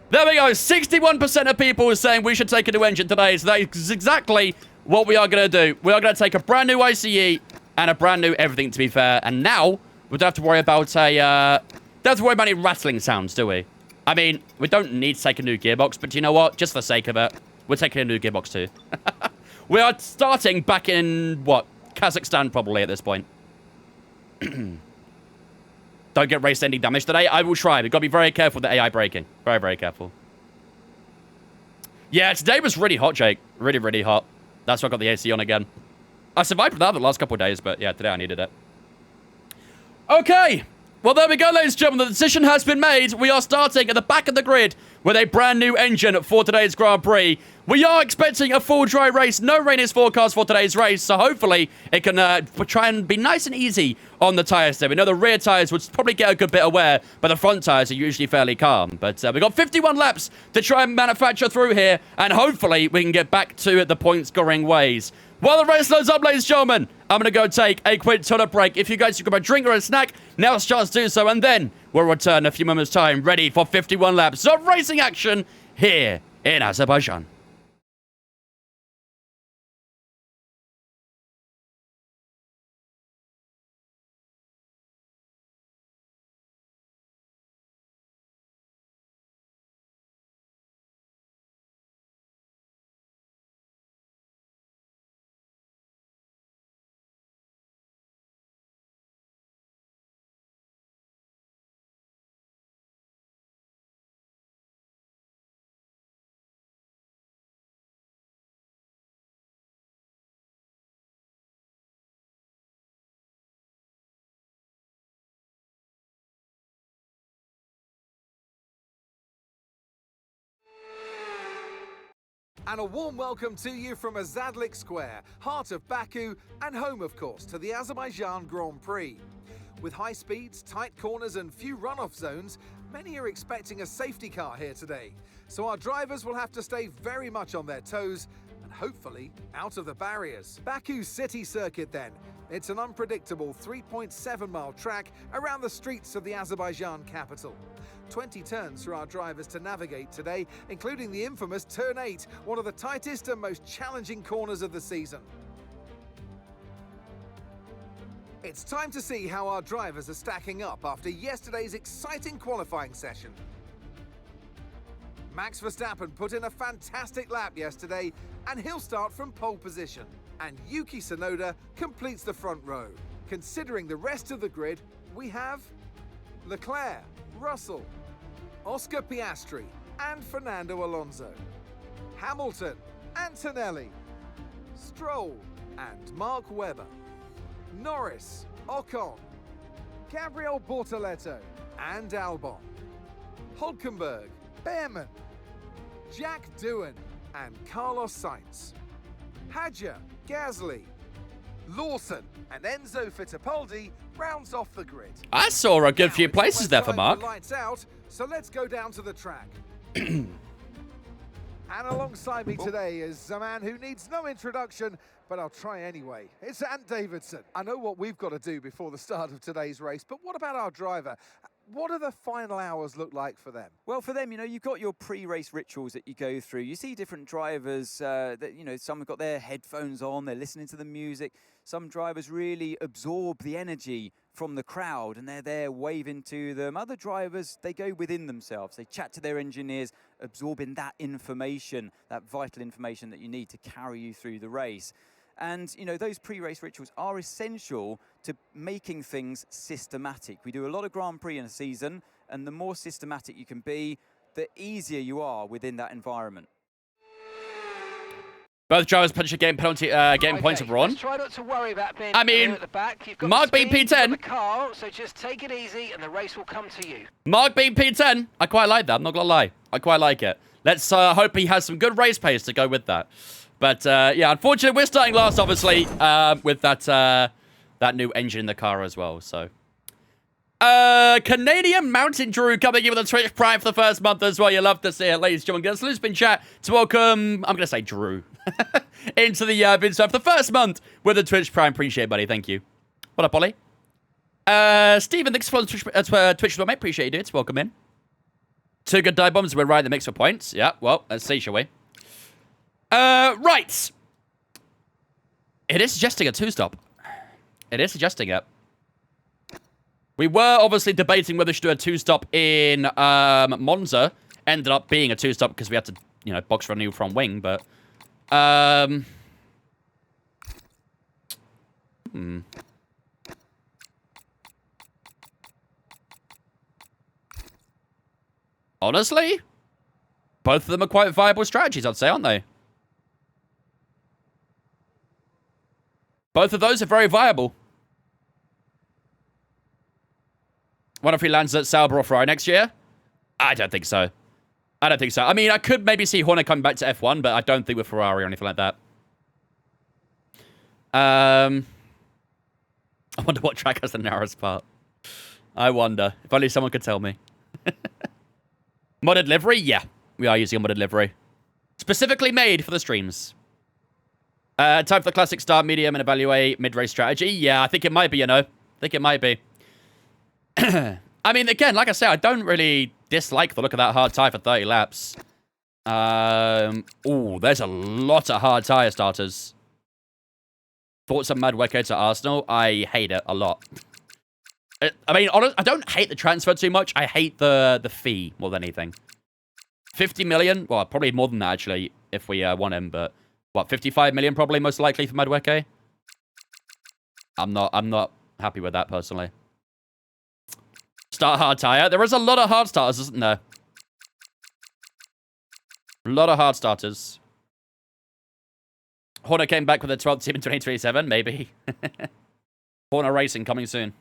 There we go. 61% of people are saying we should take a new engine today. So that is exactly what we are going to do. We are going to take a brand new ICE and a brand new everything, to be fair. And now we don't have to worry about any rattling sounds, do we? I mean, we don't need to take a new gearbox, but you know what? Just for the sake of it, we're taking a new gearbox too. We are starting back in, what? Kazakhstan, probably, at this point. Don't get race ending damage today. I will try. We've got to be very careful with the AI braking. Very, very careful. Yeah, today was really hot, Jake. Really, really hot. That's why I got the AC on again. I survived without it the last couple of days, but yeah, today I needed it. Okay. Well, there we go, ladies and gentlemen. The decision has been made. We are starting at the back of the grid with a brand new engine for today's Grand Prix. We are expecting a full dry race. No rain is forecast for today's race, so hopefully it can try and be nice and easy on the tyres there. We know the rear tyres would probably get a good bit of wear, but the front tyres are usually fairly calm. But we've got 51 laps to try and manufacture through here, and hopefully we can get back to the point-scoring ways. While the race loads up, ladies and gentlemen, I'm going to go take a quick toilet break. If you guys grab a drink or a snack, now's a chance to do so, and then we'll return in a few moments' time, ready for 51 laps of racing action here in Azerbaijan. And a warm welcome to you from Azadlik Square, heart of Baku, and home, of course, to the Azerbaijan Grand Prix. With high speeds, tight corners, and few runoff zones, many are expecting a safety car here today. So our drivers will have to stay very much on their toes and hopefully out of the barriers. Baku's city circuit then. It's an unpredictable 3.7-mile track around the streets of the Azerbaijan capital. 20 turns for our drivers to navigate today, including the infamous Turn 8, one of the tightest and most challenging corners of the season. It's time to see how our drivers are stacking up after yesterday's exciting qualifying session. Max Verstappen put in a fantastic lap yesterday, and he'll start from pole position. And Yuki Tsunoda completes the front row. Considering the rest of the grid, we have Leclerc, Russell, Oscar Piastri and Fernando Alonso, Hamilton, Antonelli, Stroll and Mark Webber, Norris, Ocon, Gabriel Bortoleto and Albon, Hulkenberg, Behrman, Jack Doohan and Carlos Sainz, Hadjar, Gasly, Lawson and Enzo Fittipaldi rounds off the grid. I saw a good few places there for Mark. Lights out, so let's go down to the track. And alongside me today is a man who needs no introduction, but I'll try anyway. It's Ant Davidson. I know what we've got to do before the start of today's race, but what about our driver? What do the final hours look like for them? Well, for them, you know, you've got your pre-race rituals that you go through. You see different drivers that, you know, some have got their headphones on, they're listening to the music. Some drivers really absorb the energy from the crowd and they're there waving to them. Other drivers, they go within themselves. They chat to their engineers, absorbing that information, that vital information that you need to carry you through the race. And, you know, those pre-race rituals are essential to making things systematic. We do a lot of Grand Prix in a season, and the more systematic you can be, the easier you are within that environment. Both drivers punch a game penalty, game points of Brawn. Try not to worry about being I mean, at the back. You've got Mark being P10. The car, so just take it easy, and the race will come to you. Mark being P10. I quite like that. I'm not gonna lie. I quite like it. Let's hope he has some good race pace to go with that. But yeah, unfortunately, we're starting last, obviously, with that new engine in the car as well. So, Canadian Mountain Drew coming in with a Twitch Prime for the first month as well. You love to see it, ladies and gentlemen. Get a salute spin chat to welcome, I'm gonna say Drew, into the vid for the first month with a Twitch Prime. Appreciate it, buddy. Thank you. What up, Ollie? Steven, thanks for Twitch mate. Appreciate you, dudes. Welcome in. 2 good dive bombs. We're right in the mix for points. Yeah, well, let's see, shall we? Right. It is suggesting a 2-stop. It is suggesting it. We were obviously debating whether we should do a 2-stop in Monza. Ended up being a 2-stop because we had to, you know, box for a new front wing, but... Honestly, both of them are quite viable strategies, I'd say, aren't they? Both of those are very viable. What if he lands at Sauber or Ferrari next year? I don't think so. I don't think so. I mean, I could maybe see Horner coming back to F1, but I don't think with Ferrari or anything like that. I wonder what track has the narrowest part. I wonder. If only someone could tell me. Modded livery? Yeah. We are using a modded livery. Specifically made for the streams. Time for the classic start, medium, and evaluate mid-race strategy. Yeah, I think it might be, you know. I think it might be. I mean, again, like I say, I don't really dislike the look of that hard tyre for 30 laps. Ooh, there's a lot of hard tyre starters. Thoughts on Madweke to Arsenal? I hate it a lot. I mean, honestly, I don't hate the transfer too much. I hate the fee more than anything. 50 million? Well, probably more than that, actually, if we want him, but... What, 55 million probably most likely for Madweke? I'm not happy with that, personally. Start hard tire. There is a lot of hard starters, isn't there? A lot of hard starters. Horner came back with a 12th team in 2027, maybe. Horner Racing coming soon.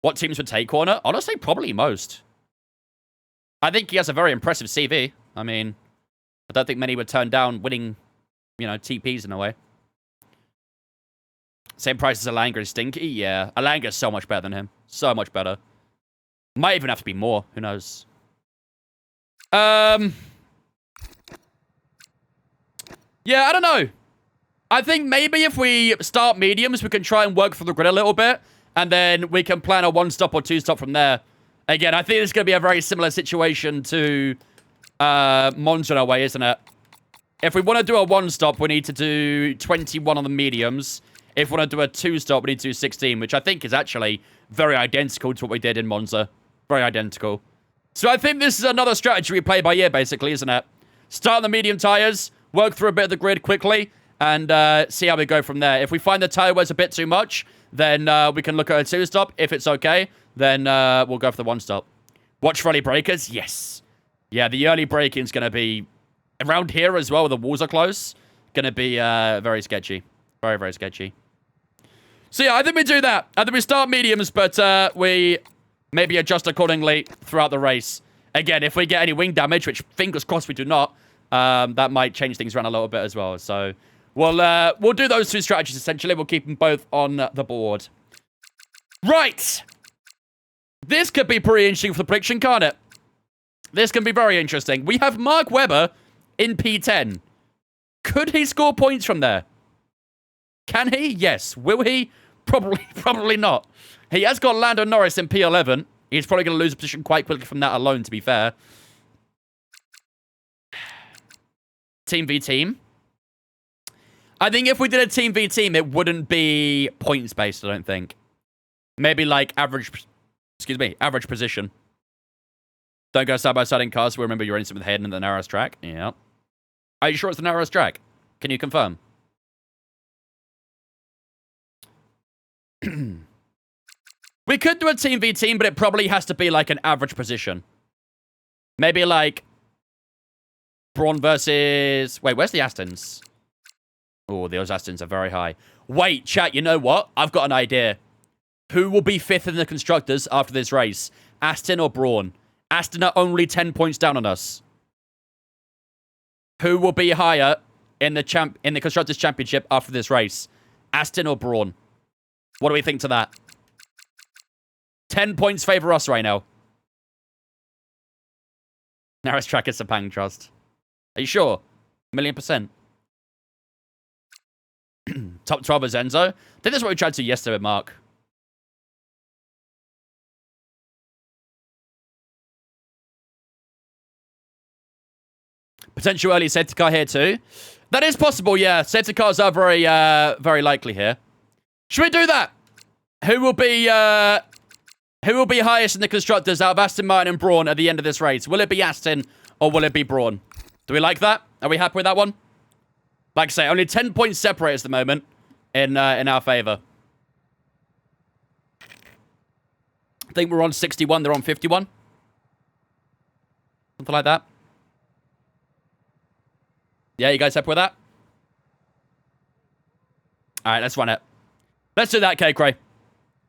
What teams would take Horner? Honestly, probably most. I think he has a very impressive CV. I mean, I don't think many would turn down winning, you know, TPs in a way. Same price as Alanga and Stinky? Yeah. Alanga's so much better than him. So much better. Might even have to be more. Who knows? Yeah, I don't know. I think maybe if we start mediums, we can try and work through the grid a little bit. And then we can plan a 1-stop or 2-stop from there. Again, I think it's going to be a very similar situation to Monza in a way, isn't it? If we want to do a 1-stop, we need to do 21 on the mediums. If we want to do a 2-stop, we need to do 16, which I think is actually very identical to what we did in Monza. Very identical. So I think this is another strategy we play by ear, basically, isn't it? Start on the medium tyres, work through a bit of the grid quickly, and see how we go from there. If we find the tyre wears a bit too much, then we can look at a 2-stop. If it's okay, then we'll go for the 1-stop. Watch for early breakers? Yes. Yeah, the early braking is going to be around here as well, where the walls are close. Going to be very sketchy. Very, very sketchy. So yeah, I think we do that. I think we start mediums, but we maybe adjust accordingly throughout the race. Again, if we get any wing damage, which fingers crossed we do not, that might change things around a little bit as well. So we'll do those 2 strategies, essentially. We'll keep them both on the board. Right. This could be pretty interesting for the prediction, can't it? This can be very interesting. We have Mark Webber in P10. Could he score points from there? Can he? Yes. Will he? Probably not. He has got Lando Norris in P11. He's probably going to lose a position quite quickly from that alone, to be fair. Team v team. I think if we did a team v team, it wouldn't be points-based, I don't think. Maybe like average position. Don't go side-by-side in cars. Remember, you're instant with Hayden in the narrowest track. Yeah. Are you sure it's the narrowest track? Can you confirm? We could do a team v team, but it probably has to be like an average position. Maybe like Brawn versus... Wait, where's the Astons? Oh, those Astons are very high. Wait, chat, you know what? I've got an idea. Who will be 5th in the Constructors after this race? Aston or Brawn? Aston are only 10 points down on us. Who will be higher in the Constructors Championship after this race? Aston or Brawn? What do we think to that? 10 points favor us right now. Narrowest track is Sepang Trust. Are you sure? 1,000,000%. Top 12 is Enzo. I think that's what we tried to yesterday with Mark. Potential early safety car here too. That is possible, yeah. Safety cars are very, very likely here. Should we do that? Who will be highest in the Constructors out of Aston Martin and Brawn at the end of this race? Will it be Aston or will it be Brawn? Do we like that? Are we happy with that one? Like I say, only 10 points separate at the moment in our favor. I think we're on 61. They're on 51. Something like that. Yeah, you guys happy with that? All right, let's run it. Let's do that, K-Cray.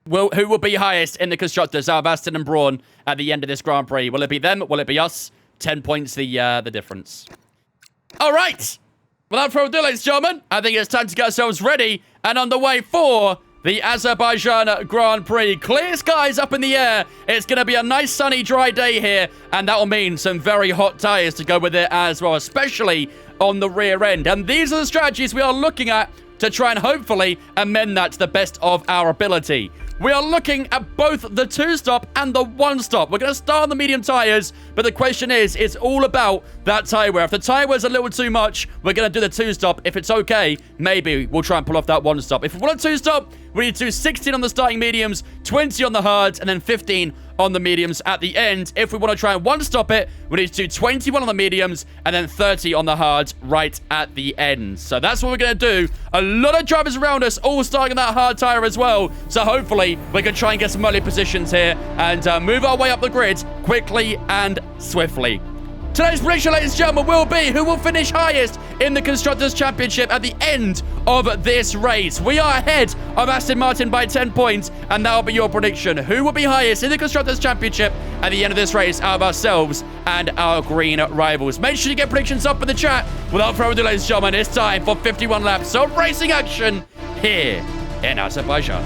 Who will be highest in the Constructors out of Aston and Brawn at the end of this Grand Prix? Will it be them? Will it be us? 10 points the difference. All right. Without further ado, ladies and gentlemen, I think it's time to get ourselves ready and on the way for the Azerbaijan Grand Prix. Clear skies up in the air. It's going to be a nice, sunny, dry day here, and that will mean some very hot tires to go with it as well, especially on the rear end. And these are the strategies we are looking at to try and hopefully amend that to the best of our ability. We are looking at both the 2-stop and the 1-stop. We're going to start on the medium tires, but the question is, it's all about that tire wear. If the tire wear's a little too much, we're going to do the 2-stop. If it's okay, maybe we'll try and pull off that 1-stop. If we want a 2-stop, we need to do 16 on the starting mediums, 20 on the hards, and then 15 on the mediums at the end. If we want to try and 1-stop it, we need to do 21 on the mediums and then 30 on the hards right at the end. So that's what we're going to do. A lot of drivers around us all starting on that hard tire as well. So hopefully we can try and get some early positions here and move our way up the grid quickly and swiftly. Today's prediction, ladies and gentlemen, will be who will finish highest in the Constructors' Championship at the end of this race. We are ahead of Aston Martin by 10 points, and that will be your prediction. Who will be highest in the Constructors' Championship at the end of this race out of ourselves and our green rivals? Make sure you get predictions up in the chat. Without further ado, ladies and gentlemen, it's time for 51 laps of racing action here in Azerbaijan.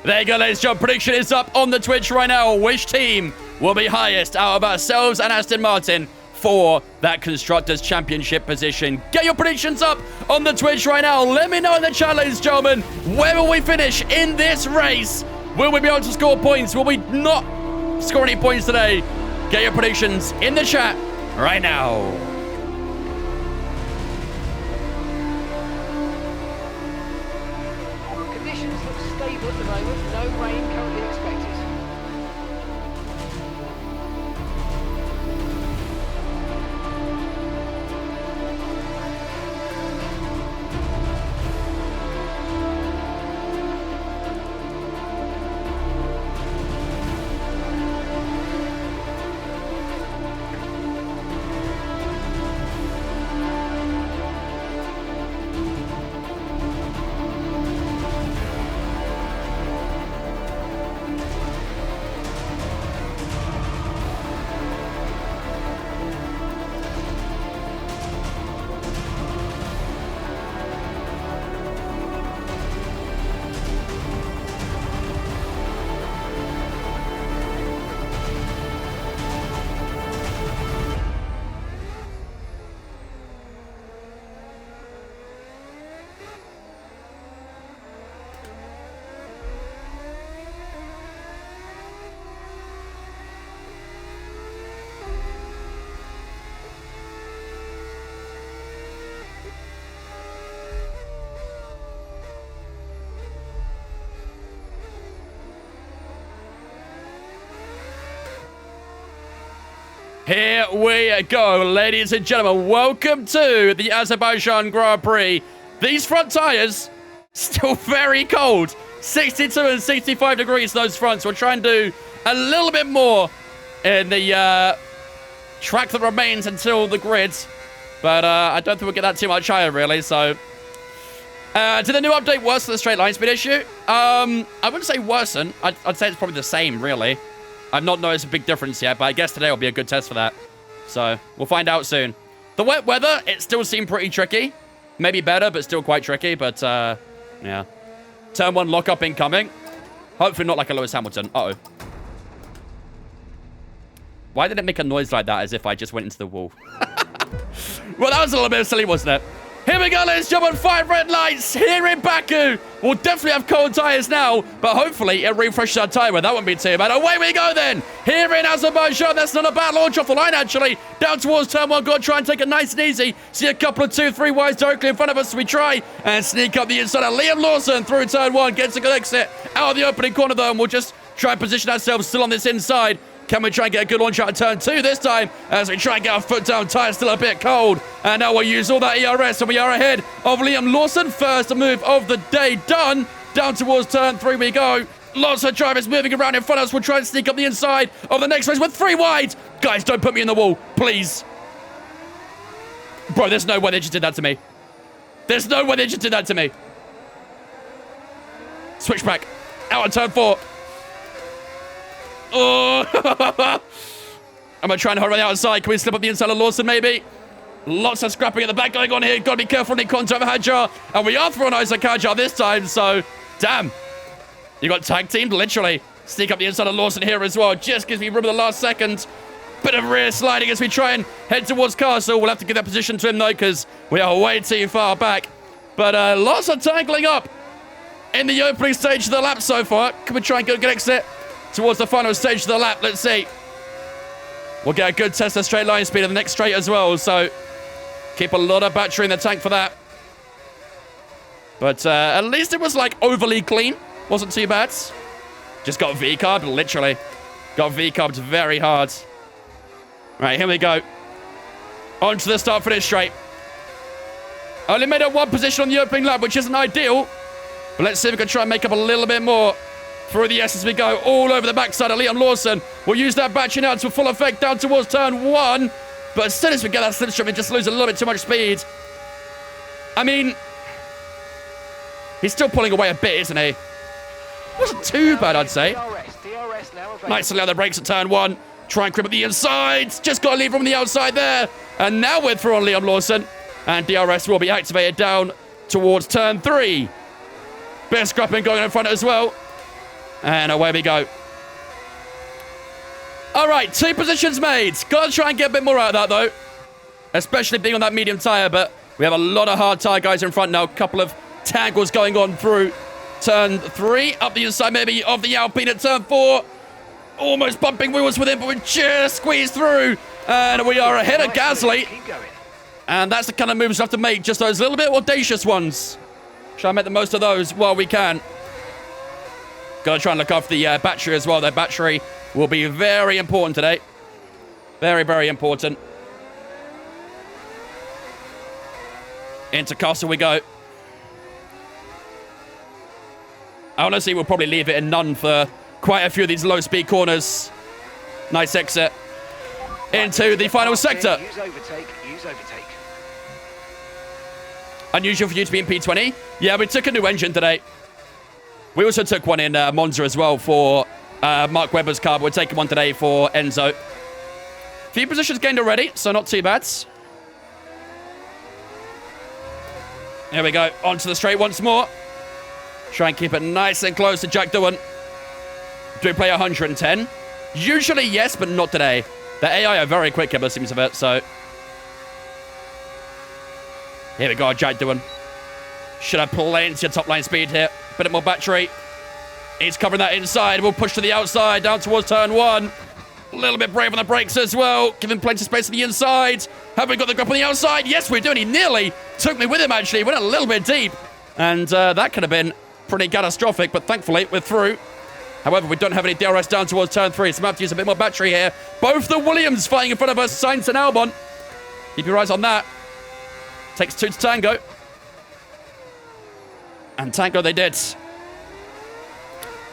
There you go, ladies and gentlemen. Prediction is up on the Twitch right now. Which team will be highest out of ourselves and Aston Martin for that Constructors' Championship position? Get your predictions up on the Twitch right now. Let me know in the chat, ladies and gentlemen, where will we finish in this race? Will we be able to score points? Will we not score any points today? Get your predictions in the chat right now. Conditions look stable at the moment, no rain currently expected. Here we go, ladies and gentlemen. Welcome to the Azerbaijan Grand Prix. These front tyres, still very cold. 62 and 65 degrees, those fronts. We'll try and do a little bit more in the track that remains until the grid. But I don't think we'll get that too much higher, really. So, did the new update worsen the straight line speed issue? I wouldn't say worsen. I'd say it's probably the same, really. I've not noticed a big difference yet, but I guess today will be a good test for that. So, we'll find out soon. The wet weather, it still seemed pretty tricky. Maybe better, but still quite tricky. But, yeah. Turn 1 lockup incoming. Hopefully not like a Lewis Hamilton. Uh-oh. Why did it make a noise like that as if I just went into the wall? Well, that was a little bit silly, wasn't it? Here we go, let's jump on 5 red lights here in Baku. We'll definitely have cold tyres now, but hopefully it refreshes our tyre. That wouldn't be too bad. Away we go then. Here in Azerbaijan, that's not a bad launch off the line, actually. Down towards turn 1, got to try and take it nice and easy. See a couple of 2, 3 wides directly in front of us as we try and sneak up the inside of Liam Lawson through turn 1. Gets a good exit out of the opening corner, though, and we'll just try and position ourselves still on this inside. Can we try and get a good launch out of turn 2 this time as we try and get our foot down? Tyre's still a bit cold. And now we'll use all that ERS and we are ahead of Liam Lawson. First move of the day done. Down towards turn 3 we go. Lots of drivers moving around in front of us. We'll try and sneak up the inside of the next race with 3 wide. Guys, don't put me in the wall, please. Bro, there's no way they just did that to me. There's no way they just did that to me. Switchback. Out of turn 4. Oh, I'm going to try and hold on the outside. Can we slip up the inside of Lawson, maybe? Lots of scrapping at the back going on here. Got to be careful in contact with Hajar. And we are throwing Isaac Hajar this time, so damn. You got tag teamed, literally. Sneak up the inside of Lawson here as well. Just gives me room at the last second. Bit of rear sliding as we try and head towards Castle. We'll have to give that position to him, though, because we are way too far back. But lots of tangling up in the opening stage of the lap so far. Can we try and get a good exit towards the final stage of the lap? Let's see. We'll get a good test of straight line speed in the next straight as well, so keep a lot of battery in the tank for that. But at least it was like overly clean. Wasn't too bad. Just got V-carved, literally. Got V-carved very hard. Right, here we go. On to the start-finish straight. Only made up 1 position on the opening lap, which isn't ideal. But let's see if we can try and make up a little bit more through the S as we go all over the backside of Liam Lawson. We'll use that battery now to full effect down towards turn 1. But as soon as we get that slipstream, we just lose a little bit too much speed. I mean, he's still pulling away a bit, isn't he? Wasn't too bad, I'd say. Nicely on the brakes at turn 1. Try and crib at the inside. Just got to leave from the outside there. And now we're through on Liam Lawson. And DRS will be activated down towards turn 3. Bit of scrapping going in front as well. And away we go. All right, 2 positions made. Got to try and get a bit more out of that, though. Especially being on that medium tyre. But we have a lot of hard tyre guys in front now. A couple of tangles going on through turn 3. Up the inside, maybe, of the Alpine at turn 4. Almost bumping wheels with him, but we just squeezed through. And we are ahead of Gasly. And that's the kind of moves we have to make. Just those little bit audacious ones. Try and make the most of those while we can. Got to try and look after the battery as well. Their battery will be very important today. Very, very important. Into Castle we go. Honestly, we'll probably leave it in none for quite a few of these low-speed corners. Nice exit. Into the final sector. Use overtake, use overtake. Unusual for you to be in P20. Yeah, we took a new engine today. We also took one in Monza as well for Mark Webber's car, but we're taking one today for Enzo. Few positions gained already, so not too bad. Here we go, onto the straight once more. Try and keep it nice and close to Jack Doohan. Do we play 110? Usually yes, but not today. The AI are very quick here, by the seems of it, so. Here we go, Jack Doohan. Should have plenty of top line speed here. Bit more battery. He's covering that inside. We'll push to the outside, down towards turn 1. A little bit brave on the brakes as well. Giving plenty of space on the inside. Have we got the grip on the outside? Yes, we do. And he nearly took me with him, actually. Went a little bit deep. And that could have been pretty catastrophic, but thankfully, we're through. However, we don't have any DRS down towards turn 3, so we might have to use a bit more battery here. Both the Williams fighting in front of us, Sainz and Albon. Keep your eyes on that. Takes 2 to tango. And tango they did.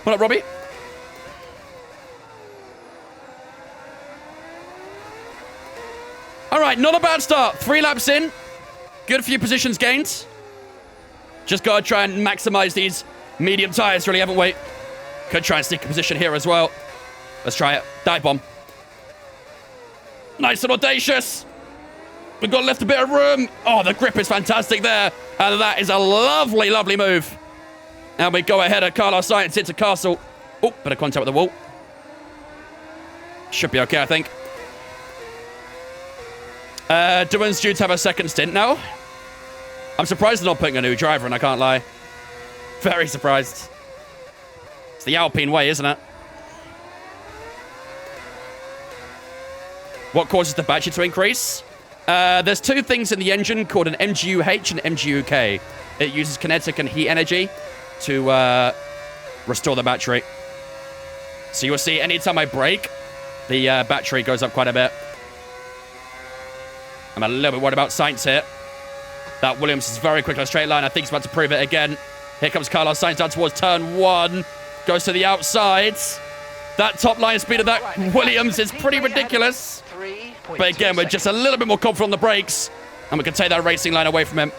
What up, Robbie? All right, not a bad start. 3 laps in. Good few positions gained. Just got to try and maximize these medium tires, really, haven't we? Could try and sneak a position here as well. Let's try it. Dive bomb. Nice and audacious. We've got left a bit of room. Oh, the grip is fantastic there. And that is a lovely, lovely move. And we go ahead of Carlos Sainz into Castle. Oh, bit of contact with the wall. Should be okay, I think. Duan's due to have a second stint now. I'm surprised they're not putting a new driver in, I can't lie. Very surprised. It's the Alpine way, isn't it? What causes the battery to increase? There's 2 things in the engine called an MGU-H and MGU-K. It uses kinetic and heat energy to restore the battery. So you'll see anytime I brake, the battery goes up quite a bit. I'm a little bit worried about Sainz here. That Williams is very quick on a straight line. I think he's about to prove it again. Here comes Carlos Sainz down towards turn 1. Goes to the outside. That top line speed of that Williams is pretty ridiculous. But again, we're just a little bit more confident on the brakes. And we can take that racing line away from him.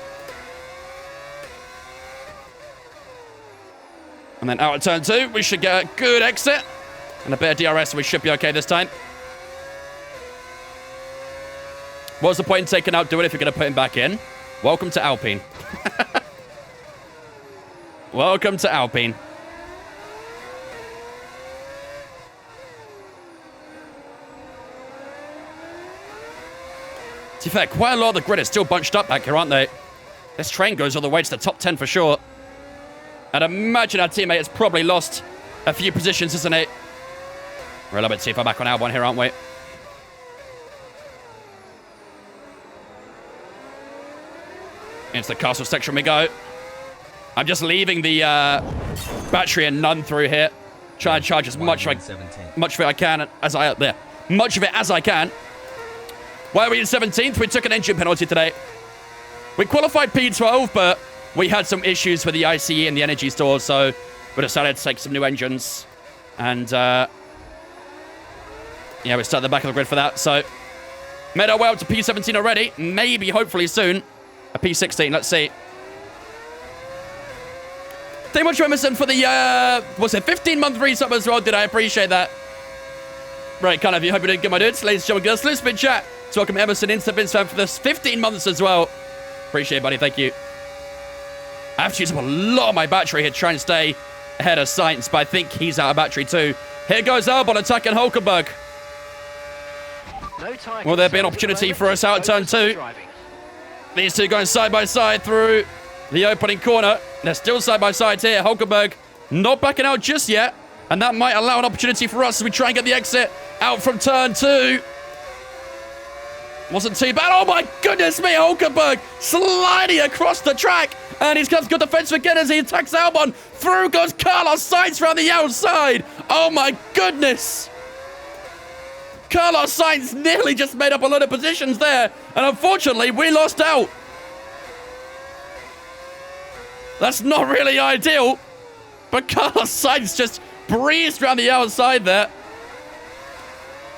And then out of turn 2, we should get a good exit. And a bit of DRS, so we should be okay this time. What's the point in taking out Duan if you're going to put him back in? Welcome to Alpine. Welcome to Alpine. To be fair, quite a lot of the grid is still bunched up back here, aren't they? This train goes all the way to the top 10 for sure. I'd imagine our teammate has probably lost a few positions, isn't it? We're a little bit too far back on Albon here, aren't we? Into the castle section we go. I'm just leaving the battery and none through here. Try and charge as much of it I can as much of it as I can. Why are we in 17th? We took an engine penalty today. We qualified P12, but we had some issues with the ICE and the energy stores, so we decided to take some new engines. And, yeah, we started the back of the grid for that, so made our way up to P17 already. Maybe, hopefully soon, a P16. Let's see. Thank you much, Emerson, for the, what's it, 15-month resub as well. Did I appreciate that? Right, kind of. You hope you didn't get my dudes. Ladies and gentlemen, girls, let's spin chat. So welcome Emerson into Vince fan for this 15 months as well. Appreciate it, buddy. Thank you. I have to use up a lot of my battery here to try and stay ahead of Sainz, but I think he's out of battery too. Here goes Albon attacking Hulkenberg. Will there be an opportunity for us out at turn 2? These two going side by side through the opening corner. They're still side by side here. Hulkenberg not backing out just yet. And that might allow an opportunity for us as we try and get the exit out from turn 2. Wasn't too bad. Oh my goodness me, Hulkenberg sliding across the track. And he's got good defense again as he attacks Albon. Through goes Carlos Sainz around the outside. Oh my goodness. Carlos Sainz nearly just made up a lot of positions there. And unfortunately, we lost out. That's not really ideal. But Carlos Sainz just breezed around the outside there.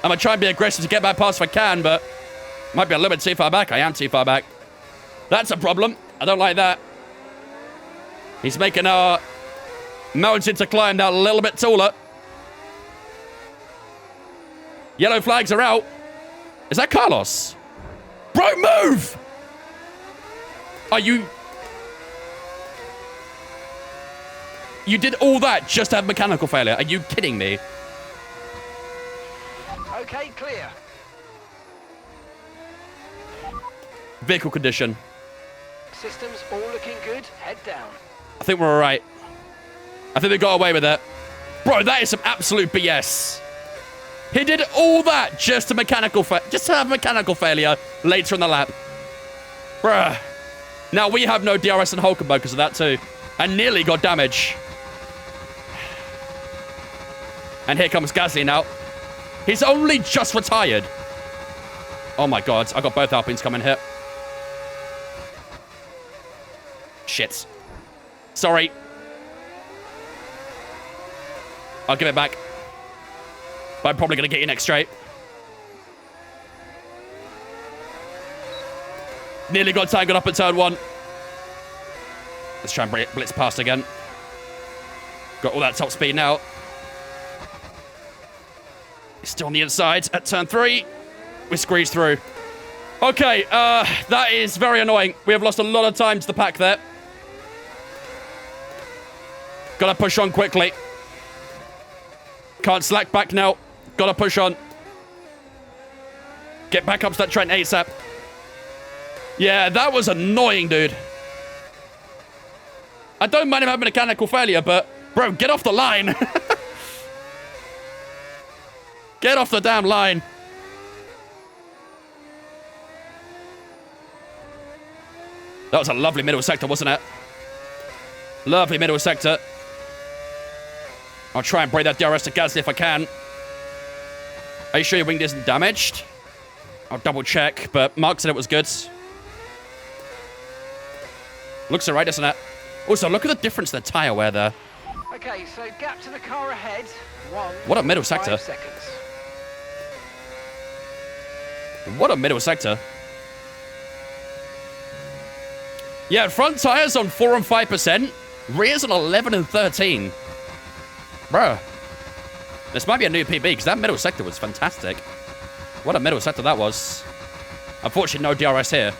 I'm going to try and be aggressive to get back past if I can, but might be a little bit too far back. I am too far back. That's a problem. I don't like that. He's making our mountain to climb now a little bit taller. Yellow flags are out. Is that Carlos? Bro, move! Are you... You did all that just to have mechanical failure. Are you kidding me? Okay, clear. Vehicle condition. Systems all looking good. Head down. I think we're all right. I think we got away with it. Bro, that is some absolute BS. He did all that just to have mechanical failure later in the lap. Bruh. Now we have no DRS and Hulkenberg because of that too. And nearly got damage. And here comes Gasly now. He's only just retired. Oh my god, I got both Alpines coming here. Shit. Sorry. I'll give it back. But I'm probably going to get you next straight. Nearly got tangled up at turn 1. Let's try and blitz past again. Got all that top speed now. He's still on the inside at turn 3. We squeeze through. Okay, that is very annoying. We have lost a lot of time to the pack there. Gotta push on quickly. Can't slack back now. Gotta push on. Get back up to that Trent ASAP. Yeah, that was annoying, dude. I don't mind him having a mechanical failure, but, bro, get off the line. Get off the damn line. That was a lovely middle sector, wasn't it? Lovely middle sector. I'll try and break that DRS to Gasly if I can. Are you sure your wing isn't damaged? I'll double check, but Mark said it was good. Looks alright, doesn't it? Also, look at the difference in the tyre wear there. Okay, so gap to the car ahead. What a middle sector. 5 seconds. What a middle sector. Yeah, front tyres on 4 and 5%. Rears on 11 and 13. Bruh. This might be a new PB, because that middle sector was fantastic. What a middle sector that was. Unfortunately, no DRS here.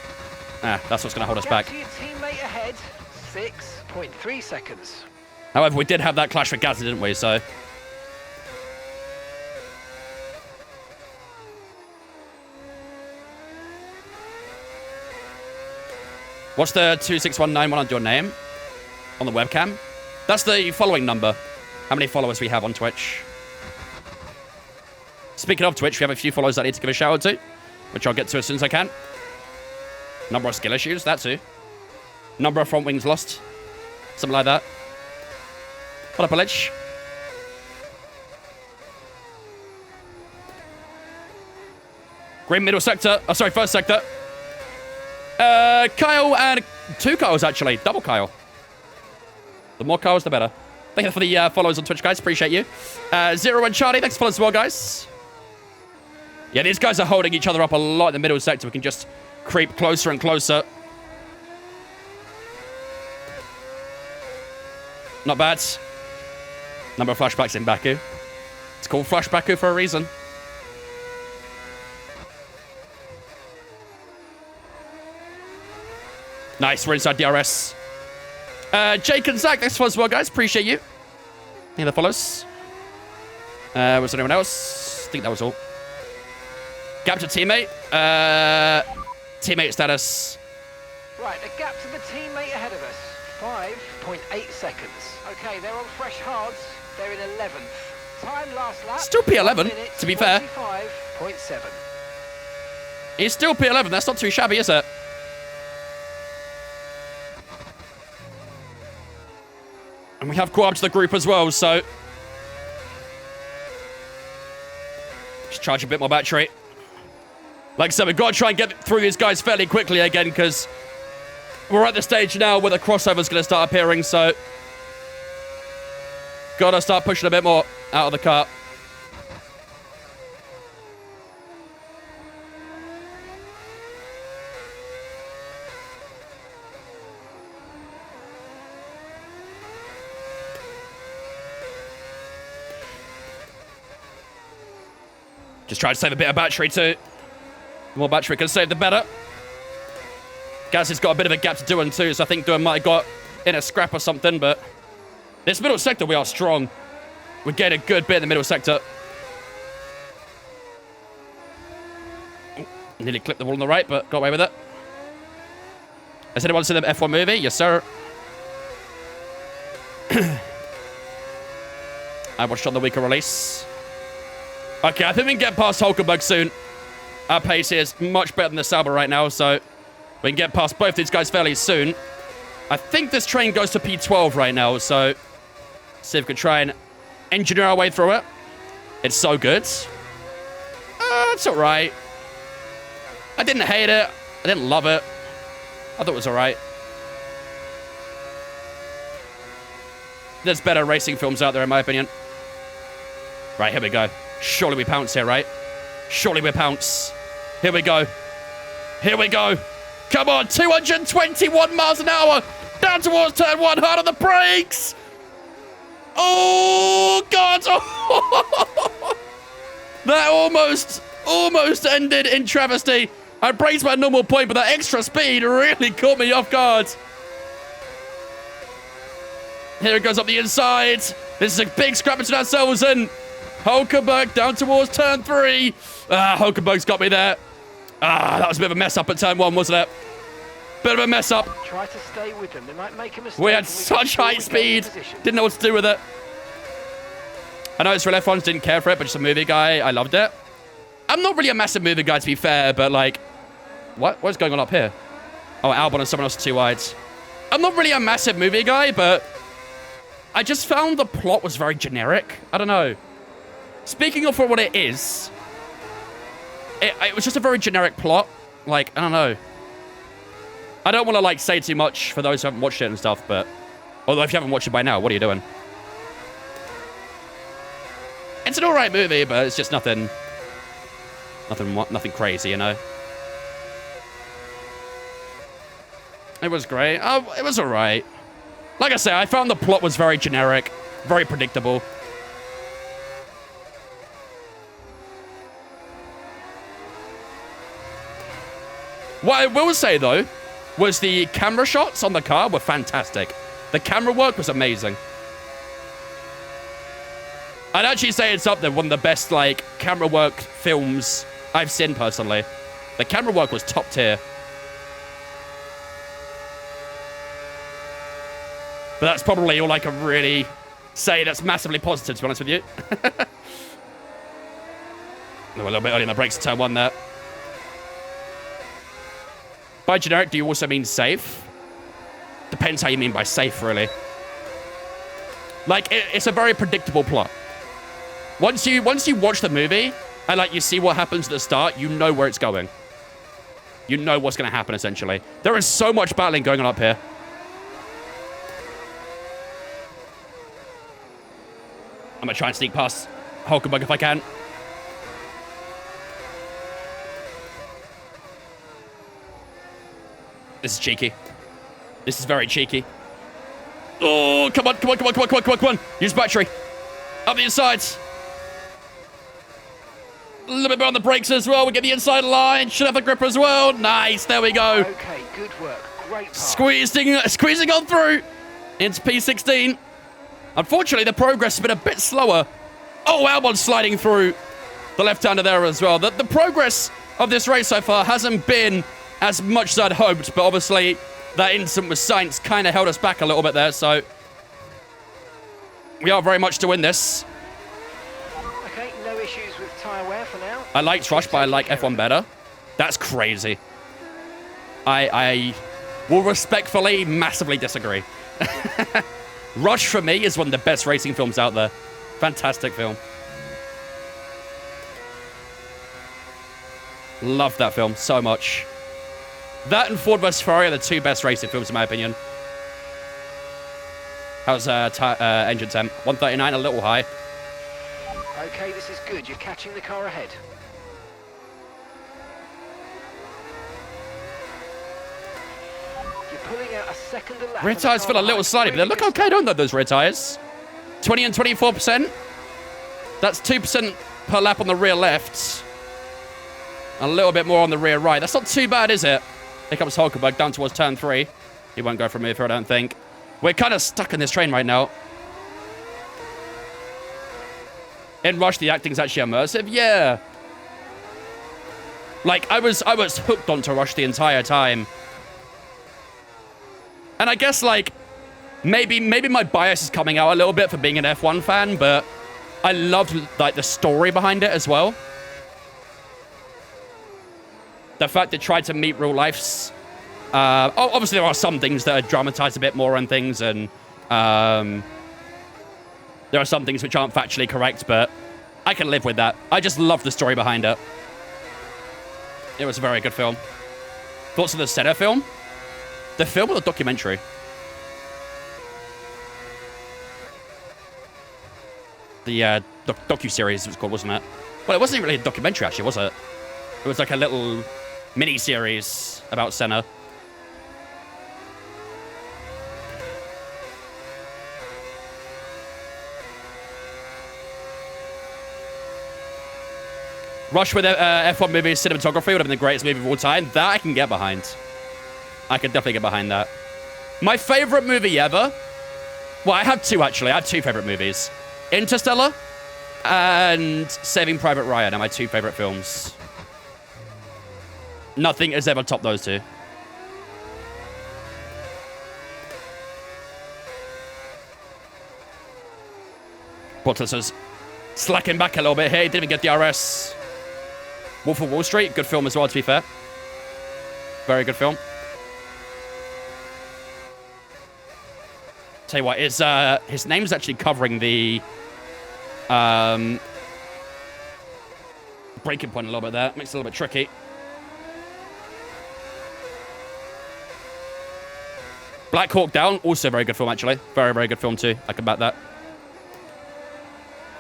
That's what's going to hold us back. To your teammate ahead, 6.3 seconds. However, we did have that clash with Gasly, didn't we? So... What's the 26191 on your name? On the webcam? That's the following number. How many followers we have on Twitch. Speaking of Twitch, we have a few followers I need to give a shout out to, which I'll get to as soon as I can. Number of skill issues, that too. Number of front wings lost. Something like that. What up, Lich? Green middle sector. Oh, sorry, first sector. Kyle and 2 Kyles, actually. Double Kyle. The more Kyles, the better. Thank you for the followers on Twitch, guys. Appreciate you. Zero and Charlie, thanks for following as well, guys. Yeah, these guys are holding each other up a lot in the middle sector. We can just creep closer and closer. Not bad. Number of flashbacks in Baku. It's called Flash Baku for a reason. Nice, we're inside DRS. Jake and Zach, thanks for as well, guys. Appreciate you. Any other follows? Was there anyone else? I think that was all. Gap to teammate. Teammate status. Right, a gap to the teammate ahead of us. 5.8 seconds. Okay, they're on fresh hards. They're in 11th. Time last lap. Still P11, to be fair. 25.7. He's still P11. That's not too shabby, is it? And we have caught up to the group as well, so... Just charge a bit more battery. Like I said, we've got to try and get through these guys fairly quickly again, because we're at the stage now where the crossover's going to start appearing, so... Gotta start pushing a bit more out of the car. Just try to save a bit of battery too. The more battery we can save, the better. Gasly's got a bit of a gap to Doohan too, so I think Doohan might have got in a scrap or something, but... This middle sector, we are strong. We get a good bit in the middle sector. Ooh, nearly clipped the wall on the right, but got away with it. Has anyone seen the F1 movie? Yes, sir. I watched on the weekend release. Okay, I think we can get past Hulkenberg soon. Our pace here is much better than the Sauber right now, so we can get past both these guys fairly soon. I think this train goes to P12 right now, so see if we can try and engineer our way through it. It's so good. It's all right. I didn't hate it. I didn't love it. I thought it was all right. There's better racing films out there, in my opinion. Right, here we go. Surely we pounce here, right? Surely we pounce. Here we go. Here we go. Come on, 221 miles an hour. Down towards turn 1, hard on the brakes. Oh, God. Oh. That almost ended in travesty. I braked my normal point, but that extra speed really caught me off guard. Here it goes up the inside. This is a big scrap between ourselves and Hulkenberg down towards turn 3. Hulkenberg's got me there. That was a bit of a mess up at turn 1, wasn't it? Bit of a mess up. Try to stay with them. They might make a mistake. We had such high speed. Didn't know what to do with it. I know it's real F1s, didn't care for it, but just a movie guy, I loved it. I'm not really a massive movie guy, to be fair, but like... What's going on up here? Oh, Albon and someone else too wide. I'm not really a massive movie guy, but... I just found the plot was very generic. I don't know. Speaking of for what it is... It was just a very generic plot. Like, I don't know. I don't want to, like, say too much for those who haven't watched it and stuff, but... Although, if you haven't watched it by now, what are you doing? It's an alright movie, but it's just nothing crazy, you know? It was great. It was alright. Like I say, I found the plot was very generic, very predictable. What I will say, though, was the camera shots on the car were fantastic. The camera work was amazing. I'd actually say it's up there, one of the best, like, camera work films I've seen, personally. The camera work was top tier. But that's probably all I can really say that's massively positive, to be honest with you. A little bit early on the brakes to turn 1 there. By generic, do you also mean safe? Depends how you mean by safe, really. Like, it's a very predictable plot. Once you watch the movie, and, like, you see what happens at the start, you know where it's going. You know what's going to happen, essentially. There is so much battling going on up here. I'm going to try and sneak past Hulkenberg if I can. This is cheeky. This is very cheeky. Oh, come on, come on, come on, come on, come on, come on, come on. Use battery. Up the insides. A little bit more on the brakes as well. We get the inside line. Should have the grip as well. Nice, there we go. Okay, good work. Great pass. Squeezing on through into P16. Unfortunately, the progress has been a bit slower. Oh, Albon's sliding through the left-hander there as well. The progress of this race so far hasn't been as much as I'd hoped, but obviously that incident with Sainz kind of held us back a little bit there, so we are very much to win this. Okay, no issues with tyre wear for now. I liked Rush, but I like F1 better. That's crazy. I will respectfully, massively disagree. Rush, for me, is one of the best racing films out there. Fantastic film. Love that film so much. That and Ford vs. Ferrari are the two best racing films, in my opinion. How's engine temp? 139, a little high. Okay, this is good. You're catching the car ahead. You're pulling out a second a lap. Rear tyres feel a little slidey, but they look okay, don't they, those rear tyres? 20 and 24%. That's 2% per lap on the rear left. A little bit more on the rear right. That's not too bad, is it? Here comes Hulkenberg down towards turn 3. He won't go from here, I don't think. We're kind of stuck in this train right now. In Rush, the acting's actually immersive. Yeah. Like, I was hooked onto Rush the entire time. And I guess, like, maybe my bias is coming out a little bit for being an F1 fan, but I loved, like, the story behind it as well. The fact that it tried to meet real life's... obviously, there are some things that are dramatized a bit more and things, and there are some things which aren't factually correct, but I can live with that. I just love the story behind it. It was a very good film. Thoughts on the Senna film? The film or the documentary? The docu-series it was called, wasn't it? Well, it wasn't really a documentary, actually, was it? It was like a little mini-series about Senna. Rush with F1 movie cinematography would have been the greatest movie of all time. That I can get behind. I can definitely get behind that. My favorite movie ever? Well, I have two, actually. I have two favorite movies. Interstellar and Saving Private Ryan are my two favorite films. Nothing has ever topped those two. Bottas is slacking back a little bit here. He didn't even get the RS. Wolf of Wall Street, good film as well, to be fair. Very good film. Tell you what, his name's actually covering the breaking point a little bit there. Makes it a little bit tricky. Black Hawk Down, also a very good film, actually. Very, very good film, too. I can back that.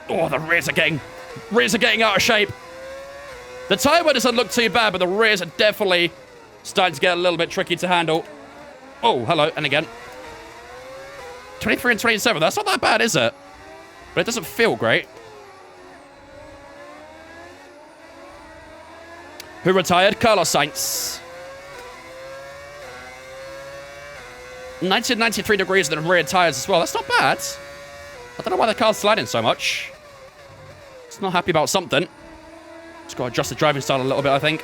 Oh, the rears are getting out of shape. The tyre wear doesn't look too bad, but the rears are definitely starting to get a little bit tricky to handle. Oh, hello, and again. 23 and 27, that's not that bad, is it? But it doesn't feel great. Who retired? Carlos Sainz. 93 degrees in the rear tyres as well. That's not bad. I don't know why the car's sliding so much. It's not happy about something. Just got to adjust the driving style a little bit, I think.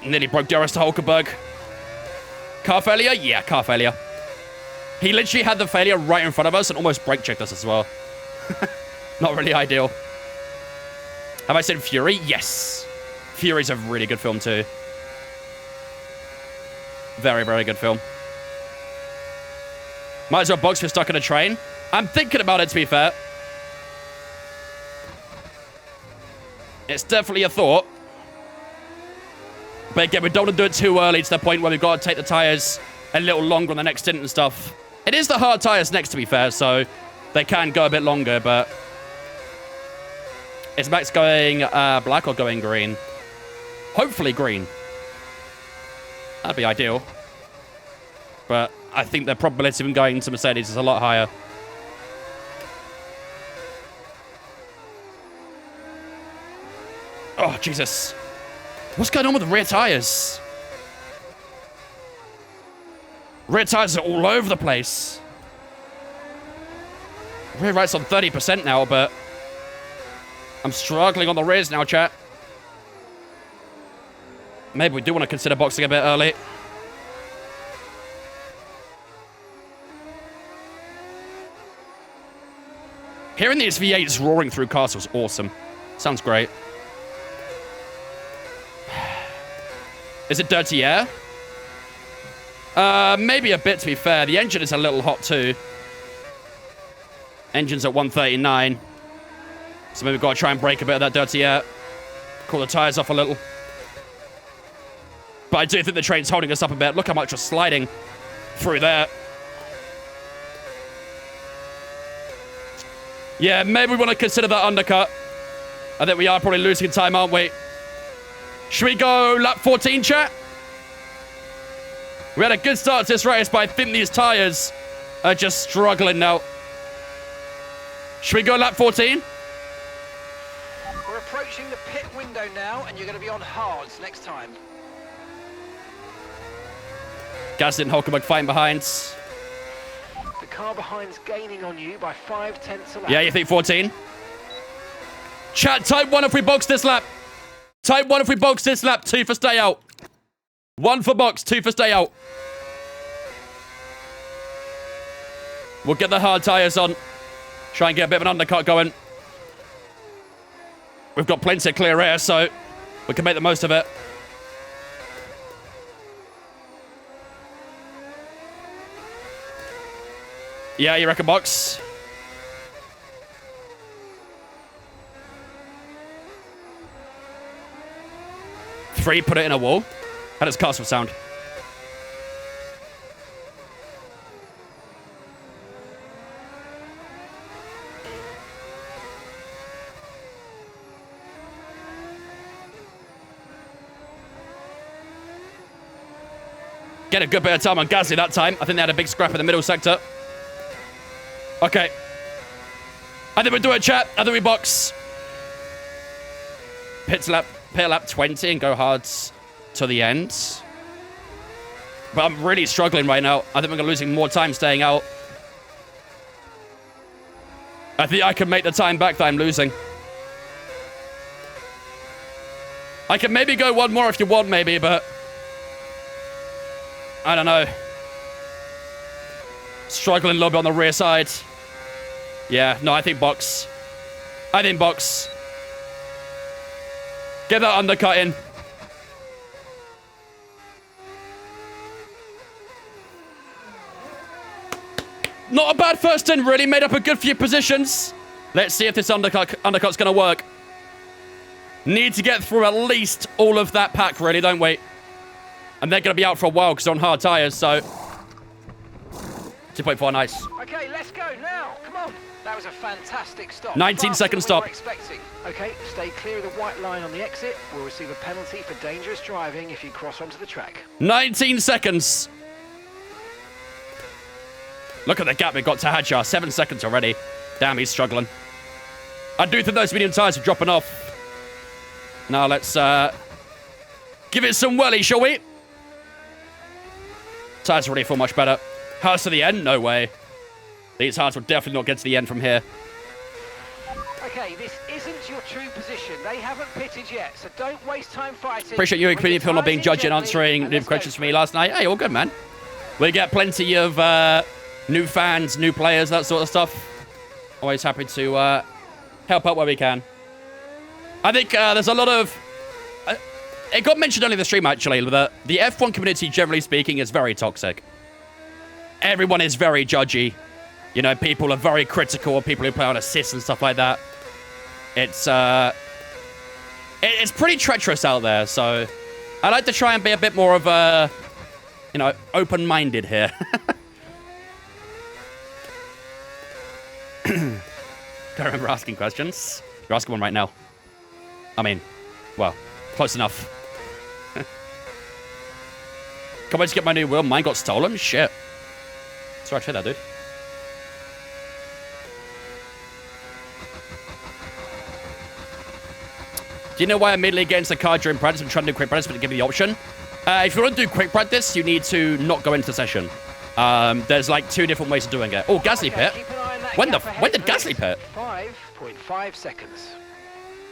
Nearly broke DRS to Hulkenberg. Car failure? Yeah, car failure. He literally had the failure right in front of us and almost brake checked us as well. Not really ideal. Have I said Fury? Yes. Fury's a really good film too. Very, very good film. Might as well box for stuck in a train. I'm thinking about it, to be fair. It's definitely a thought. But again, we don't want to do it too early to the point where we've got to take the tyres a little longer on the next stint and stuff. It is the hard tyres next, to be fair, so they can go a bit longer, but... Is Max going black or going green? Hopefully green. That'd be ideal. But I think the probability of him going to Mercedes is a lot higher. Oh, Jesus. What's going on with the rear tyres? Rear tyres are all over the place. Rear right's on 30% now, but I'm struggling on the rears now, chat. Maybe we do want to consider boxing a bit early. Hearing these V8s roaring through castles is awesome. Sounds great. Is it dirty air? Maybe a bit, to be fair. The engine is a little hot, too. Engine's at 139. So maybe we've got to try and break a bit of that dirty air. Cool the tyres off a little. But I do think the train's holding us up a bit. Look how much we're sliding through there. Yeah, maybe we want to consider that undercut. I think we are probably losing time, aren't we? Should we go lap 14, chat? We had a good start to this race, but I think these tyres are just struggling now. Should we go lap 14? We're approaching the pit window now, and you're going to be on hards next time. Gasly and Hulkenberg fighting behind. The car behind's gaining on you by 0.5 a lap. Yeah, you think 14? Chat, type 1 if we box this lap. Type 1 if we box this lap. 2 for stay out. 1 for box, 2 for stay out. We'll get the hard tyres on. Try and get a bit of an undercut going. We've got plenty of clear air, so we can make the most of it. Yeah, you reckon, Box? Three, put it in a wall. How does castle sound? Get a good bit of time on Gasly that time. I think they had a big scrap in the middle sector. Okay. I think we do it, chat. I think we box. Pit lap 20 and go hard to the end. But I'm really struggling right now. I think we're losing more time staying out. I think I can make the time back that I'm losing. I can maybe go one more if you want, maybe, but I don't know. Struggling a little bit on the rear side. Yeah, no, I think box. I think box. Get that undercut in. Not a bad first in, really. Made up a good few positions. Let's see if this undercut's going to work. Need to get through at least all of that pack, really, don't we? And they're going to be out for a while because they're on hard tyres, so 2.4, nice. Okay, let's go now. Come on. That was a fantastic stop. 19-second stop. Okay, stay clear of the white line on the exit. We'll receive a penalty for dangerous driving if you cross onto the track. 19 seconds. Look at the gap we got to Hadjar. 7 seconds already. Damn, he's struggling. I do think those medium tyres are dropping off. Now let's give it some welly, shall we? Tyres already feel much better. How's to the end? No way. These hards will definitely not get to the end from here. Okay, this isn't your true position. They haven't pitted yet, so don't waste time fighting. Appreciate you and Queenie for not being judged and answering new questions for me last night. Hey, all good, man. We get plenty of new fans, new players, that sort of stuff. Always happy to help out where we can. I think there's a lot of... it got mentioned earlier in the stream, actually, that the F1 community, generally speaking, is very toxic. Everyone is very judgy. You know, people are very critical of people who play on assists and stuff like that. It's pretty treacherous out there, so I like to try and be a bit more of a, you know, open-minded here. Don't remember asking questions. You're asking one right now. I mean, well, close enough. Can't wait to get my new wheel. Mine got stolen? Shit. Sorry to hear that, dude. Do you know why I immediately get into the car during practice and trying to do quick practice, but give you the option? If you want to do quick practice, you need to not go into the session. There's like 2 different ways of doing it. Oh, Gasly pit. When did Gasly pit? 5.5 seconds.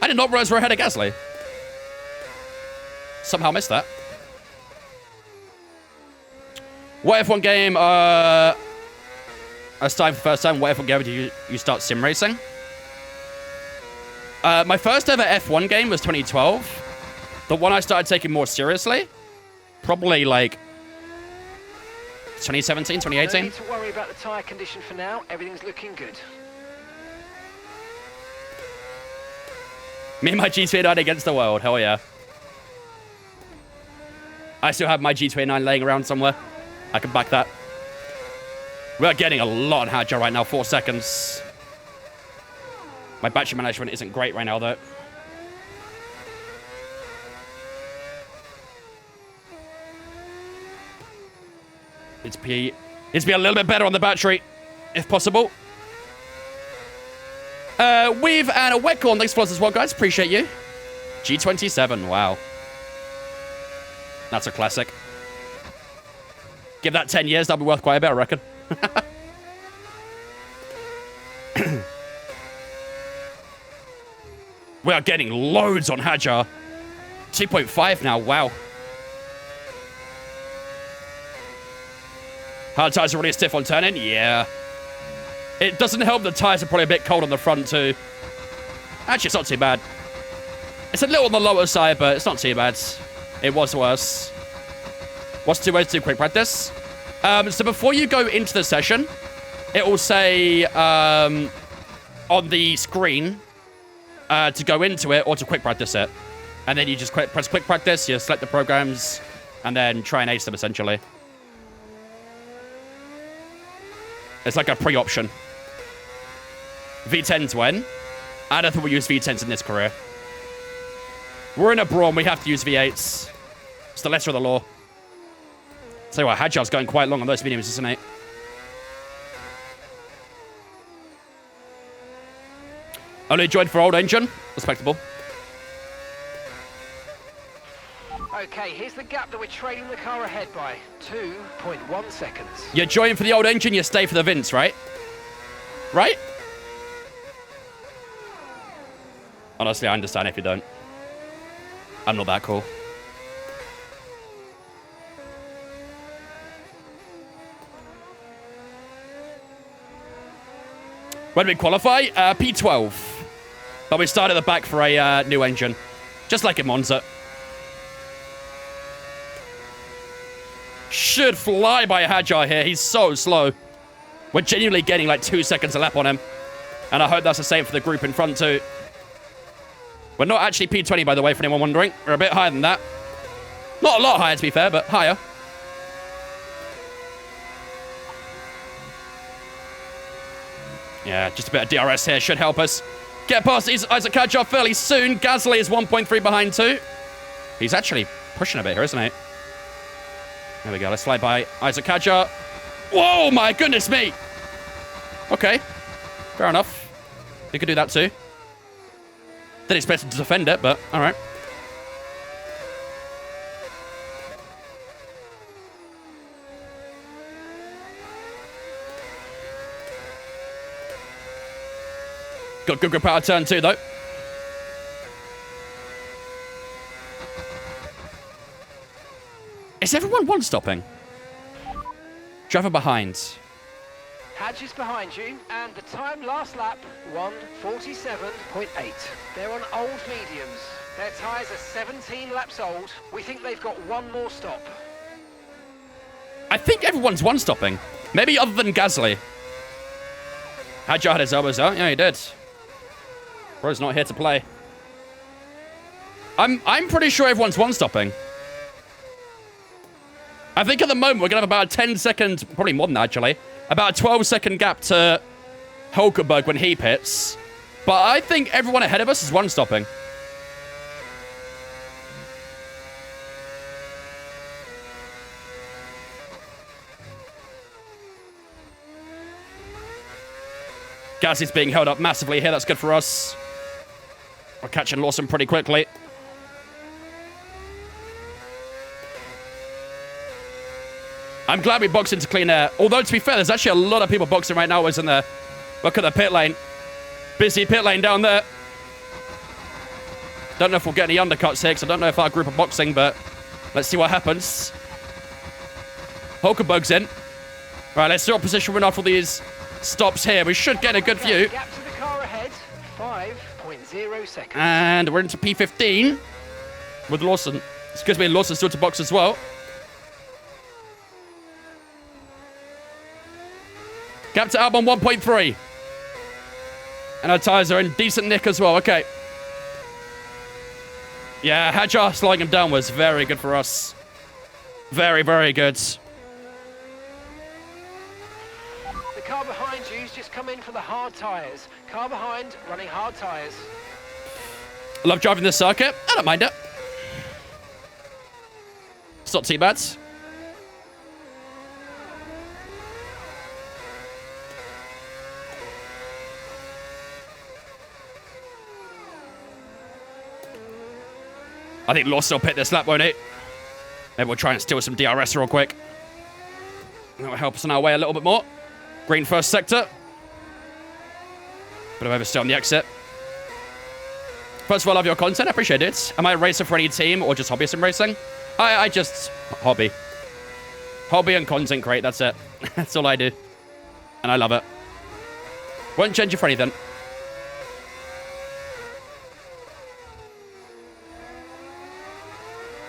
I did not realize we're ahead of Gasly. Somehow missed that. What F1 game, I started for the first time. What F1 game did you start sim racing? My first ever F1 game was 2012. The one I started taking more seriously, probably like 2017, 2018. No need to worry about the tyre condition for now. Everything's looking good. Me and my G29 against the world. Hell yeah. I still have my G29 laying around somewhere. I can back that. We're getting a lot on Hadjar right now. 4 seconds. My battery management isn't great right now, though. It's be a little bit better on the battery, if possible. Weave and a wet corn. Thanks for us as well, guys. Appreciate you. G27. Wow. That's a classic. Give that 10 years. That'll be worth quite a bit, I reckon. We are getting loads on Hadjar. 2.5 now. Wow. Hard tyres are really stiff on turning. Yeah. It doesn't help the tyres are probably a bit cold on the front too. Actually, it's not too bad. It's a little on the lower side, but it's not too bad. It was worse. What's 2 ways to do quick practice? So before you go into the session, it will say on the screen to go into it or to quick practice it. And then you just press quick practice, you select the programs, and then try and ace them, essentially. It's like a pre-option. V10s when? I don't think we'll use V10s in this career. We're in a Brawn, we have to use V8s. It's the lesser of the law. Tell you what, Hajar's going quite long on those mediums, isn't it? Only joined for old engine. Respectable. Okay, here's the gap that we're trailing the car ahead by. 2.1 seconds. You join for the old engine, you stay for the Vince, right? Right? Honestly, I understand if you don't. I'm not that cool. When did we qualify? P12. But we started at the back for a new engine. Just like in Monza. Should fly by Hajar here. He's so slow. We're genuinely getting like 2 seconds a lap on him. And I hope that's the same for the group in front too. We're not actually P20, by the way, for anyone wondering. We're a bit higher than that. Not a lot higher, to be fair, but higher. Yeah, just a bit of DRS here should help us. Get past Isaac Hajar fairly soon. Gasly is 1.3 behind too. He's actually pushing a bit here, isn't he? There we go. Let's slide by Isaac Hajar. Whoa, my goodness me. Okay. Fair enough. He could do that too. Didn't expect him to defend it, but all right. Got good grip out of turn two, though. Is everyone one-stopping? Driver behind. Hadge is behind you, and the time last lap, 1:47.8. They're on old mediums. Their tyres are 17 laps old. We think they've got one more stop. I think everyone's one-stopping. Maybe other than Gasly. Hajar had his elbows out. Yeah, he did. Bro's not here to play. I'm pretty sure everyone's one-stopping. I think at the moment we're going to have about a 10-second, probably more than that, actually, about a 12-second gap to Hulkenberg when he pits. But I think everyone ahead of us is one-stopping. Gasly's being held up massively here. That's good for us. We're catching Lawson pretty quickly. I'm glad we boxed into clean air. Although, to be fair, there's actually a lot of people boxing right now, isn't there? Look at the pit lane. Busy pit lane down there. Don't know if we'll get any undercuts here, because I don't know if our group are boxing, but let's see what happens. Hulkenberg's in. Right, let's see what position we're in after these stops here. We should get a good view. Gap to the car ahead, 5.0 seconds. And we're into P15 with Lawson. Excuse me, Lawson's still to box as well. Gap to Albon 1.3. And our tyres are in decent nick as well. Okay. Yeah, Hajar slowing him down was very good for us. Very, very good. The car behind you's just come in for the hard tyres. Car behind running hard tyres. I love driving this circuit. I don't mind it. It's not too bad. I think Lawson will pit this lap, won't it? Maybe we'll try and steal some DRS real quick. That will help us on our way a little bit more. Green first sector. Bit of oversteer on the exit. First of all, I love your content. I appreciate it. Am I a racer for any team or just hobbyist in racing? I just... hobby. Hobby and content create, that's it. That's all I do. And I love it. Won't change it for anything.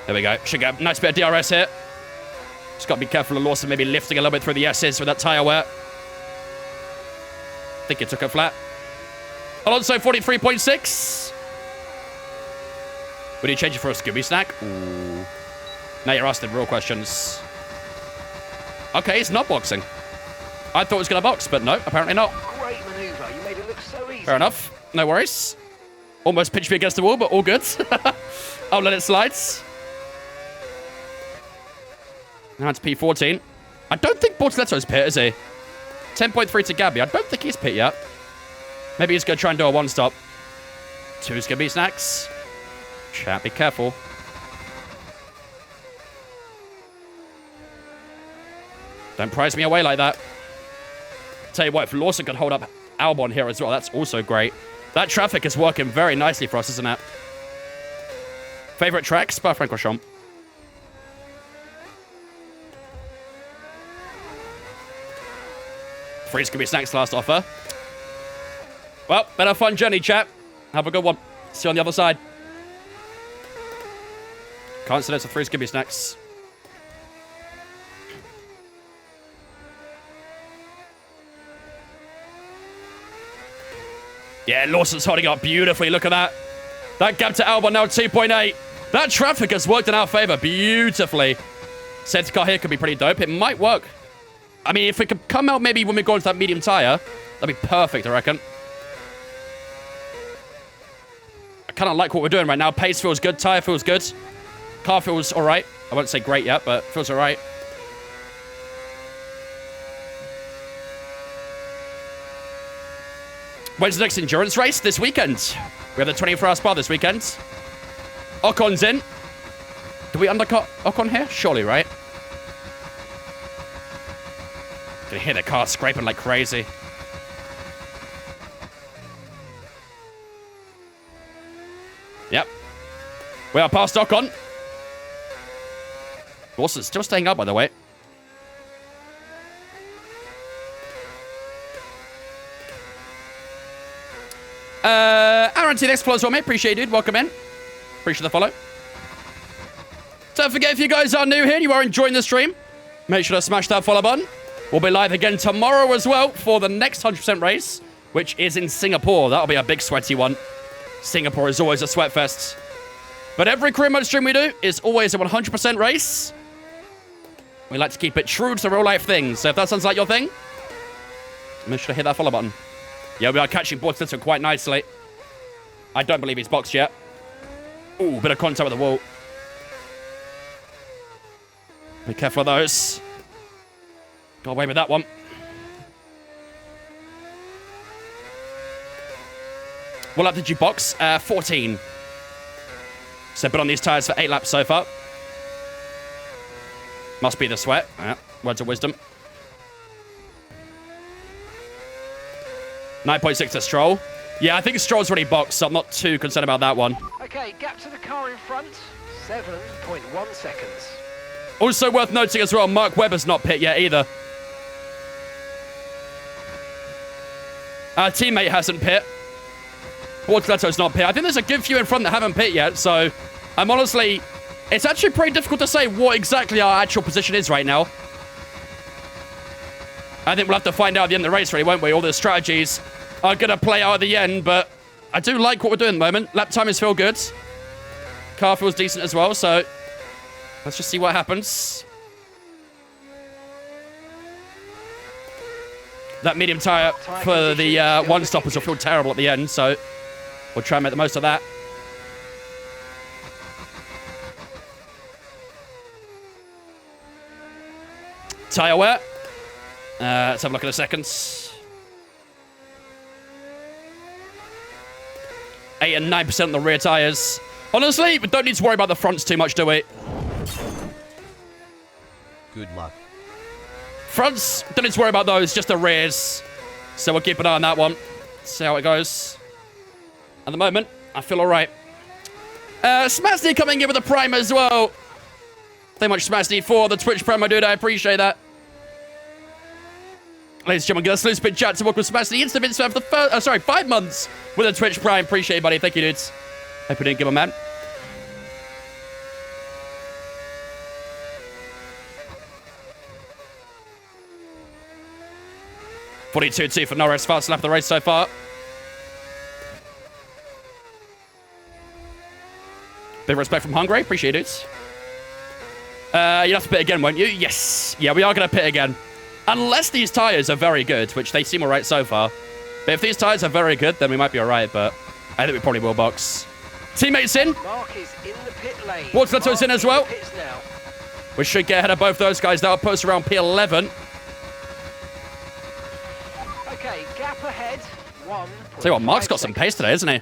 There we go. Should get a nice bit of DRS here. Just got to be careful of Lawson maybe lifting a little bit through the S's with that tyre wear. think it took it flat. Alonso, 43.6. Would you change it for a Scooby snack? Ooh. Now you're asking real questions. Okay, it's not boxing. I thought it was going to box, but no, apparently not. Great maneuver. You made it look so easy. Fair enough. No worries. Almost pitched me against the wall, but all good. I'll let it slide. Now it's P14. I don't think Bortoletto's pit, is he? 10.3 to Gabby. I don't think he's pit yet. Maybe he's going to try and do a one-stop. 2 Scooby snacks. Chat, be careful. Don't prize me away like that. Tell you what, if Lawson could hold up Albon here as well, that's also great. That traffic is working very nicely for us, isn't it? Favorite track? Spa-Francorchamps. Free Scooby snacks last offer. Well, been a fun journey, chat. Have a good one. See you on the other side. Can't say that's a 3 Scooby snacks. Yeah, Lawson's holding up beautifully. Look at that. That gap to Albon now 2.8. That traffic has worked in our favor beautifully. Safety car here could be pretty dope. It might work. I mean, if it could come out maybe when we go into that medium tire, that'd be perfect, I reckon. I kind of like what we're doing right now. Pace feels good. Tire feels good. Car feels all right. I won't say great yet, but feels all right. When's the next endurance race? This weekend. We have the 24-hour Spa this weekend. Ocon's in. Do we undercut Ocon here? Surely, right? Can hear the car scraping like crazy. Yep. We are past Ocon. Lawson's still staying up, by the way. Aaron T. Next follow as well, mate. Appreciate it, dude. Welcome in. Appreciate the follow. Don't forget, if you guys are new here and you are enjoying the stream, make sure to smash that follow button. We'll be live again tomorrow as well for the next 100% race, which is in Singapore. That'll be a big sweaty one. Singapore is always a sweat fest. But every career mode stream we do is always a 100% race. We like to keep it true to real life things. So if that sounds like your thing, make sure to hit that follow button. Yeah, we are catching Bortoletto quite nicely. I don't believe he's boxed yet. Ooh, bit of contact with the wall. Be careful of those. Got away with that one. What lap did you box? 14. So been on these tyres for 8 laps so far. Must be the sweat. Yeah, words of wisdom. 9.6 to Stroll. Yeah, I think Stroll's already boxed, so I'm not too concerned about that one. Okay, gap to the car in front, 7.1 seconds. Also worth noting as well, Mark Webber's not pit yet either. Our teammate hasn't pit. Bortoletto's not pit. I think there's a good few in front that haven't pit yet, so I'm honestly... It's actually pretty difficult to say what exactly our actual position is right now. I think we'll have to find out at the end of the race, really, won't we? All the strategies are going to play out at the end, but I do like what we're doing at the moment. Lap times feel good. Car feels decent as well, so let's just see what happens. That medium tyre for the one-stoppers will feel terrible at the end, so we'll try and make the most of that. Tyre wear. Let's have a look in a second. 8 and 9% on the rear tyres. Honestly, we don't need to worry about the fronts too much, do we? Good luck. Fronts, don't need to worry about those, just the rears. So we'll keep an eye on that one. See how it goes. At the moment, I feel all right. Smasty coming in with a prime as well. Thank you much, Smasty, for the Twitch promo, dude. I appreciate that. Ladies and gentlemen, get a salute spin chat to welcome Smasty into the Vince for the 5 months with a Twitch prime. Appreciate it, buddy. Thank you, dudes. Hope we didn't give a man. 42.2 for Norris. Fastest lap of the race so far. Bit of respect from Hungary. Appreciate it. You'll have to pit again, won't you? Yes. Yeah, we are going to pit again. Unless these tyres are very good, which they seem all right so far. But if these tyres are very good, then we might be all right, but I think we probably will box. Teammates in. Mark is in the pit lane. Waterletto's in as well. Now. We should get ahead of both those guys. That'll post around P11. Okay, gap ahead. Tell you what, Mark's got some pace today, isn't he?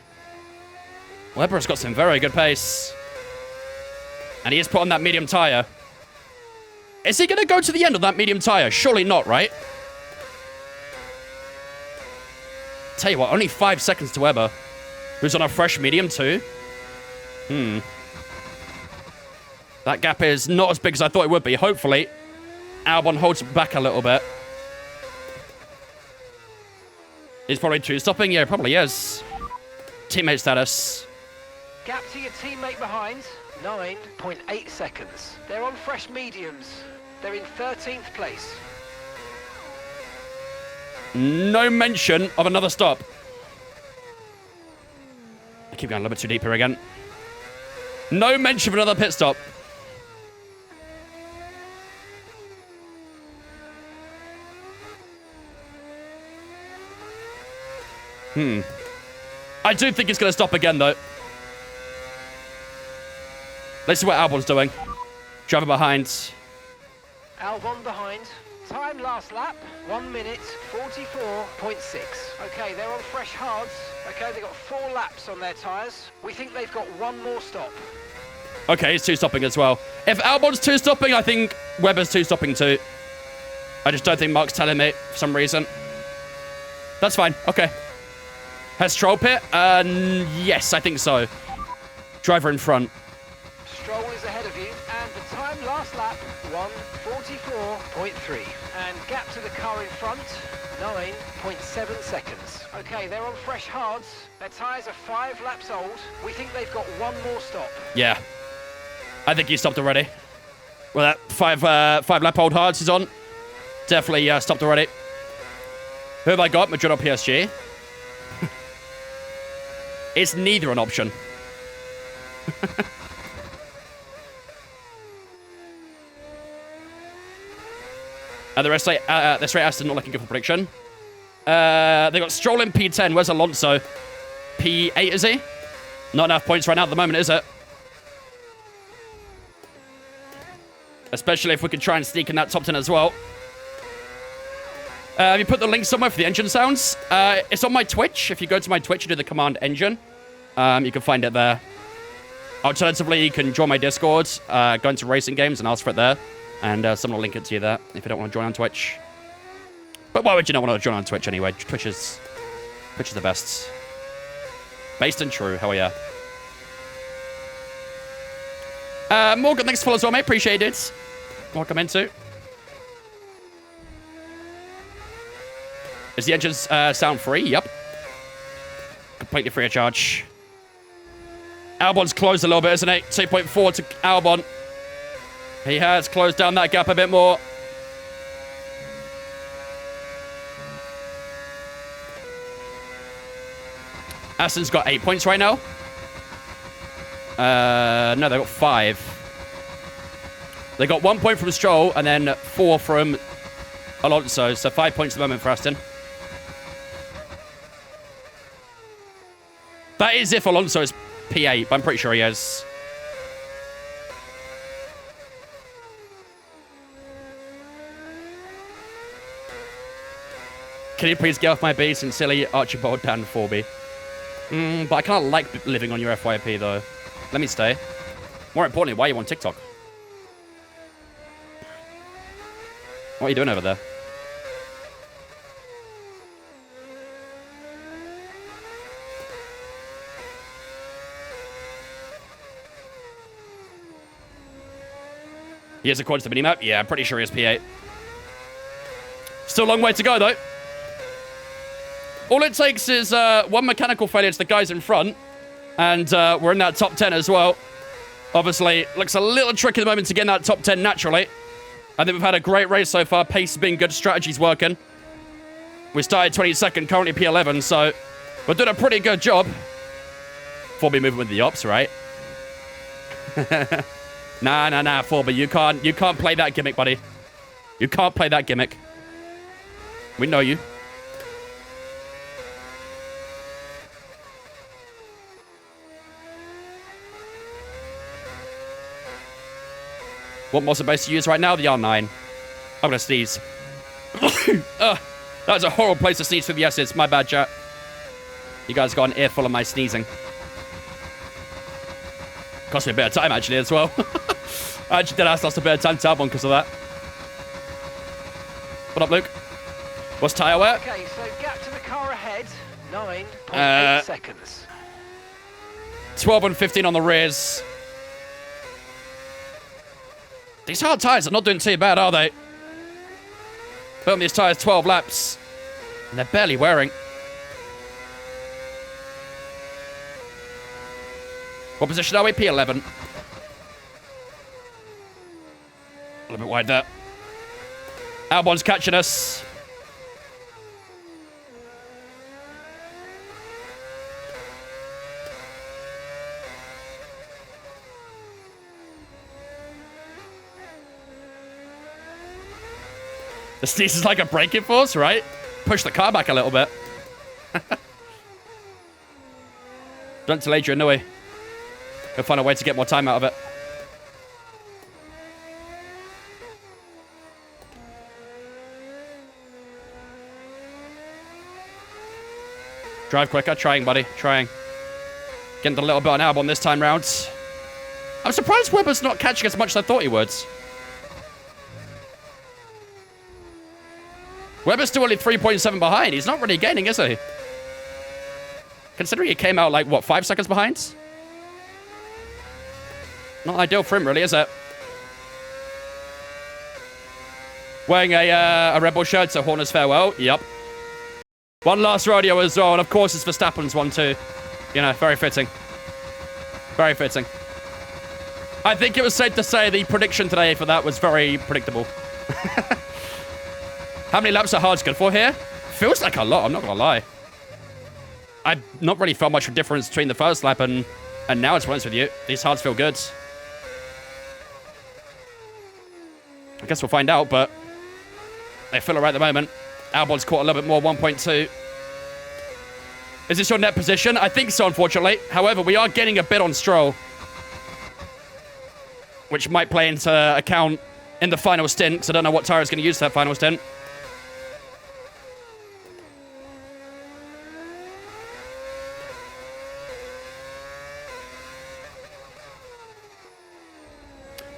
Weber's got some very good pace. And he is put on that medium tyre. Is he going to go to the end of that medium tyre? Surely not, right? Tell you what, only 5 seconds to Weber, who's on a fresh medium too. That gap is not as big as I thought it would be. Hopefully, Albon holds back a little bit. He's probably two-stopping. Yeah, probably is. Teammate status. Gap to your teammate behind, 9.8 seconds. They're on fresh mediums. They're in 13th place. No mention of another stop. I keep going a little bit too deep here again. No mention of another pit stop. I do think he's going to stop again, though. Let's see what Albon's doing. Driver behind. Albon behind. Time last lap, 1 minute 44.6. Okay, they're on fresh hards. Okay, they've got 4 laps on their tyres. We think they've got one more stop. Okay, he's two-stopping as well. If Albon's two-stopping, I think Webber's two-stopping too. I just don't think Mark's telling me for some reason. That's fine. Okay. Has Stroll pit? Yes, I think so. Driver in front. Stroll is ahead of you, and the time last lap, 1:44.3. And gap to the car in front, 9.7 seconds. Okay, they're on fresh hards. Their tyres are 5 laps old. We think they've got one more stop. Yeah. I think he stopped already. Well, that 5 lap old hards is on. Definitely stopped already. Who have I got? Madrid or PSG? It's neither an option. This rate Aston not looking good for prediction. They got Stroll in P10. Where's Alonso? P8, is he? Not enough points right now at the moment, is it? Especially if we could try and sneak in that top 10 as well. Have you put the link somewhere for the engine sounds? It's on my Twitch. If you go to my Twitch and do the command engine, you can find it there. Alternatively, you can join my Discord, go into racing games and ask for it there. And someone will link it to you there if you don't want to join on Twitch. But why would you not want to join on Twitch anyway? Twitch is the best. Based and true. Hell yeah. Morgan, thanks for following as well, mate. Appreciate it. Welcome into. Is the engines sound free? Yep. Completely free of charge. Albon's closed a little bit, isn't it? 2.4 to Albon. He has closed down that gap a bit more. Aston's got 8 points right now. No, they got 5. They got 1 point from Stroll and then 4 from Alonso. So 5 points at the moment for Aston. That is if Alonso is P8, but I'm pretty sure he is. Can you please get off my base and silly Archibald Dan 4B? But I kind of like living on your FYP though. Let me stay. More importantly, why are you on TikTok? What are you doing over there? He is according to the minimap? Yeah, I'm pretty sure he is P8. Still a long way to go though. All it takes is one mechanical failure to the guys in front. And we're in that top 10 as well. Obviously, looks a little tricky at the moment to get in that top 10 naturally. I think we've had a great race so far. Pace has been good. Strategy's working. We started 22nd, currently P11, so we're doing a pretty good job. Forby moving with the ops, right? Nah, Forby, you can't play that gimmick, buddy. You can't play that gimmick. We know you. What muscle base to use right now? The R9. I'm gonna sneeze. That was a horrible place to sneeze through the S's. My bad, chat. You guys got an earful of my sneezing. Cost me a bit of time, actually, as well. I actually did ask us a bit of time to have one because of that. What up, Luke? What's tyre wear? Okay, so gap to the car ahead, 9.8 seconds. 12 and 15 on the rears. These hard tyres are not doing too bad, are they? Put on these tyres 12 laps. And they're barely wearing. What position are we? P11. A little bit wide there. Albon's catching us. The sneeze is like a braking force, right? Push the car back a little bit. Don't delay Adrian, no way. He'll find a way to get more time out of it. Drive quicker. Trying, buddy. Trying. Getting a little bit on Albon this time round. I'm surprised Webber's not catching as much as I thought he would. Webber's still only 3.7 behind. He's not really gaining, is he? Considering he came out, like, what, 5 seconds behind? Not ideal for him, really, is it? Wearing a Red Bull shirt, so Horner's farewell. Yep. One last rodeo as well, and of course it's Verstappen's one too. You know, very fitting. Very fitting. I think it was safe to say the prediction today for that was very predictable. How many laps are Hard's good for here? Feels like a lot, I'm not gonna lie. I've not really felt much of a difference between the first lap and now, to be honest with you. These Hards feel good. I guess we'll find out, but they feel alright at the moment. Albon's caught a little bit more, 1.2. Is this your net position? I think so, unfortunately. However, we are getting a bit on Stroll, which might play into account in the final stint, because I don't know what tyre is going to use for that final stint.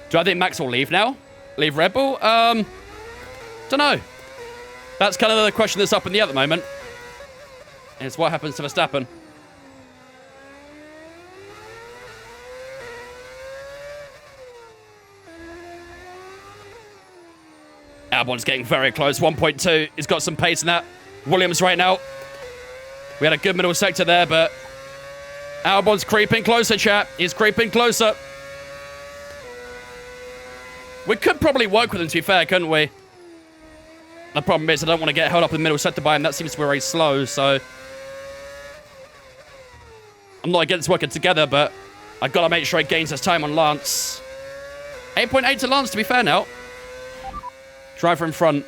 Do I think Max will leave now? Leave Red Bull? Don't know. That's kind of the question that's up in the air at the moment. It's what happens to Verstappen. Albon's getting very close. 1.2. He's got some pace in that. Williams right now. We had a good middle sector there, but Albon's creeping closer, chat. He's creeping closer. We could probably work with him, to be fair, couldn't we? The problem is I don't want to get held up in the middle sector by him. That seems to be very slow, so I'm not against working together, but I've got to make sure he gains his time on Lance. 8.8 to Lance, to be fair now. Driver in front.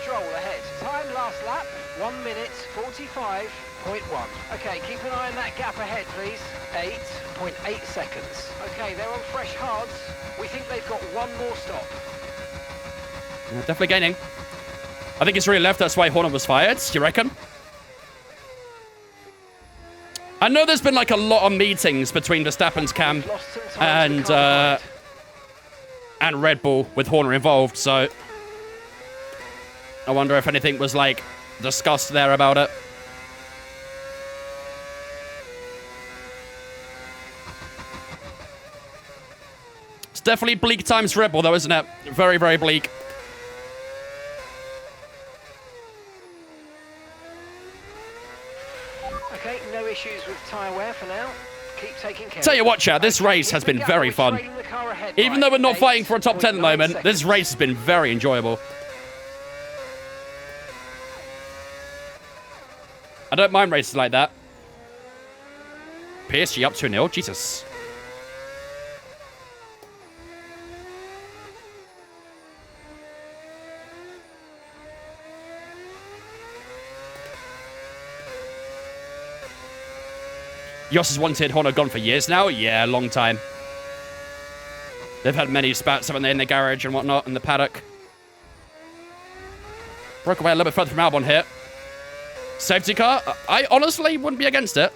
Stroll ahead. Time last lap, 1 minute 45.1. Okay, keep an eye on that gap ahead, please. 8.8 seconds. Okay, they're on fresh hards. We think they've got one more stop. Yeah, definitely gaining. I think he's really left. That's why Horner was fired. Do you reckon? I know there's been like a lot of meetings between Verstappen's camp and Red Bull with Horner involved, so I wonder if anything was like discussed there about it. It's definitely bleak times for Red Bull though, isn't it? Very, very bleak. Okay, no issues with tyre wear for now. Keep taking care. Tell you what, chat, this race has been very fun. Even though we're not fighting for a top 10 at the moment, this race has been very enjoyable. I don't mind races like that. PSG up 2-0. Jesus. Yoss has wanted Horner gone for years now. Yeah, long time. They've had many spats, haven't they, in the garage and whatnot, in the paddock. Broke away a little bit further from Albon here. Safety car? I honestly wouldn't be against it.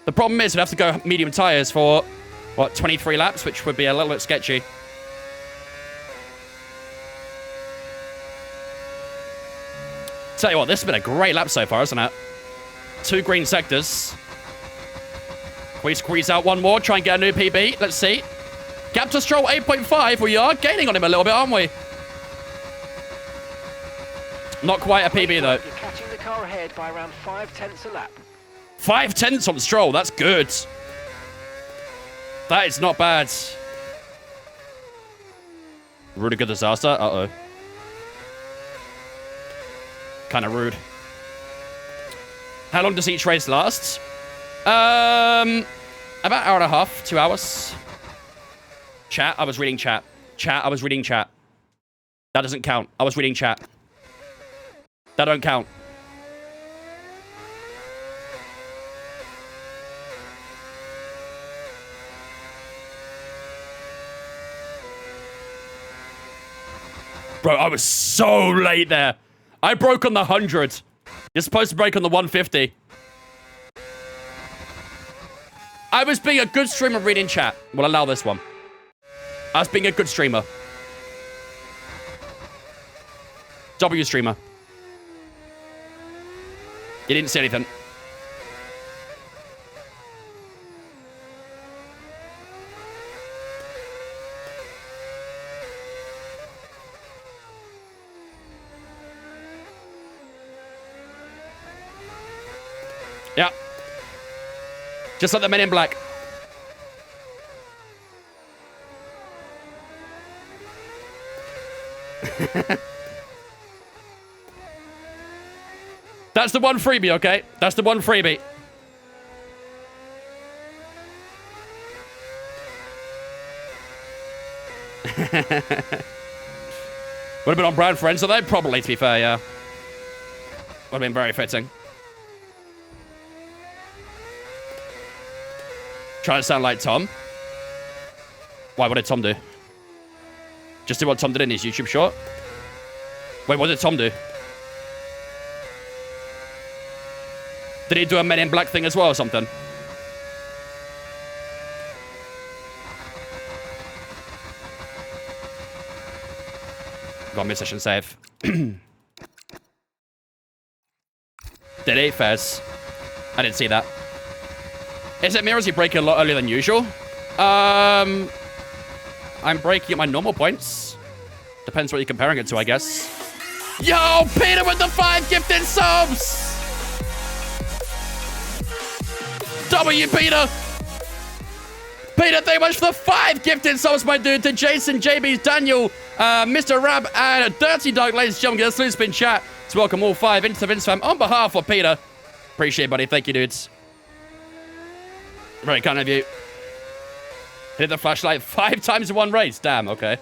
The problem is we'd have to go medium tyres for, what, 23 laps, which would be a little bit sketchy. Tell you what, this has been a great lap so far, isn't it? 2 green sectors. We squeeze out one more, try and get a new PB. Let's see. Gap to Stroll 8.5. We are gaining on him a little bit, aren't we? Not quite a PB, though. You're catching the car ahead by around 5/10 a lap. 5/10 on Stroll. That's good. That is not bad. Really good disaster. Uh-oh. Kind of rude. How long does each race last? About hour and a half, 2 hours. Chat, I was reading chat. Chat, I was reading chat. That doesn't count. I was reading chat. That don't count. Bro, I was so late there. I broke on the 100. You're supposed to break on the 150. I was being a good streamer reading chat. We'll allow this one. I was being a good streamer. W streamer. You didn't say anything. Yeah. Just like the Men in Black. That's the one freebie, okay? That's the one freebie. Would have been on brand friends, so they probably, to be fair, yeah. Would have been very fitting. Trying to sound like Tom. Why, what did Tom do? Just do what Tom did in his YouTube short? Wait, what did Tom do? Did he do a Men in Black thing as well or something? Got mid-session save. Did he? Fairs. I didn't see that. Is it me or is he breaking a lot earlier than usual? I'm breaking at my normal points. Depends what you're comparing it to, I guess. Yo, Peter with the 5 gifted subs! W, Peter! Peter, thank you much for the 5 gifted subs, my dude. To Jason, JB's, Daniel, Mr. Rab, and Dirty Dog, ladies and gentlemen. Get a spin chat to welcome all 5 into the Vince fam on behalf of Peter. Appreciate it, buddy. Thank you, dudes. Very kind of you. Hit the flashlight 5 times in one race. Damn, okay.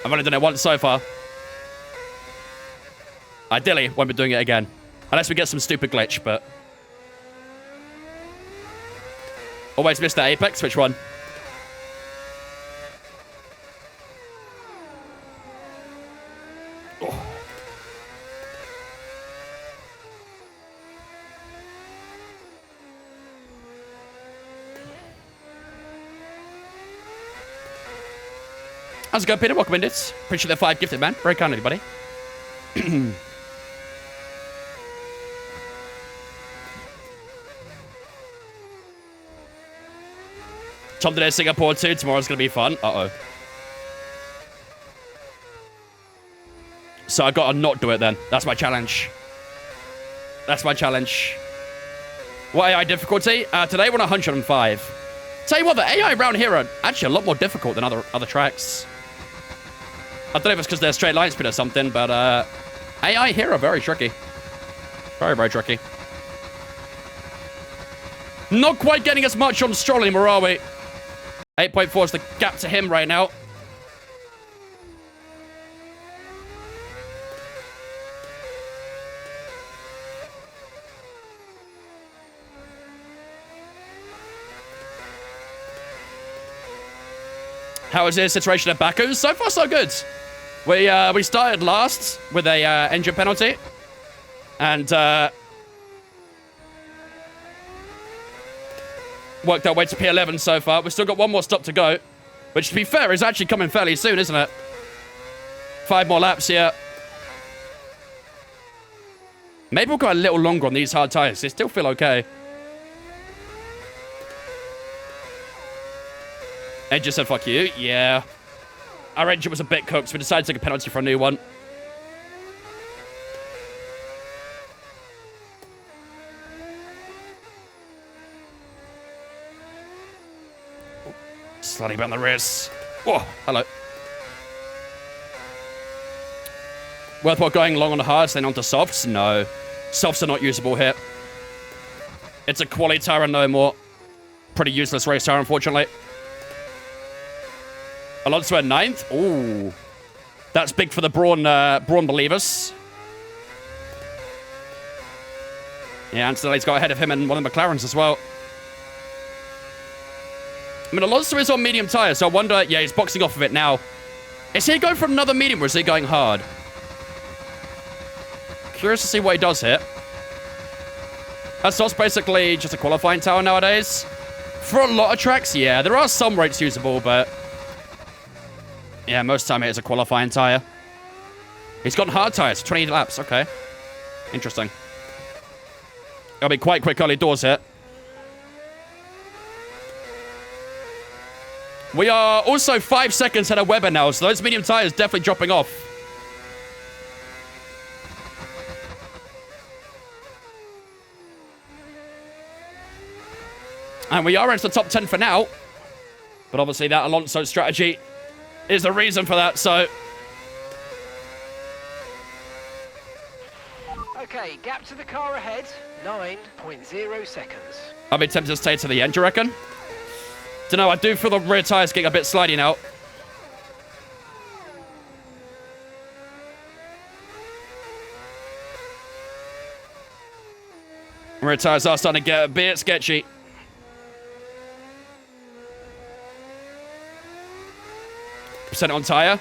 I've only done it once so far. Ideally, won't be doing it again. Unless we get some stupid glitch, but... Always missed that apex. Which one? Oh. How's it going, Peter? Welcome in, dudes. Appreciate the 5 gifted, man. Very kind, everybody. Tom today, Singapore too. Tomorrow's going to be fun. Uh-oh. So I got to not do it then. That's my challenge. That's my challenge. What AI difficulty? Today we're on 105. Tell you what, the AI around here are actually a lot more difficult than other tracks. I don't know if it's because they're straight line speed or something, but AI here are very tricky. Very, very tricky. Not quite getting as much on Stroll anymore, are we? 8.4 is the gap to him right now. How is his situation at Baku? So far, so good. We started last with a engine penalty. And worked our way to P11 so far. We've still got one more stop to go. Which, to be fair, is actually coming fairly soon, isn't it? 5 more laps here. Maybe we'll go a little longer on these hard tyres. They still feel okay. Engine said, fuck you. Yeah. Our engine was a bit cooked, so we decided to take a penalty for a new one. Sliding down the rears. Whoa, hello. Worthwhile going long on the hards, then onto softs? No. Softs are not usable here. It's a quality tyre and no more. Pretty useless race tyre, unfortunately. Alonso at 9th. Ooh. That's big for the Brawn believers. Yeah, Antonelli's got ahead of him and one of the McLarens as well. I mean, Alonso is on medium tyres, so I wonder... Yeah, he's boxing off of it now. Is he going for another medium or is he going hard? Curious to see what he does here. That's basically just a qualifying tyre nowadays. For a lot of tracks, yeah. There are some where it's usable, but... Yeah, most of the time it is a qualifying tyre. He's got hard tyres, 20 laps. Okay. Interesting. It'll be quite quick early doors here. We are also 5 seconds ahead of Webber now, so those medium tyres definitely dropping off. And we are into the top 10 for now. But obviously that Alonso strategy is the reason for that, so... Okay, gap to the car ahead, 9.0 seconds. I'll be tempted to stay to the end, do you reckon? Don't know, I do feel the rear tyres getting a bit slidey now. Rear tyres are starting to get a bit sketchy. Percent on tyre.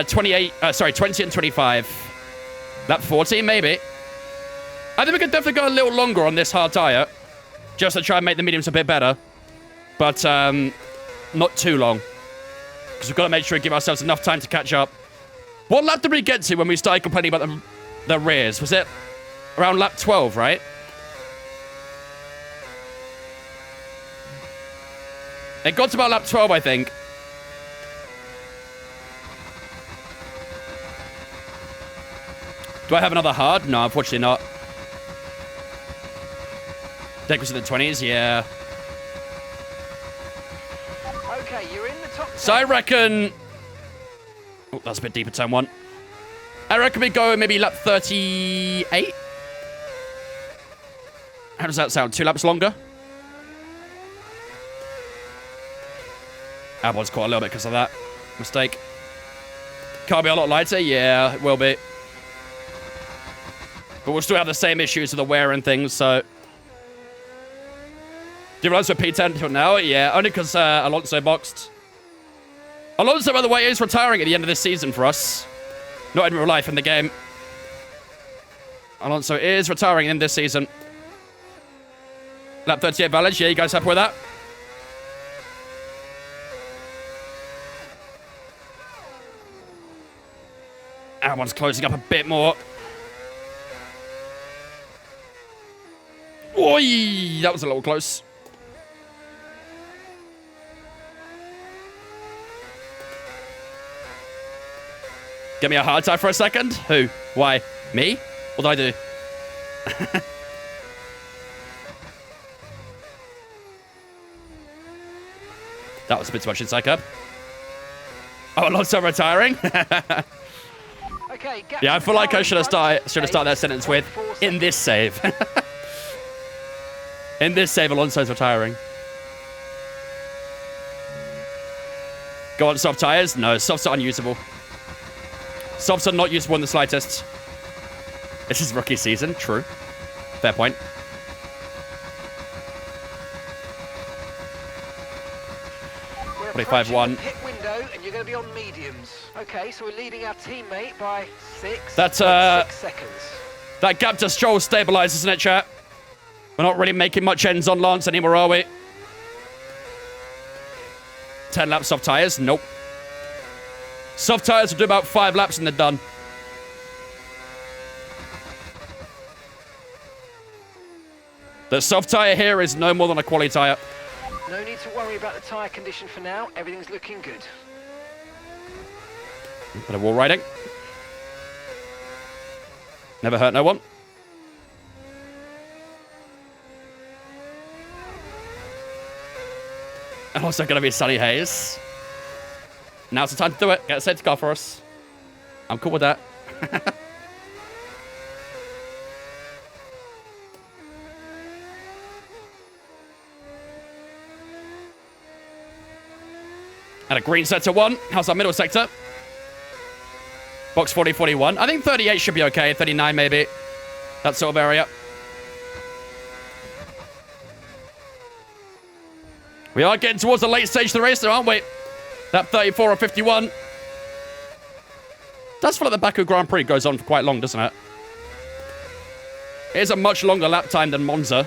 20 and 25. Lap 40, maybe. I think we could definitely go a little longer on this hard tyre. Just to try and make the mediums a bit better. But, not too long. Because we've got to make sure we give ourselves enough time to catch up. What lap did we get to when we started complaining about the rears? Was it around lap 12, right? It got to about lap 12, I think. Do I have another hard? No, unfortunately not. Deck was in the 20s, yeah. Okay, you're in the top 10. So I reckon... Oh, that's a bit deeper, turn 1. I reckon we go maybe lap 38? How does that sound? 2 laps longer? Albon's caught a little bit because of that mistake. Can't be a lot lighter? Yeah, it will be. But we'll still have the same issues with the wear and things, so... Do you realize we're P10 until now? Yeah, only because Alonso boxed. Alonso, by the way, is retiring at the end of this season for us. Not in real life, in the game. Alonso is retiring in this season. Lap 38 valid. Yeah, you guys happy with that? Albon's closing up a bit more. Oi! That was a little close. Give me a hard time for a second? Who? Why? Me? What did I do? That was a bit too much inside curb. Oh, Alonso retiring? Okay, Okay, Yeah, I feel like I should have started that sentence with, in this save. In this save, Alonso's retiring. Go on, soft tyres? No, softs are unusable. Softs are not usable in the slightest. This is rookie season, true. Fair point. We're 25-1. pit window, and you're going to be on mediums. Okay, so we're leading our teammate by 6 That's, 6 seconds. That gap to Stroll stabilizes, isn't it, chat? We're not really making much ends on Lance anymore, are we? 10 laps soft tyres? Nope. Soft tyres will do about 5 laps and they're done. The soft tyre here is no more than a quality tyre. No need to worry about the tyre condition for now. Everything's looking good. Bit of wall riding. Never hurt no one. And also going to be Sunny Hayes. Now's the time to do it. Get a safety car for us. I'm cool with that. And a green sector 1. How's our middle sector? Box 40, 41. I think 38 should be okay. 39 maybe. That sort of area. We are getting towards the late stage of the race, though, aren't we? That 34 or 51. Does feel like the Baku Grand Prix goes on for quite long, doesn't it? It is a much longer lap time than Monza.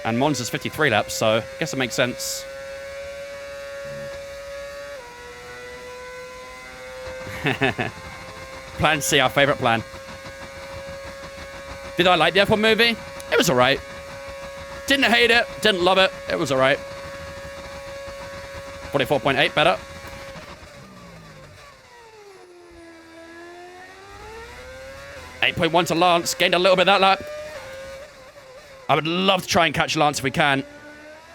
And Monza's 53 laps, so I guess it makes sense. Plan C, our favourite plan. Did I like the F1 movie? It was alright. Didn't hate it, didn't love it. It was alright. 44.8, better. .1 to Lance. Gained a little bit that lap. I would love to try and catch Lance if we can.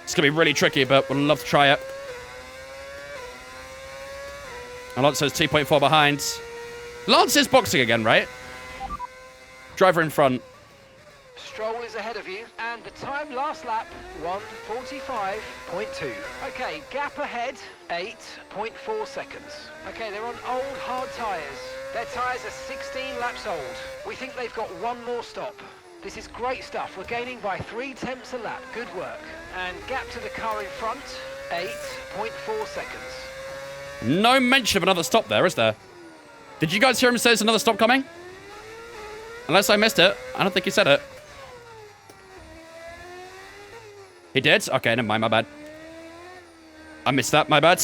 It's going to be really tricky, but we'd love to try it. Alonso's 2.4 behind. Lance is boxing again, right? Driver in front. Stroll is ahead of you, and the time last lap, 1:45.2. Okay, gap ahead, 8.4 seconds. Okay, they're on old hard tyres. Their tyres are 16 laps old. We think they've got one more stop. This is great stuff. We're gaining by 3/10 a lap. Good work. And gap to the car in front, 8.4 seconds. No mention of another stop there, is there? Did you guys hear him say there's another stop coming? Unless I missed it. I don't think he said it. He did? Okay, never mind, my bad. I missed that, my bad.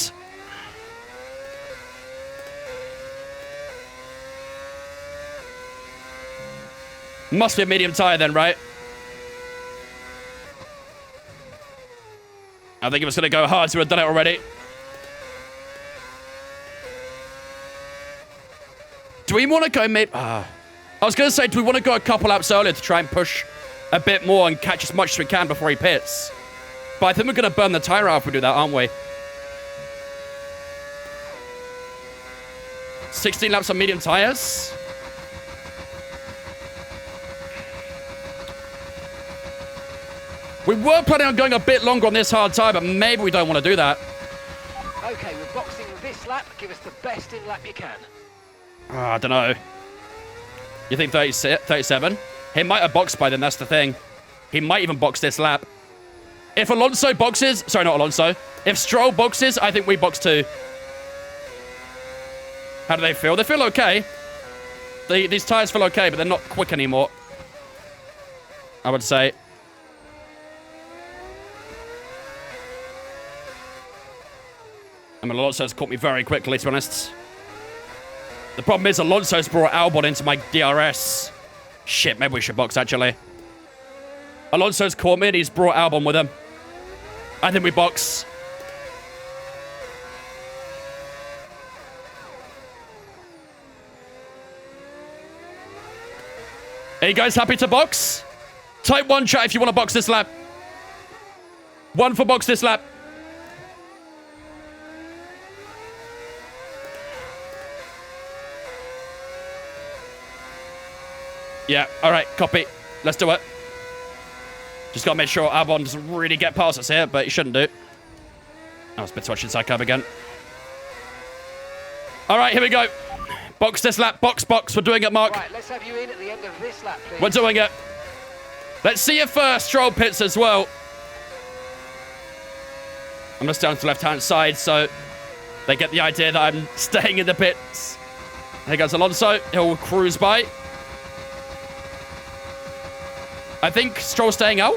Must be a medium tyre then, right? I think it was going to go hard, so we've done it already. Do we want to go maybe... I was going to say, do we want to go a couple laps earlier to try and push a bit more and catch as much as we can before he pits? But I think we're going to burn the tyre out if we do that, aren't we? 16 laps on medium tyres. We were planning on going a bit longer on this hard tyre, but maybe we don't want to do that. Okay, we're boxing this lap. Give us the best in lap you can. I don't know. You think 37? He might have boxed by then, that's the thing. He might even box this lap. If Alonso boxes... Sorry, not Alonso. If Stroll boxes, I think we box too. How do they feel? They feel okay. These tyres feel okay, but they're not quick anymore. I would say. I mean, Alonso's caught me very quickly, to be honest. The problem is Alonso's brought Albon into my DRS. Shit, maybe we should box, actually. Alonso's caught me and he's brought Albon with him. I think we box. Are you guys happy to box? Type 1 chat if you want to box this lap. 1 for box this lap. Yeah, all right, copy. Let's do it. Just got to make sure Albon doesn't really get past us here, but he shouldn't do. I was a bit touched inside curve again. All right, here we go. Box this lap. Box. We're doing it, Mark. Right, let's have you in at the end of this lap, please. We're doing it. Let's see if Stroll pits as well. I'm just down to the left-hand side, so they get the idea that I'm staying in the pits. Here goes Alonso. He'll cruise by. I think Stroll's staying out.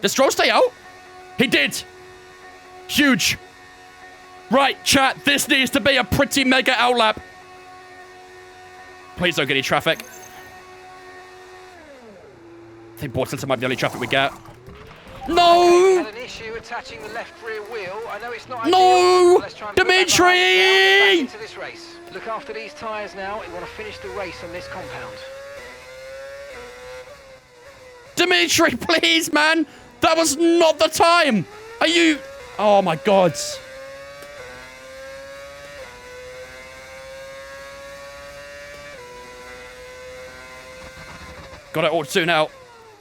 Did Stroll stay out? He did. Huge. Right, chat. This needs to be a pretty mega outlap. Please don't get any traffic. I think Bortoletta might be the only traffic we get. No! Had an issue attaching the left rear wheel. I know it's not No! ideal. Let's try and put that Dimitri! back into this race. Look after these tyres now. We want to finish the race on this compound. Dimitri, please, man. That was not the time. Are you... Oh, my God. Got it all soon out.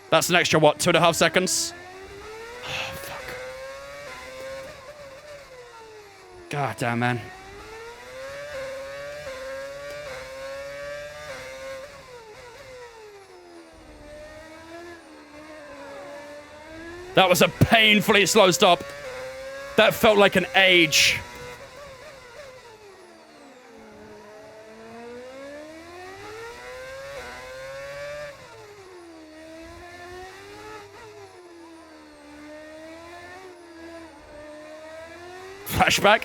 That's an extra, what, 2.5 seconds? Oh, fuck. God damn, man. That was a painfully slow stop. That felt like an age. Flashback?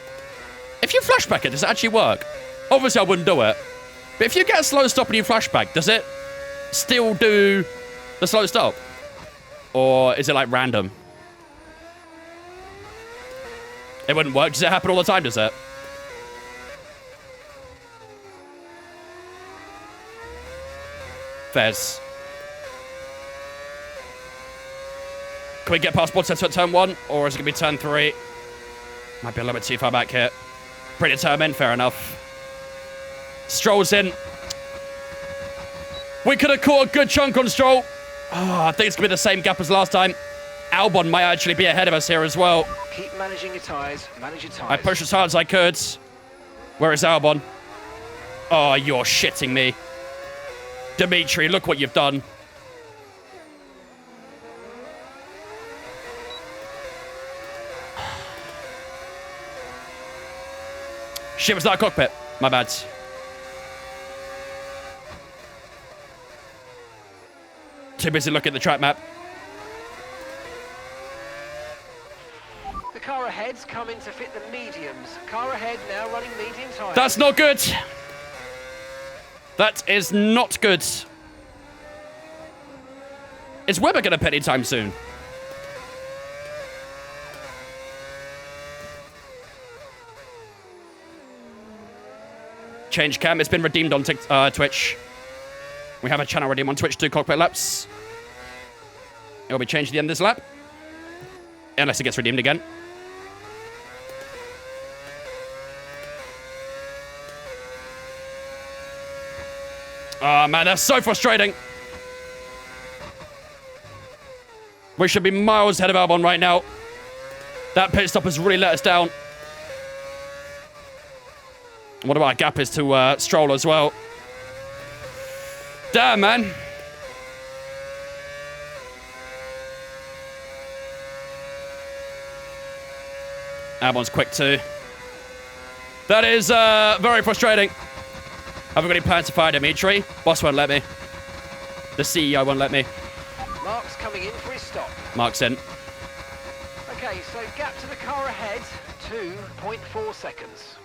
If you flashback it, does it actually work? Obviously, I wouldn't do it. But if you get a slow stop and you flashback, does it still do the slow stop? Or is it like random? It wouldn't work. Does it happen all the time, does it? Fez. Can we get past Bortoletta at turn 1? Or is it going to be turn 3? Might be a little bit too far back here. Predetermined, fair enough. Stroll's in. We could have caught a good chunk on Stroll. Oh, I think it's going to be the same gap as last time. Albon might actually be ahead of us here as well. Keep managing your tyres. Manage your tyres. I pushed as hard as I could. Where is Albon? Oh, you're shitting me. Dimitri, look what you've done. Shit, was that a cockpit? My bad. Too busy looking at the track map. The car ahead's coming to fit the mediums. Car ahead now running medium tyres. That's not good. That is not good. Is Webber going to pit anytime soon? Change cam. It's been redeemed on Twitch. We have a channel redeem on Twitch to cockpit laps. It'll be changed at the end of this lap. Unless it gets redeemed again. Oh, man, that's so frustrating. We should be miles ahead of Albon right now. That pit stop has really let us down. What about our gap is to Stroll as well? Damn, man. Albon's quick too. That is very frustrating. Haven't got any plans to fire Dimitri. Boss won't let me. The CEO won't let me. Mark's coming in for his stop. Mark's in. Okay, so gap to the car ahead, 2.4 seconds.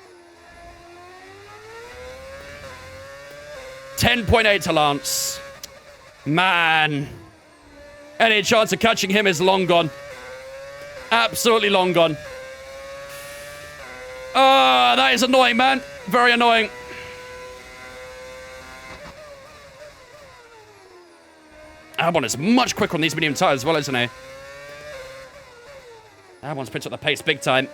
10.8 to Lance. Man. Any chance of catching him is long gone. Absolutely long gone. Ah, that is annoying, man. Very annoying. Albon is much quicker on these medium tyres as well, isn't he? Albon's picked up the pace big time.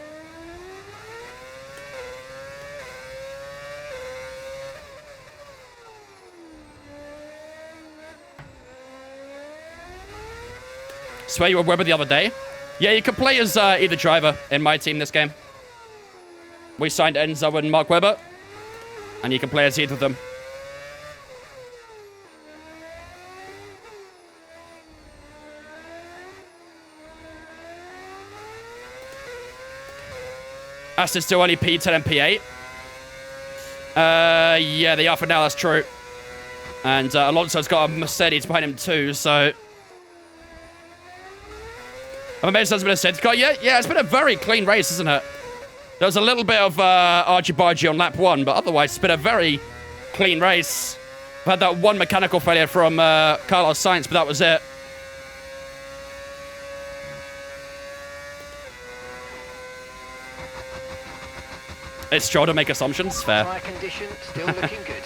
Swear you were Webber the other day. Yeah, you can play as either driver in my team this game. We signed Enzo and Mark Webber. And you can play as either of them. Aston's still only P10 and P8. Yeah, they are for now, that's true. And Alonso's got a Mercedes behind him too, so... Have I mentioned there's been a safety car yet? Yeah, it's been a very clean race, isn't it? There was a little bit of argy-bargy on lap 1, but otherwise it's been a very clean race. I've had that one mechanical failure from Carlos Sainz, but that was it. It's Stroll to make assumptions. Fair. Tyre condition still looking good.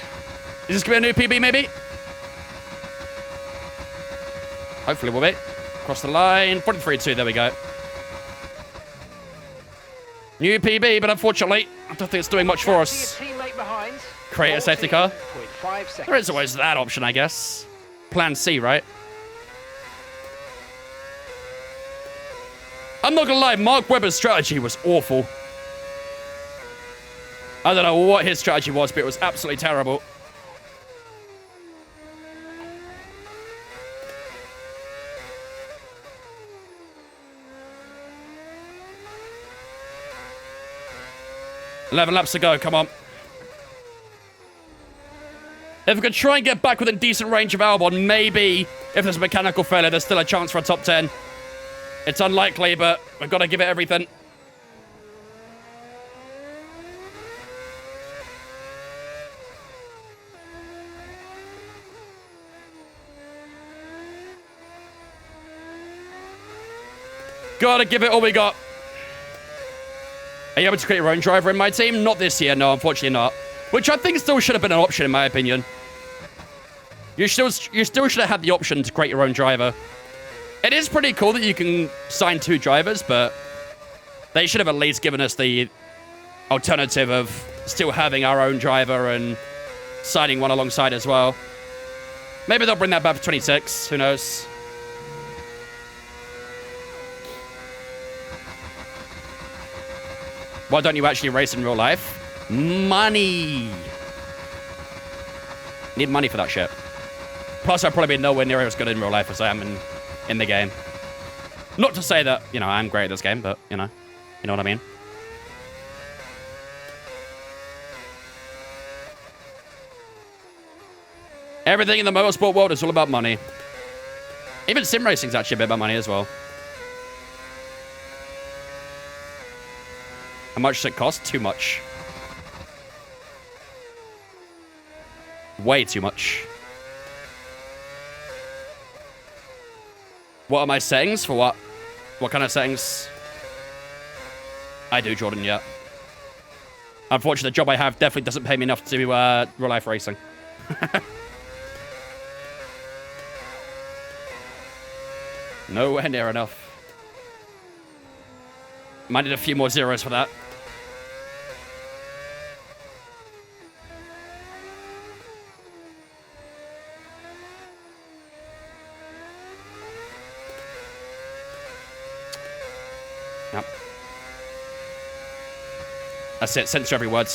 Is this going to be a new PB, maybe? Hopefully we'll be. Across the line. 43.2, there we go. New PB, but unfortunately, I don't think it's doing much for us. Create a safety car. There is always that option, I guess. Plan C, right? I'm not going to lie, Mark Webber's strategy was awful. I don't know what his strategy was, but it was absolutely terrible. $11 laps to go, come on. If we could try and get back within decent range of Albon, maybe if there's a mechanical failure, there's still a chance for a top 10. It's unlikely, but we've got to give it everything. Gotta give it all we got. Are you able to create your own driver in my team? Not this year, no, unfortunately not. Which I think still should have been an option, in my opinion. You still should have had the option to create your own driver. It is pretty cool that you can sign 2 drivers, but they should have at least given us the alternative of still having our own driver and signing one alongside as well. Maybe they'll bring that back for 26. Who knows? Why don't you actually race in real life? Money! Need money for that shit. Plus, I'd probably be nowhere near as good in real life as I am in the game. Not to say that, you know, I'm great at this game, but, you know what I mean. Everything in the motorsport world is all about money. Even sim racing's actually a bit about money as well. How much does it cost? Too much. Way too much. What are my settings? For what? What kind of settings? I do, Jordan, yeah. Unfortunately, the job I have definitely doesn't pay me enough to do real life racing. Nowhere near enough. Might need a few more zeros for that. Yep. That's it. Censor every word.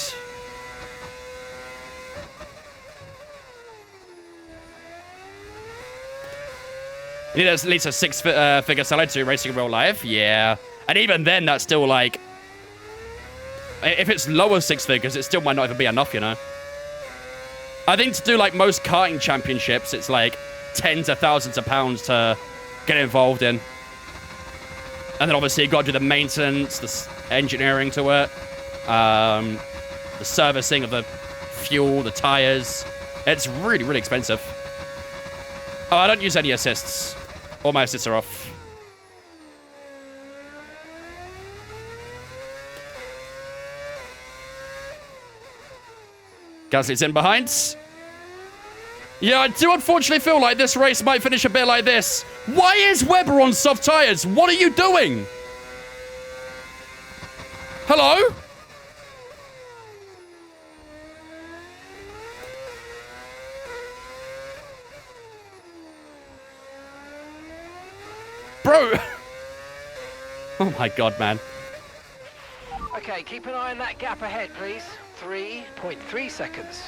You need at least a 6-figure salary to do racing in real life? Yeah. And even then, that's still like... If it's lower 6 figures, it still might not even be enough, you know? I think to do like most karting championships, it's like tens of thousands of pounds to get involved in. And then obviously you've got to do the maintenance, the engineering to it, the servicing of the fuel, the tires. It's really, really expensive. Oh, I don't use any assists. All my assists are off. Gasly's in behind. Yeah, I do unfortunately feel like this race might finish a bit like this. Why is Webber on soft tires? What are you doing? Hello? bro. Oh my god, man. Okay, keep an eye on that gap ahead, please. 3.3 seconds.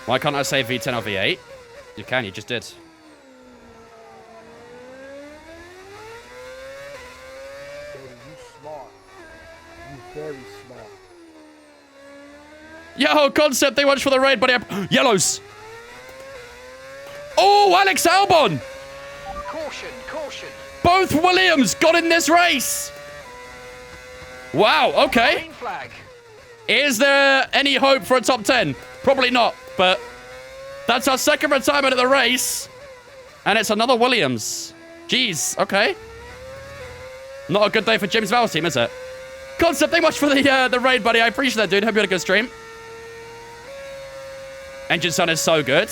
Why can't I say V10 or V8? You can, you just did. Baby, you smart. You very smart. Yo, Concept, they watch for the raid, buddy. Yellows. Oh, Alex Albon. Caution, caution. Both Williams got in this race. Wow, okay. Green flag. Is there any hope for a top 10? Probably not, but that's our second retirement of the race. And it's another Williams. Jeez, okay. Not a good day for James Vowell's team, is it? Concept, thank you much for the raid, buddy. I appreciate that, dude. Hope you had a good stream. Engine Sun is so good.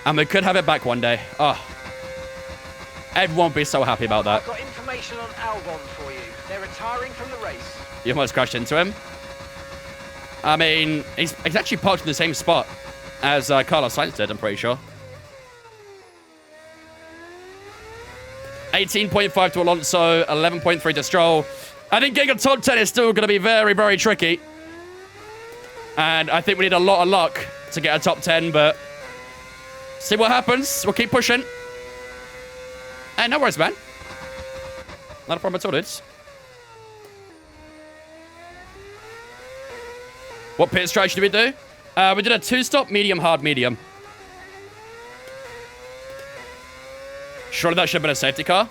And we could have it back one day. Oh. Everyone would be so happy about that. I've got information on Albon for you. They're retiring from the race. You almost crashed into him. I mean, he's actually parked in the same spot as Carlos Sainz did, I'm pretty sure. 18.5 to Alonso, 11.3 to Stroll. I think getting a top 10 is still going to be very, very tricky. And I think we need a lot of luck to get a top 10, but see what happens. We'll keep pushing. And no worries, man. Not a problem at all, dudes. What pit strategy did we do? We did a 2-stop, medium, hard, medium. Surely that should have been a safety car.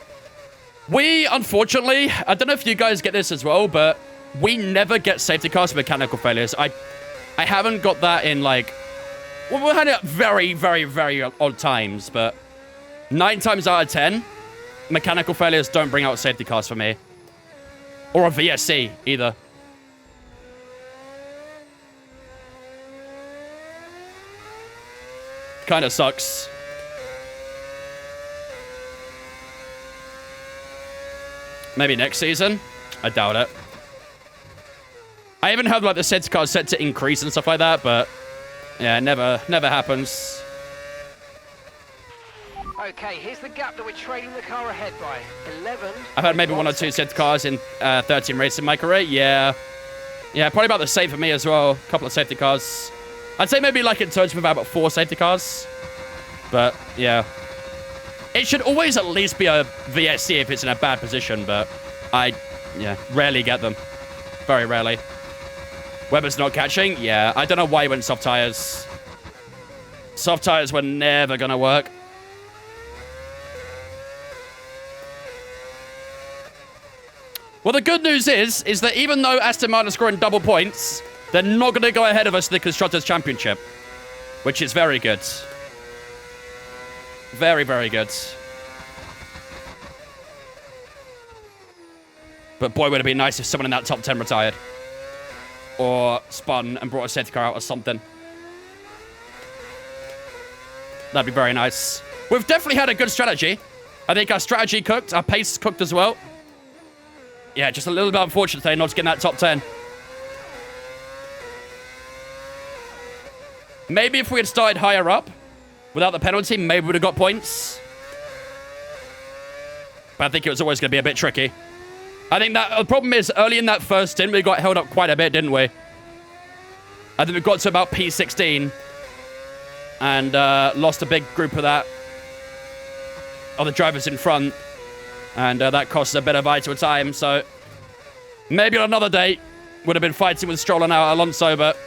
We, unfortunately, I don't know if you guys get this as well, but we never get safety cars for mechanical failures. I haven't got that in, like... Well, we had it very, very, very odd times, but 9 times out of 10, mechanical failures don't bring out safety cars for me. Or a VSC, either. Kind of sucks. Maybe next season? I doubt it. I even have like the safety cars set to increase and stuff like that, but yeah, never happens. Okay, here's the gap that we're trailing the car ahead by. 11. I've had maybe 1 or 2 safety cars in 13 races in my career. Yeah. Yeah, probably about the same for me as well. A couple of safety cars. I'd say maybe like in total about 4 safety cars. But yeah. It should always at least be a VSC if it's in a bad position, but I rarely get them. Very rarely. Webber's not catching? Yeah, I don't know why he went soft tires. Soft tires were never going to work. Well, the good news is that even though Aston Martin is scoring double points, they're not going to go ahead of us in the Constructors' Championship, which is very good. Very, very good. But boy, would it be nice if someone in that top 10 retired. Or spun and brought a safety car out or something. That'd be very nice. We've definitely had a good strategy. I think our strategy cooked. Our pace cooked as well. Yeah, just a little bit unfortunate today not to get in that top 10. Maybe if we had started higher up, without the penalty, maybe we would have got points. But I think it was always going to be a bit tricky. I think that the problem is, early in that first stint, we got held up quite a bit, didn't we? I think we got to about P16. And lost a big group of that. Of the drivers in front. And that cost us a bit of vital time, so... Maybe on another day, would have been fighting with Stroll and Alonso, but...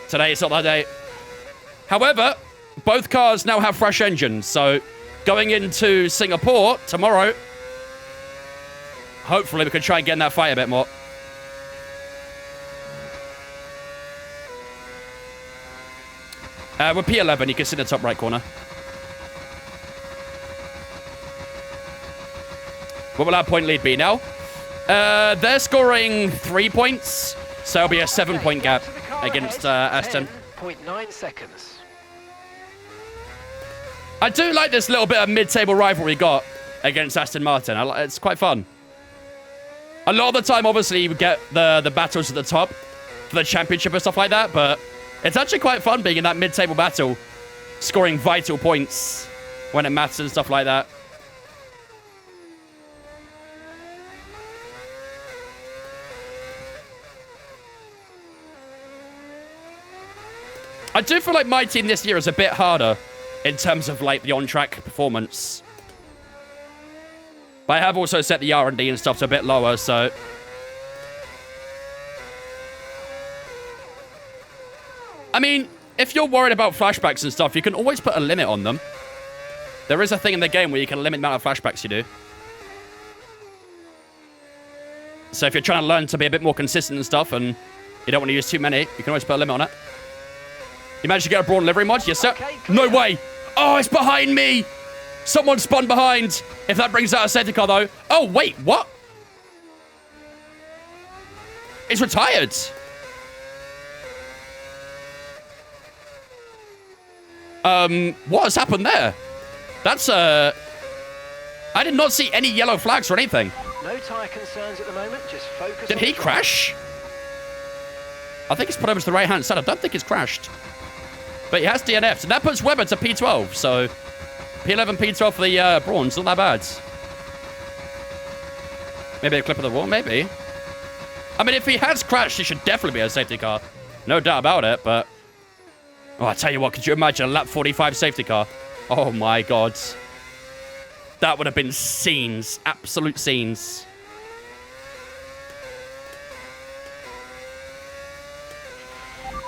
Today, it's not that day. However, both cars now have fresh engines, so... Going into Singapore tomorrow... Hopefully, we can try and get in that fight a bit more. We're P11, you can see the top right corner. What will our point lead be now? They're scoring 3 points, so it'll be a 7-point gap against Aston. 10.9 seconds. I do like this little bit of mid-table rivalry we got against Aston Martin. It's quite fun. A lot of the time, obviously, you get the battles at the top for the championship and stuff like that, but it's actually quite fun being in that mid-table battle, scoring vital points when it matters and stuff like that. I do feel like my team this year is a bit harder in terms of like the on-track performance. But I have also set the R&D and stuff to a bit lower, so... I mean, if you're worried about flashbacks and stuff, you can always put a limit on them. There is a thing in the game where you can limit the amount of flashbacks you do. So if you're trying to learn to be a bit more consistent and stuff, and you don't want to use too many, you can always put a limit on it. You managed to get a Brawn livery mod? Yes, sir. Okay, no way. Oh, it's behind me. Someone spun behind. If that brings out a safety car, though. Oh, wait, what? It's retired. What has happened there? That's, I did not see any yellow flags or anything. No tyre concerns at the moment, just focus. Did he crash? I think it's put over to the right-hand side. I don't think it's crashed. But he has DNF'd, and that puts Webber to P12, so... P11, P12 for the Brawn's, not that bad. Maybe a clip of the wall, maybe. I mean, if he has crashed, he should definitely be a safety car. No doubt about it, but... Oh, I tell you what, could you imagine a lap 45 safety car? Oh my god. That would have been scenes. Absolute scenes.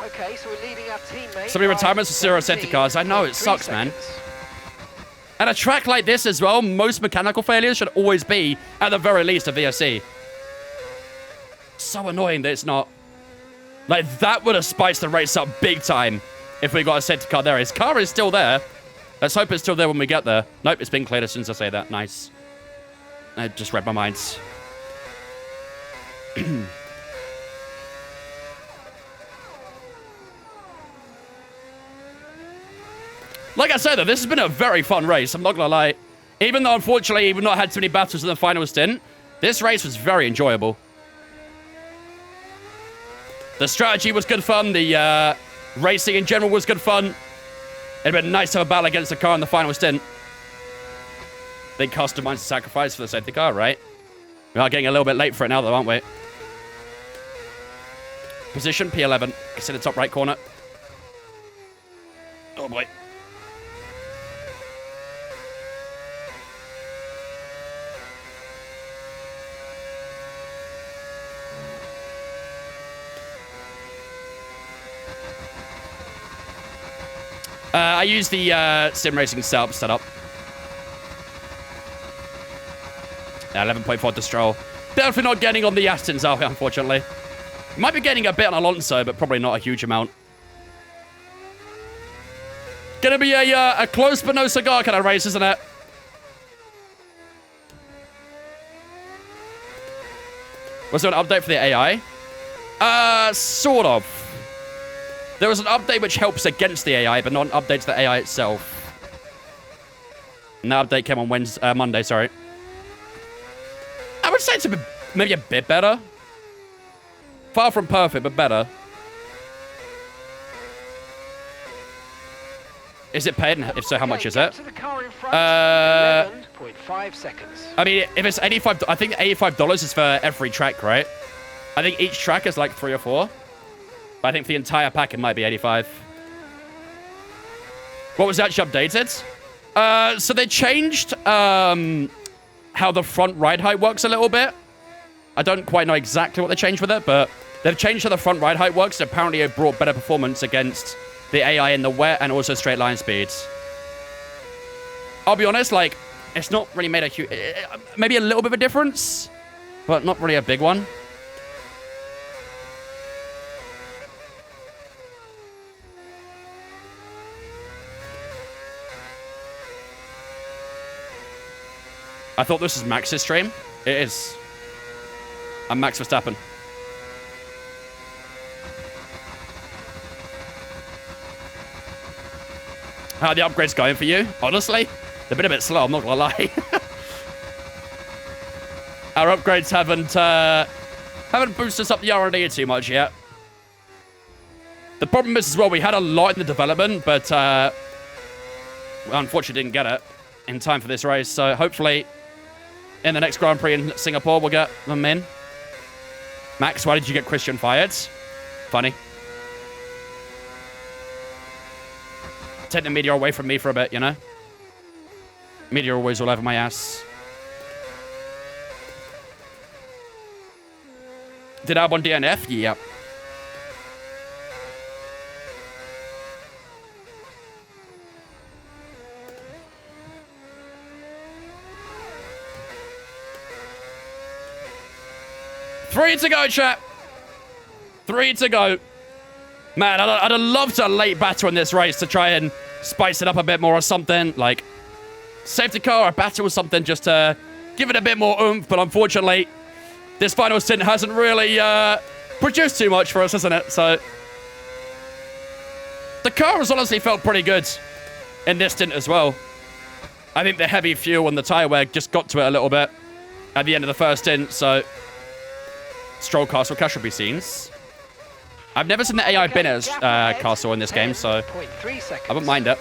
Okay, so we're leading our teammate. So many retirements for 0 safety cars. I know, it sucks, man. And a track like this as well, most mechanical failures should always be, at the very least, a VSC. So annoying that it's not. Like, that would have spiced the race up big time if we got a safety car there. His car is still there. Let's hope it's still there when we get there. Nope, it's been cleared as soon as I say that. Nice. I just read my mind. Like I said, though, this has been a very fun race. I'm not going to lie. Even though, unfortunately, we've not had too many battles in the final stint, this race was very enjoyable. The strategy was good fun. The racing in general was good fun. It'd been nice to have a battle against the car in the final stint. They customized the sacrifice for the safety car, right? We are getting a little bit late for it now, though, aren't we? Position, P11. It's in the top right corner. Oh, boy. I use the sim racing setup. 11.4 to Stroll. Definitely not getting on the Astons, are we, unfortunately? Might be getting a bit on Alonso, but probably not a huge amount. Gonna be a close but no cigar kind of race, isn't it? Was there an update for the AI? Sort of. There was an update which helps against the AI, but not an update to the AI itself. And that update came on Monday, sorry. I would say it's maybe a bit better. Far from perfect, but better. Is it paid? And if so, how much is it? 11.5 seconds. I mean, if it's $85, I think $85 is for every track, right? I think each track is like 3 or 4. But I think for the entire pack, it might be 85. What was actually updated? So they changed how the front ride height works a little bit. I don't quite know exactly what they changed with it, but they've changed how the front ride height works. Apparently, it brought better performance against the AI in the wet and also straight line speeds. I'll be honest, like, it's not really made a huge... maybe a little bit of a difference, but not really a big one. I thought this was Max's stream. It is. I'm Max Verstappen. How are the upgrades going for you? Honestly, they've been a bit slow, I'm not gonna lie. Our upgrades haven't boosted us up the R&D too much yet. The problem is as well, we had a lot in the development, but unfortunately didn't get it in time for this race. So hopefully in the next Grand Prix in Singapore, we'll get them in. Max, why did you get Christian fired? Funny. Take the media away from me for a bit, you know? Media always all over my ass. Did Albon DNF? Yep. Three to go, chat. 3 to go. Man, I'd have loved a late battle in this race to try and spice it up a bit more or something. Like, safety car or a battle or something just to give it a bit more oomph. But unfortunately, this final stint hasn't really produced too much for us, hasn't it? So, the car has honestly felt pretty good in this stint as well. I think the heavy fuel and the tyre wear just got to it a little bit at the end of the first stint. So, Stroll Castle Casualty scenes. I've never seen the AI Binners castle in this game, so I wouldn't mind it.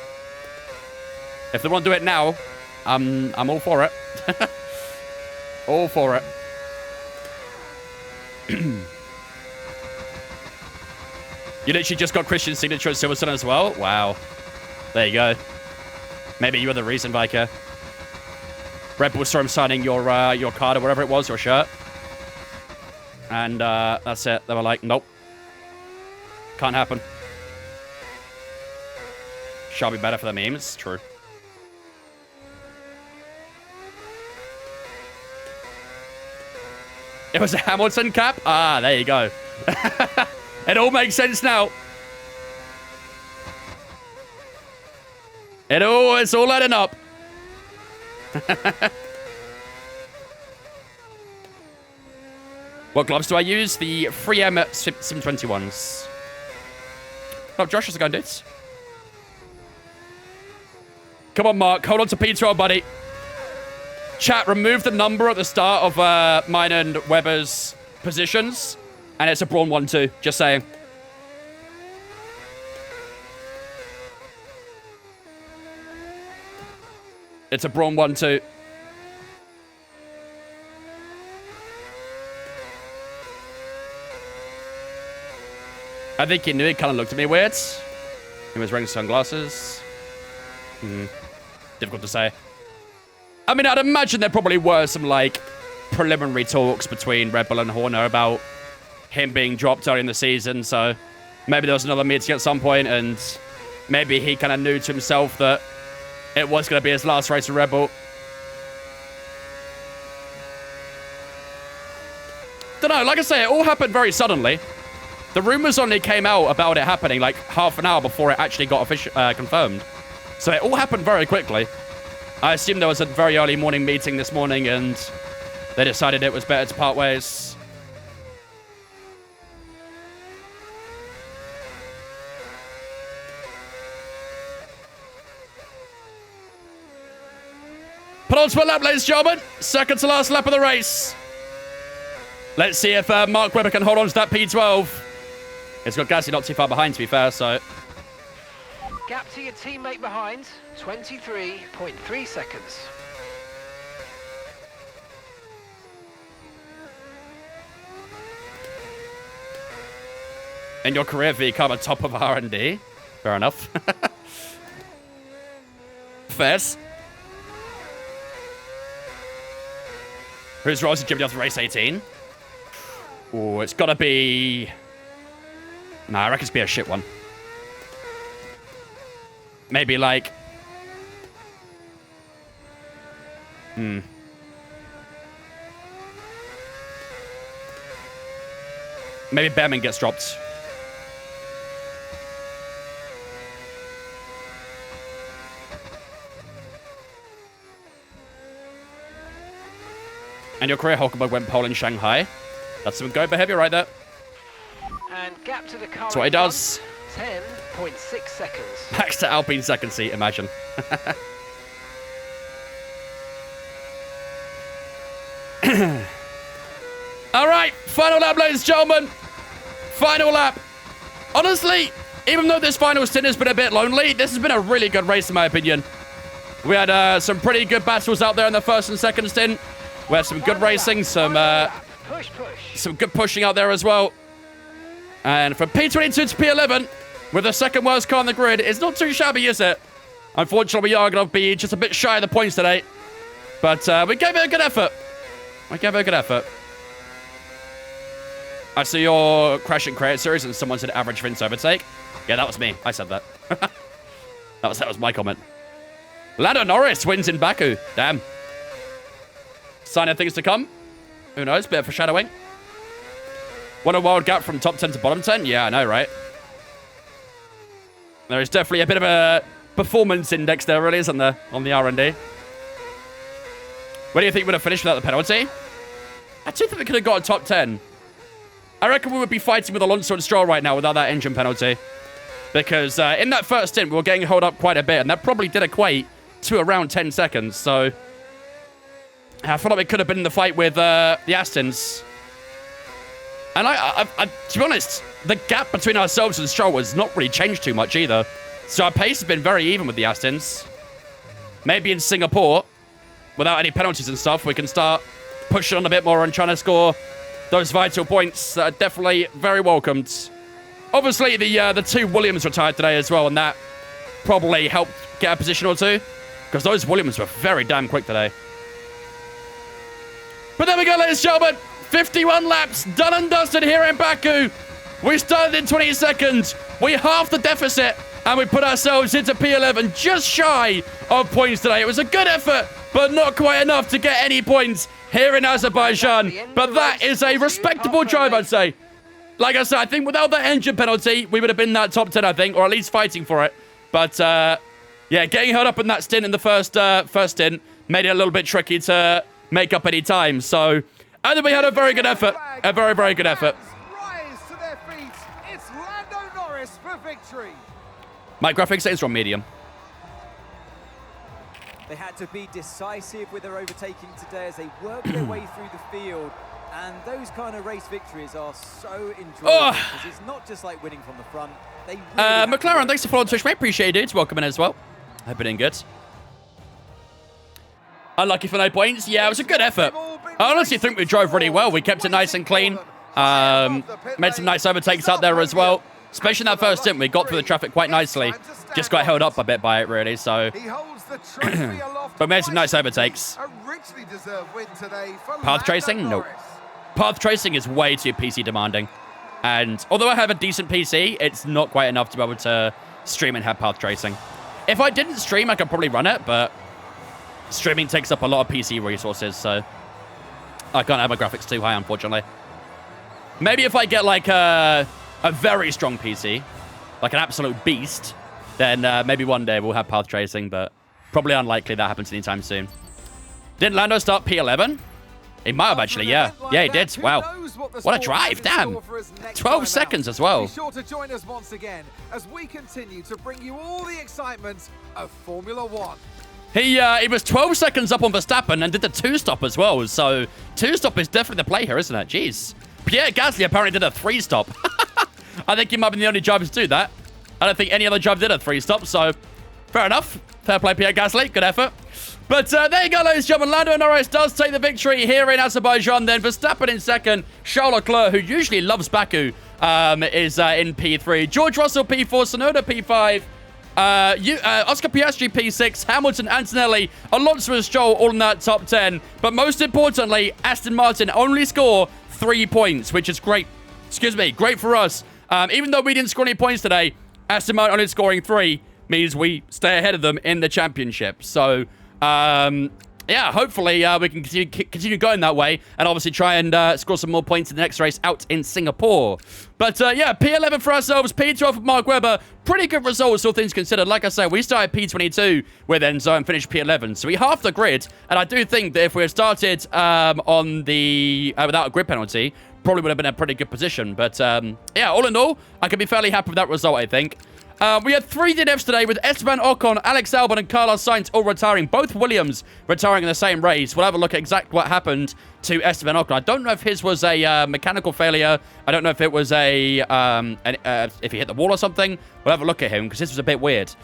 If they want to do it now, I'm all for it. All for it. You literally just got Christian's signature at Silverstone as well? Wow. There you go. Maybe you were the reason, Viker. Red Bull saw him signing your card or whatever it was, your shirt. And that's it. They were like, nope. Can't happen. Shall be better for the memes. True. It was a Hamilton cap? Ah, there you go. It all makes sense now. It's all adding up. What gloves do I use? The 3M Sim21s. Oh, Josh is going dudes. Come on, Mark. Hold on to P12, buddy. Chat, remove the number at the start of mine and Webber's positions. And it's a Brawn 1-2. Just saying. It's a Brawn 1-2. I think he knew. He kind of looked at me weird. He was wearing sunglasses. Difficult to say. I mean, I'd imagine there probably were some, like, preliminary talks between Red Bull and Horner about him being dropped early in the season, so maybe there was another meeting at some point, and maybe he kind of knew to himself that it was going to be his last race with Red Bull. Don't know, like I say, it all happened very suddenly. The rumors only came out about it happening like half an hour before it actually got confirmed. So it all happened very quickly. I assume there was a very early morning meeting this morning and they decided it was better to part ways. Penultimate lap, ladies and gentlemen. Second to last lap of the race. Let's see if Mark Webber can hold on to that P12. It's got Gasly not too far behind, to be fair, so... Gap to your teammate behind, 23.3 seconds. In your career, V, come on top of R&D. Fair enough. Fairs. Who's Rosie Jimmy after race 18? Oh, it's got to be... Nah, I reckon it's be a shit one. Maybe like... Maybe Behrman gets dropped. And your career Hulkenberg went pole in Shanghai. That's some go behavior right there. And gap to the car. That's what he does. 10.6 seconds. Max to Alpine second seat, imagine. All right, final lap, ladies and gentlemen. Final lap. Honestly, even though this final stint has been a bit lonely, this has been a really good race in my opinion. We had some pretty good battles out there in the first and second stint. We had some good racing, some good pushing out there as well. And from P22 to P11, with the second worst car on the grid, it's not too shabby, is it? Unfortunately, we are going to be just a bit shy of the points today. But we gave it a good effort. I see your Crash and Create series and someone said average Vince overtake. Yeah, that was me. I said that. that was my comment. Lando Norris wins in Baku. Damn. Sign of things to come. Who knows? Bit of foreshadowing. What a wild gap from top 10 to bottom 10. Yeah, I know, right? There is definitely a bit of a performance index there, really, isn't there? On the R&D. Where do you think we would have finished without the penalty? I do think we could have got a top 10. I reckon we would be fighting with Alonso and Stroll right now without that engine penalty. Because in that first stint, we were getting held up quite a bit. And that probably did equate to around 10 seconds. So I feel like we could have been in the fight with the Astons. And I, to be honest, the gap between ourselves and Stroll has not really changed too much either. So our pace has been very even with the Astons. Maybe in Singapore, without any penalties and stuff, we can start pushing on a bit more and trying to score those vital points that are definitely very welcomed. Obviously, the two Williams retired today as well, and that probably helped get a position or two, because those Williams were very damn quick today. But there we go, ladies and gentlemen. 51 laps, done and dusted here in Baku. We started in 20 seconds. We halved the deficit, and we put ourselves into P11 just shy of points today. It was a good effort, but not quite enough to get any points here in Azerbaijan. But that is a respectable drive, I'd say. Like I said, I think without that engine penalty, we would have been that top 10, I think, or at least fighting for it. But, yeah, getting held up in that stint in the first stint made it a little bit tricky to make up any time. So I think we had a very good effort. A very, very good effort. Rise to their feet. It's Lando Norris for victory. My graphics says from medium. They had to be decisive with their overtaking today as they worked their way through the field. And those kind of race victories are so enjoyable because it's not just like winning from the front. They really McLaren, thanks for following Twitch, mate. Appreciate it. Welcome in as well. Hope you're doing good. Unlucky for no points. Yeah, it was a good effort. I honestly think we drove really well. We kept it nice and clean. Made some nice overtakes out there as well. Especially in that first stint, we got through the traffic quite nicely. Just got held up a bit by it, really. So, but made some nice overtakes. Path tracing? Nope. Path tracing is way too PC demanding. And although I have a decent PC, it's not quite enough to be able to stream and have path tracing. If I didn't stream, I could probably run it, but streaming takes up a lot of PC resources, so I can't have my graphics too high, unfortunately. Maybe if I get like a very strong PC, like an absolute beast, then maybe one day we'll have path tracing, but probably unlikely that happens anytime soon. Didn't Lando start P11? He might have actually, yeah. Yeah, he did. Wow. What a drive, damn. 12 seconds as well. Be sure to join us once again as we continue to bring you all the excitement of Formula One. He was 12 seconds up on Verstappen and did the two-stop as well. So two-stop is definitely the play here, isn't it? Jeez. Pierre Gasly apparently did a three-stop. I think he might be the only driver to do that. I don't think any other driver did a three-stop, so fair enough. Fair play, Pierre Gasly. Good effort. But there you go, ladies and gentlemen. Lando Norris does take the victory here in Azerbaijan. Then Verstappen in second. Charles Leclerc, who usually loves Baku, is in P3. George Russell P4. Tsunoda P5. Oscar Piastri P6. Hamilton, Antonelli, Alonso and Stroll all in that top 10. But most importantly, Aston Martin only score 3 points, which is great. Excuse me, great for us. Even though we didn't score any points today, Aston Martin only scoring 3 means we stay ahead of them in the championship. So, yeah, hopefully we can continue going that way and obviously try and score some more points in the next race out in Singapore. But, yeah, P11 for ourselves, P12 for Mark Webber. Pretty good results, all things considered. Like I said, we started P22 with Enzo and finished P11. So we halved the grid. And I do think that if we had started on the without a grid penalty, probably would have been a pretty good position. But, yeah, all in all, I can be fairly happy with that result, I think. We had 3 DNFs today with Esteban Ocon, Alex Albon, and Carlos Sainz all retiring. Both Williams retiring in the same race. We'll have a look at exactly what happened to Esteban Ocon. I don't know if his was a mechanical failure. I don't know if it was if he hit the wall or something. We'll have a look at him because this was a bit weird.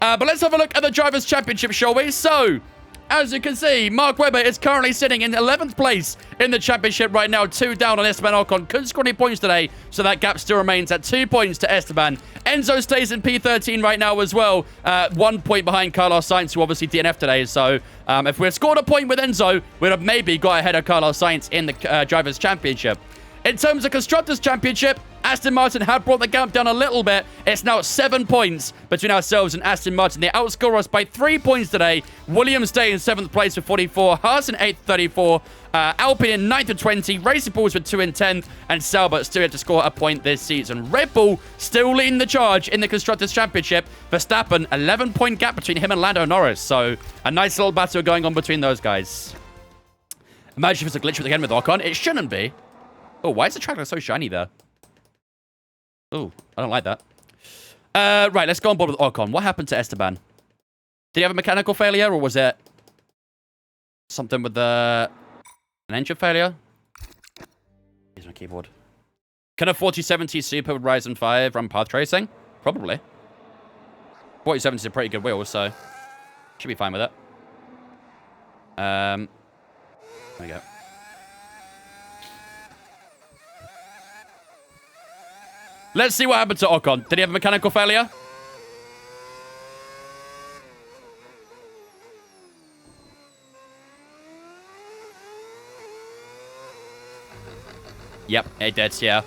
But let's have a look at the Drivers' Championship, shall we? So, as you can see, Mark Webber is currently sitting in 11th place in the championship right now, 2 down on Esteban Ocon. Couldn't score any points today, so that gap still remains at 2 points to Esteban. Enzo stays in P13 right now as well, 1 point behind Carlos Sainz, who obviously DNF today. So if we had scored a point with Enzo, we'd have maybe got ahead of Carlos Sainz in the Drivers' Championship. In terms of Constructors' Championship, Aston Martin have brought the gap down a little bit. It's now 7 points between ourselves and Aston Martin. They outscore us by 3 points today. Williams stay in 7th place with 44. Haas in 8th, 34. Alpine in 9th with 20. Racing Bulls with 2 in 10th. And Sauber still yet to score a point this season. Red Bull still leading the charge in the Constructors' Championship. Verstappen, 11-point gap between him and Lando Norris. So a nice little battle going on between those guys. Imagine if it's a glitch again with Ocon. It shouldn't be. Oh, why is the track so shiny there? Oh, I don't like that. Right, let's go on board with Ocon. What happened to Esteban? Did he have a mechanical failure, or was it something with an engine failure? Here's my keyboard. Can a 4070 Super with Ryzen 5 run path tracing? Probably. 4070 is a pretty good wheel, so should be fine with it. There we go. Let's see what happened to Ocon. Did he have a mechanical failure? Yep, it did, yeah.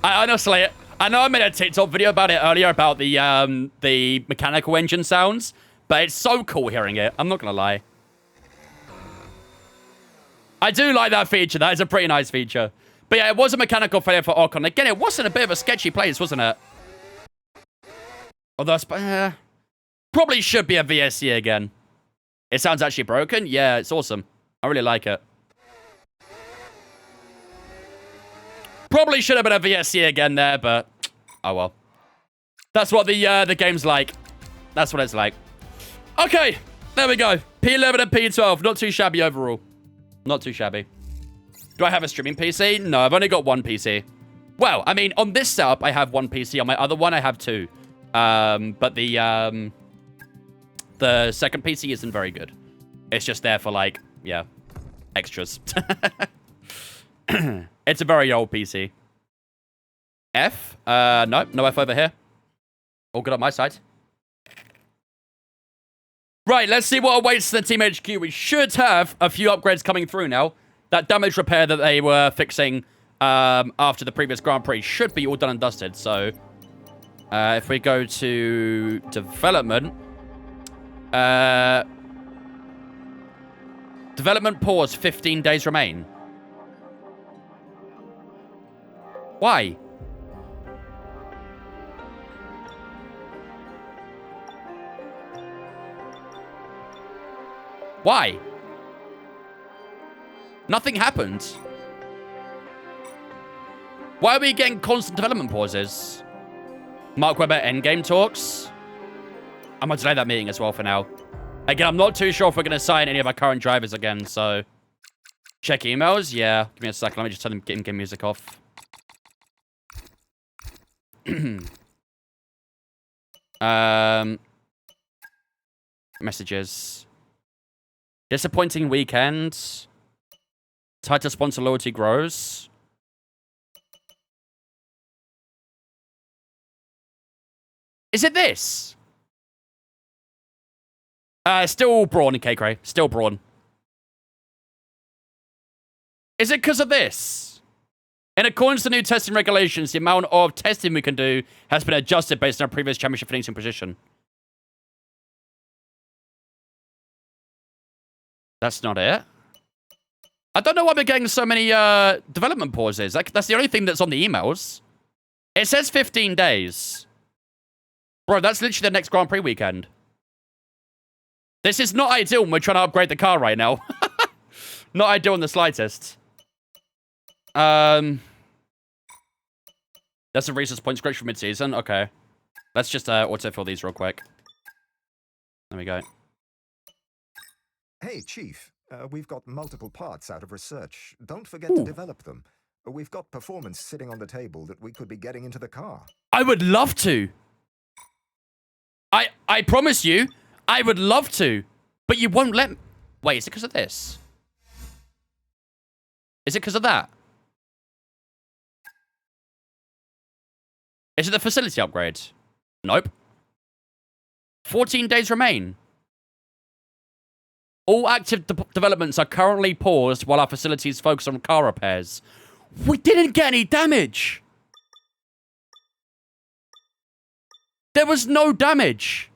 I honestly, I know I made a TikTok video about it earlier about the mechanical engine sounds, but it's so cool hearing it. I'm not gonna lie. I do like that feature. That is a pretty nice feature. But yeah, it was a mechanical failure for Ocon. Again, it wasn't a bit of a sketchy place, wasn't it? Although, probably should be a VSC again. It sounds actually broken. Yeah, it's awesome. I really like it. Probably should have been a VSC again there, but oh well. That's what the game's like. That's what it's like. Okay, there we go. P11 and P12. Not too shabby overall. Not too shabby. Do I have a streaming PC? No, I've only got one PC. Well, I mean, on this setup, I have one PC. On my other one, I have two. But the second PC isn't very good. It's just there for, like, yeah, extras. It's a very old PC. F? No F over here. All good on my side. Right, let's see what awaits the Team HQ. We should have a few upgrades coming through now. That damage repair that they were fixing after the previous Grand Prix should be all done and dusted. So, if we go to development... development pause, 15 days remain. Why? Why? Nothing happened. Why are we getting constant development pauses? Mark Webber endgame talks? I'm going to delay that meeting as well for now. Again, I'm not too sure if we're going to sign any of our current drivers again, so... Check emails? Yeah. Give me a second. Let me just turn the in-game music off. Messages. Disappointing weekend. Tighter sponsor loyalty grows. Is it this? Still Brawn in K-Cray. Still Brawn. Is it because of this? In accordance to new testing regulations, the amount of testing we can do has been adjusted based on our previous championship finishing position. That's not it. I don't know why we're getting so many development pauses. That's the only thing that's on the emails. It says 15 days. Bro, that's literally the next Grand Prix weekend. This is not ideal when we're trying to upgrade the car right now. Not ideal in the slightest. That's a resource point scratch for mid-season. Okay. Let's just autofill these real quick. There we go. Hey, Chief. We've got multiple parts out of research. Don't forget to develop them. We've got performance sitting on the table that we could be getting into the car. I would love to. I promise you, I would love to. But you won't let me. Wait, is it because of this? Is it because of that? Is it the facility upgrade? Nope. 14 days remain. All active developments are currently paused while our facilities focus on car repairs. We didn't get any damage. There was no damage.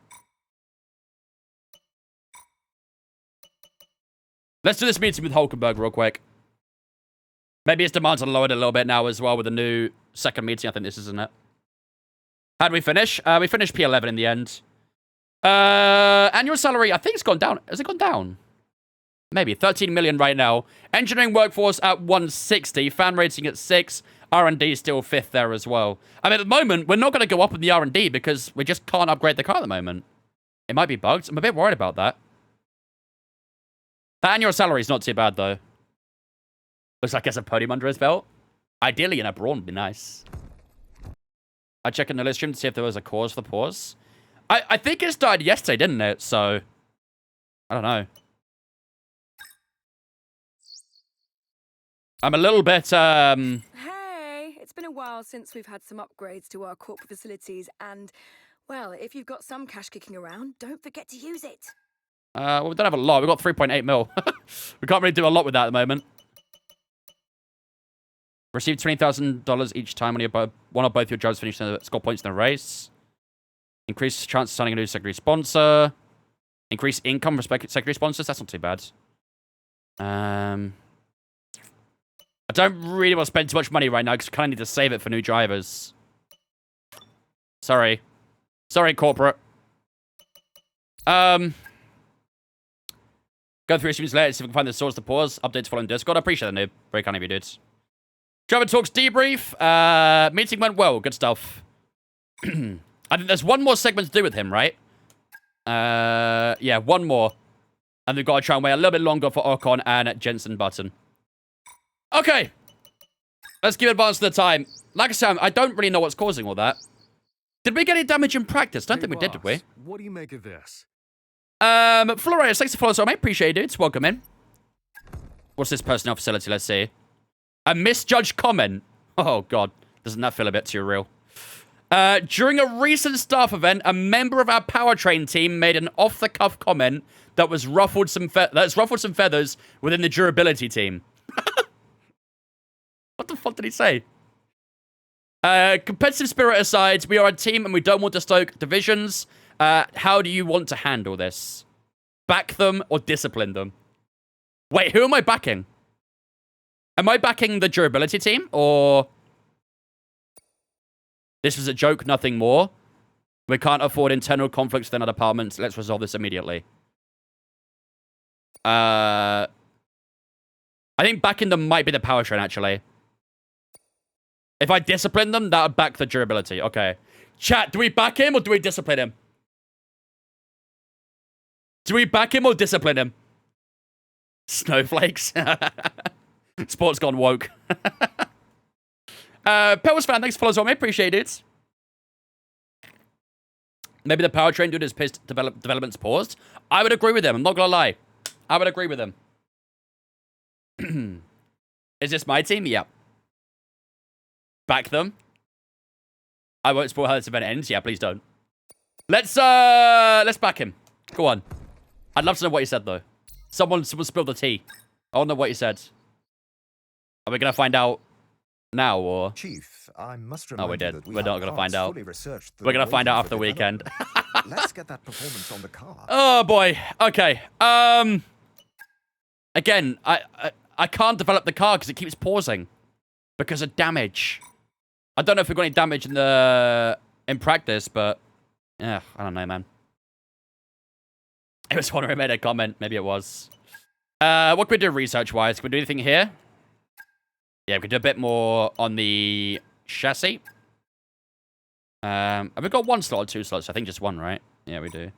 Let's do this meeting with Hulkenberg real quick. Maybe his demands are lowered a little bit now as well with the new second meeting. I think this is, isn't it? How did we finish? We finished P11 in the end. Annual salary, I think it's gone down. Has it gone down? Maybe 13 million right now. Engineering workforce at 160. Fan rating at 6. R&D still 5th there as well. I mean, at the moment, we're not going to go up in the R&D because we just can't upgrade the car at the moment. It might be bugged. I'm a bit worried about that. The annual salary is not too bad, though. Looks like he has a podium under his belt. Ideally, in a Brawn would be nice. I checked in the list stream to see if there was a cause for the pause. I think it started yesterday, didn't it? So, I don't know. I'm a little bit, Hey, it's been a while since we've had some upgrades to our corporate facilities, and, well, if you've got some cash kicking around, don't forget to use it. well, we don't have a lot. We've got 3.8 mil. We can't really do a lot with that at the moment. Receive $20,000 each time when one or both your drivers finish the score points in the race. Increase chance of signing a new secondary sponsor. Increase income for secondary sponsors. That's not too bad. I don't really want to spend too much money right now because I kind of need to save it for new drivers. Sorry. Sorry, corporate. Go through issues later, see if we can find the source of the pause. Updates following Discord. I appreciate that, noob. Very kind of you, dudes. Driver Talks debrief. Meeting went well. Good stuff. I think there's one more segment to do with him, right? Yeah, one more. And we've got to try and wait a little bit longer for Ocon and Jensen Button. Okay. Let's give advance to the time. Like I said, I don't really know what's causing all that. Did we get any damage in practice? Don't think we did we? What do you make of this? Flores, thanks for following, so I appreciate it. Welcome in. What's this personnel facility? Let's see. A misjudged comment. Oh, God. Doesn't that feel a bit too real? During a recent staff event, a member of our powertrain team made an off-the-cuff comment that was ruffled some feathers within the durability team. What the fuck did he say? Competitive spirit aside, we are a team and we don't want to stoke divisions. How do you want to handle this? Back them or discipline them? Wait, who am I backing? Am I backing the durability team or... This was a joke, nothing more. We can't afford internal conflicts within our departments. Let's resolve this immediately. I think backing them might be the powertrain, actually. If I discipline them, that would back the durability. Okay. Chat, do we back him or do we discipline him? Do we back him or discipline him? Snowflakes. Sports gone woke. Pels fan, thanks for following us. I appreciate it. Maybe the powertrain dude is pissed development's paused. I would agree with him. I'm not going to lie. I would agree with him. Is this my team? Yeah. Back them. I won't spoil how this event ends. Yeah, please don't. Let's back him. Go on. I'd love to know what he said, though. Someone spill the tea. I want to know what he said. Are we going to find out now, or... Chief, I must remind we did. you that We're not going to find out. We're going to find out after the weekend. Let's get that performance on the car. Oh, boy. Okay. Again, I can't develop the car because it keeps pausing. Because of damage. I don't know if we've got any damage in practice, but... Yeah, I don't know, man. It was one who made a comment. Maybe it was. What can we do research-wise? Can we do anything here? Yeah, we could do a bit more on the chassis. Have we got one slot or two slots? I think just one, right? Yeah, we do.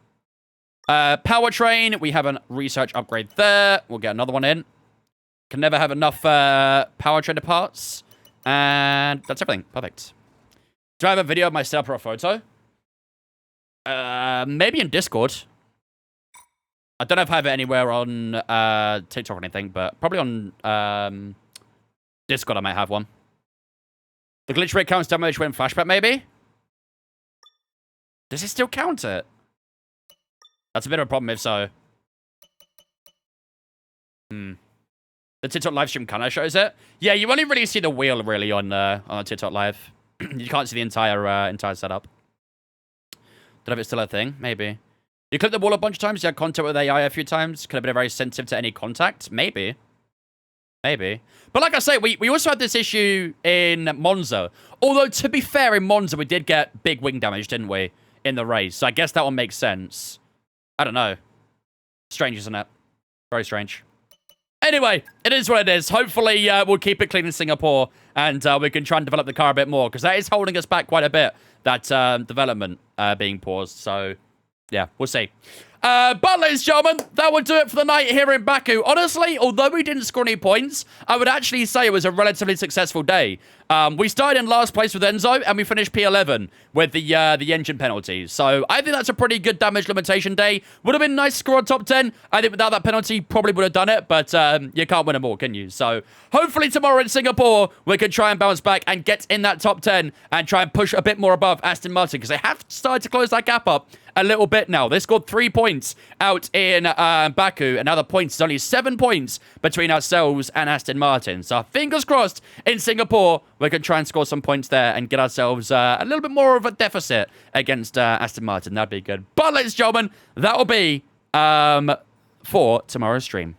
Powertrain. We have a research upgrade there. We'll get another one in. Can never have enough powertrain parts. And that's everything. Perfect. Do I have a video of my setup or a photo? Maybe in Discord. I don't know if I have it anywhere on TikTok or anything, but probably on Discord I might have one. The glitch rate counts damage when flashback, maybe? Does it still count it? That's a bit of a problem if so. The TikTok live stream kind of shows it. Yeah, you only really see the wheel really on a TikTok live. You can't see the entire setup. Don't know if it's still a thing. Maybe. You click the wall a bunch of times. You had contact with AI a few times. Could have been very sensitive to any contact. Maybe. Maybe. But like I say, we also had this issue in Monza. Although, to be fair, in Monza, we did get big wing damage, didn't we? In the race. So I guess that one makes sense. I don't know. Strange, isn't it? Very strange. Anyway, it is what it is. Hopefully, we'll keep it clean in Singapore. And we can try and develop the car a bit more. Because that is holding us back quite a bit. That development being paused. So, yeah, we'll see. But, ladies and gentlemen, that would do it for the night here in Baku. Honestly, although we didn't score any points, I would actually say it was a relatively successful day. We started in last place with Enzo, and we finished P11 with the engine penalties. So I think that's a pretty good damage limitation day. Would have been nice to score on top 10. I think without that penalty, probably would have done it, but you can't win them all, can you? So hopefully tomorrow in Singapore, we can try and bounce back and get in that top 10 and try and push a bit more above Aston Martin, because they have started to close that gap up a little bit now. They scored 3 points out in Baku, and now the points is only 7 points between ourselves and Aston Martin. So fingers crossed in Singapore, we can try and score some points there and get ourselves a little bit more of a deficit against Aston Martin. That'd be good. But ladies and gentlemen, that will be for tomorrow's stream.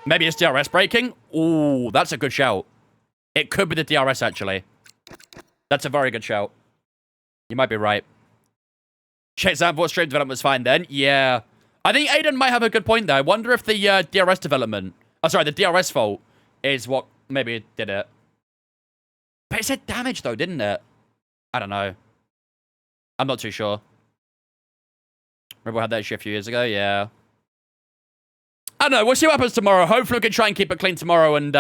Maybe it's DRS braking. Ooh, that's a good shout. It could be the DRS, actually. That's a very good shout. You might be right. Check Zambort stream development was fine then. Yeah. I think Aiden might have a good point there. I wonder if the DRS development... Oh, sorry, the DRS fault is what maybe did it. But it said damage, though, didn't it? I don't know. I'm not too sure. Remember we had that issue a few years ago? Yeah. I don't know. We'll see what happens tomorrow. Hopefully we can try and keep it clean tomorrow and,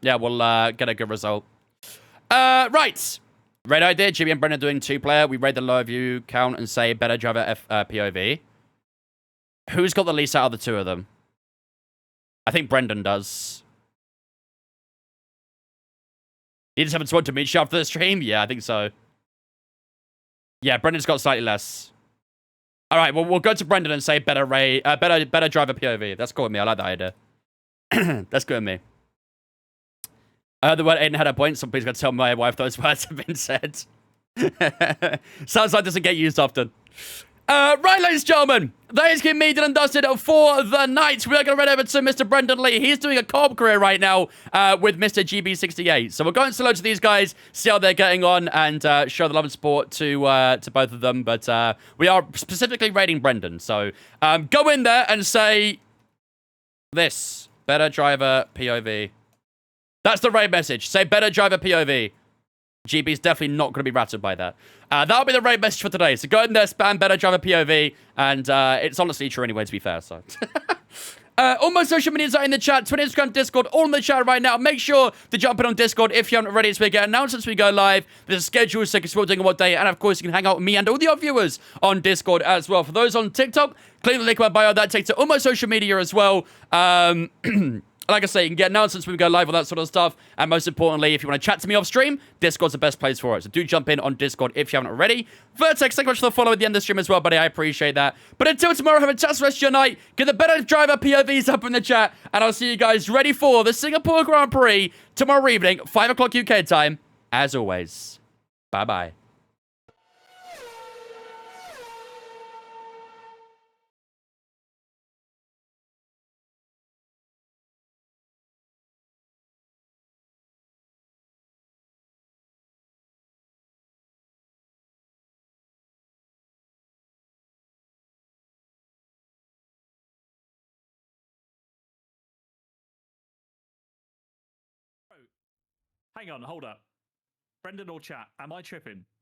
yeah, we'll get a good result. Right. Red idea, Jimmy and Brendan doing 2-player. We raid the lower view count and say better driver POV. Who's got the least out of the two of them? I think Brendan does. You just haven't spoken to Mitch after the stream? Yeah, I think so. Yeah, Brendan's got slightly less. All right, well, we'll go to Brendan and say better driver POV. That's cool with me. I like that idea. That's good with me. The word Aiden had a point. Somebody's got to tell my wife those words have been said. Sounds like it doesn't get used often. Right, ladies and gentlemen. That is getting me done and dusted for the night. We are going to run over to Mr. Brendan Lee. He's doing a co-op career right now with Mr. GB68. So we'll go and say hello to these guys, see how they're getting on, and show the love and support to both of them. But we are specifically rating Brendan. So go in there and say this. Better driver POV. That's the raid message. Say better driver POV. GB's definitely not going to be rattled by that. That'll be the raid message for today. So go in there, spam better driver POV. And it's honestly true anyway, to be fair. So all my social medias are in the chat. Twitter, Instagram, Discord, all in the chat right now. Make sure to jump in on Discord if you haven't already, so we get announcements we go live. There's a schedule so you can see what we're doing on what day. And of course, you can hang out with me and all the other viewers on Discord as well. For those on TikTok, click the link in my bio. That takes to all my social media as well. Like I say, you can get announcements when we go live, all that sort of stuff. And most importantly, if you want to chat to me off stream, Discord's the best place for it. So do jump in on Discord if you haven't already. Vertex, thank you much for the follow at the end of the stream as well, buddy. I appreciate that. But until tomorrow, have a fantastic rest of your night. Get the better driver POVs up in the chat. And I'll see you guys ready for the Singapore Grand Prix tomorrow evening, 5 o'clock UK time. As always, bye-bye. Hang on, hold up. Brendan or chat, am I tripping?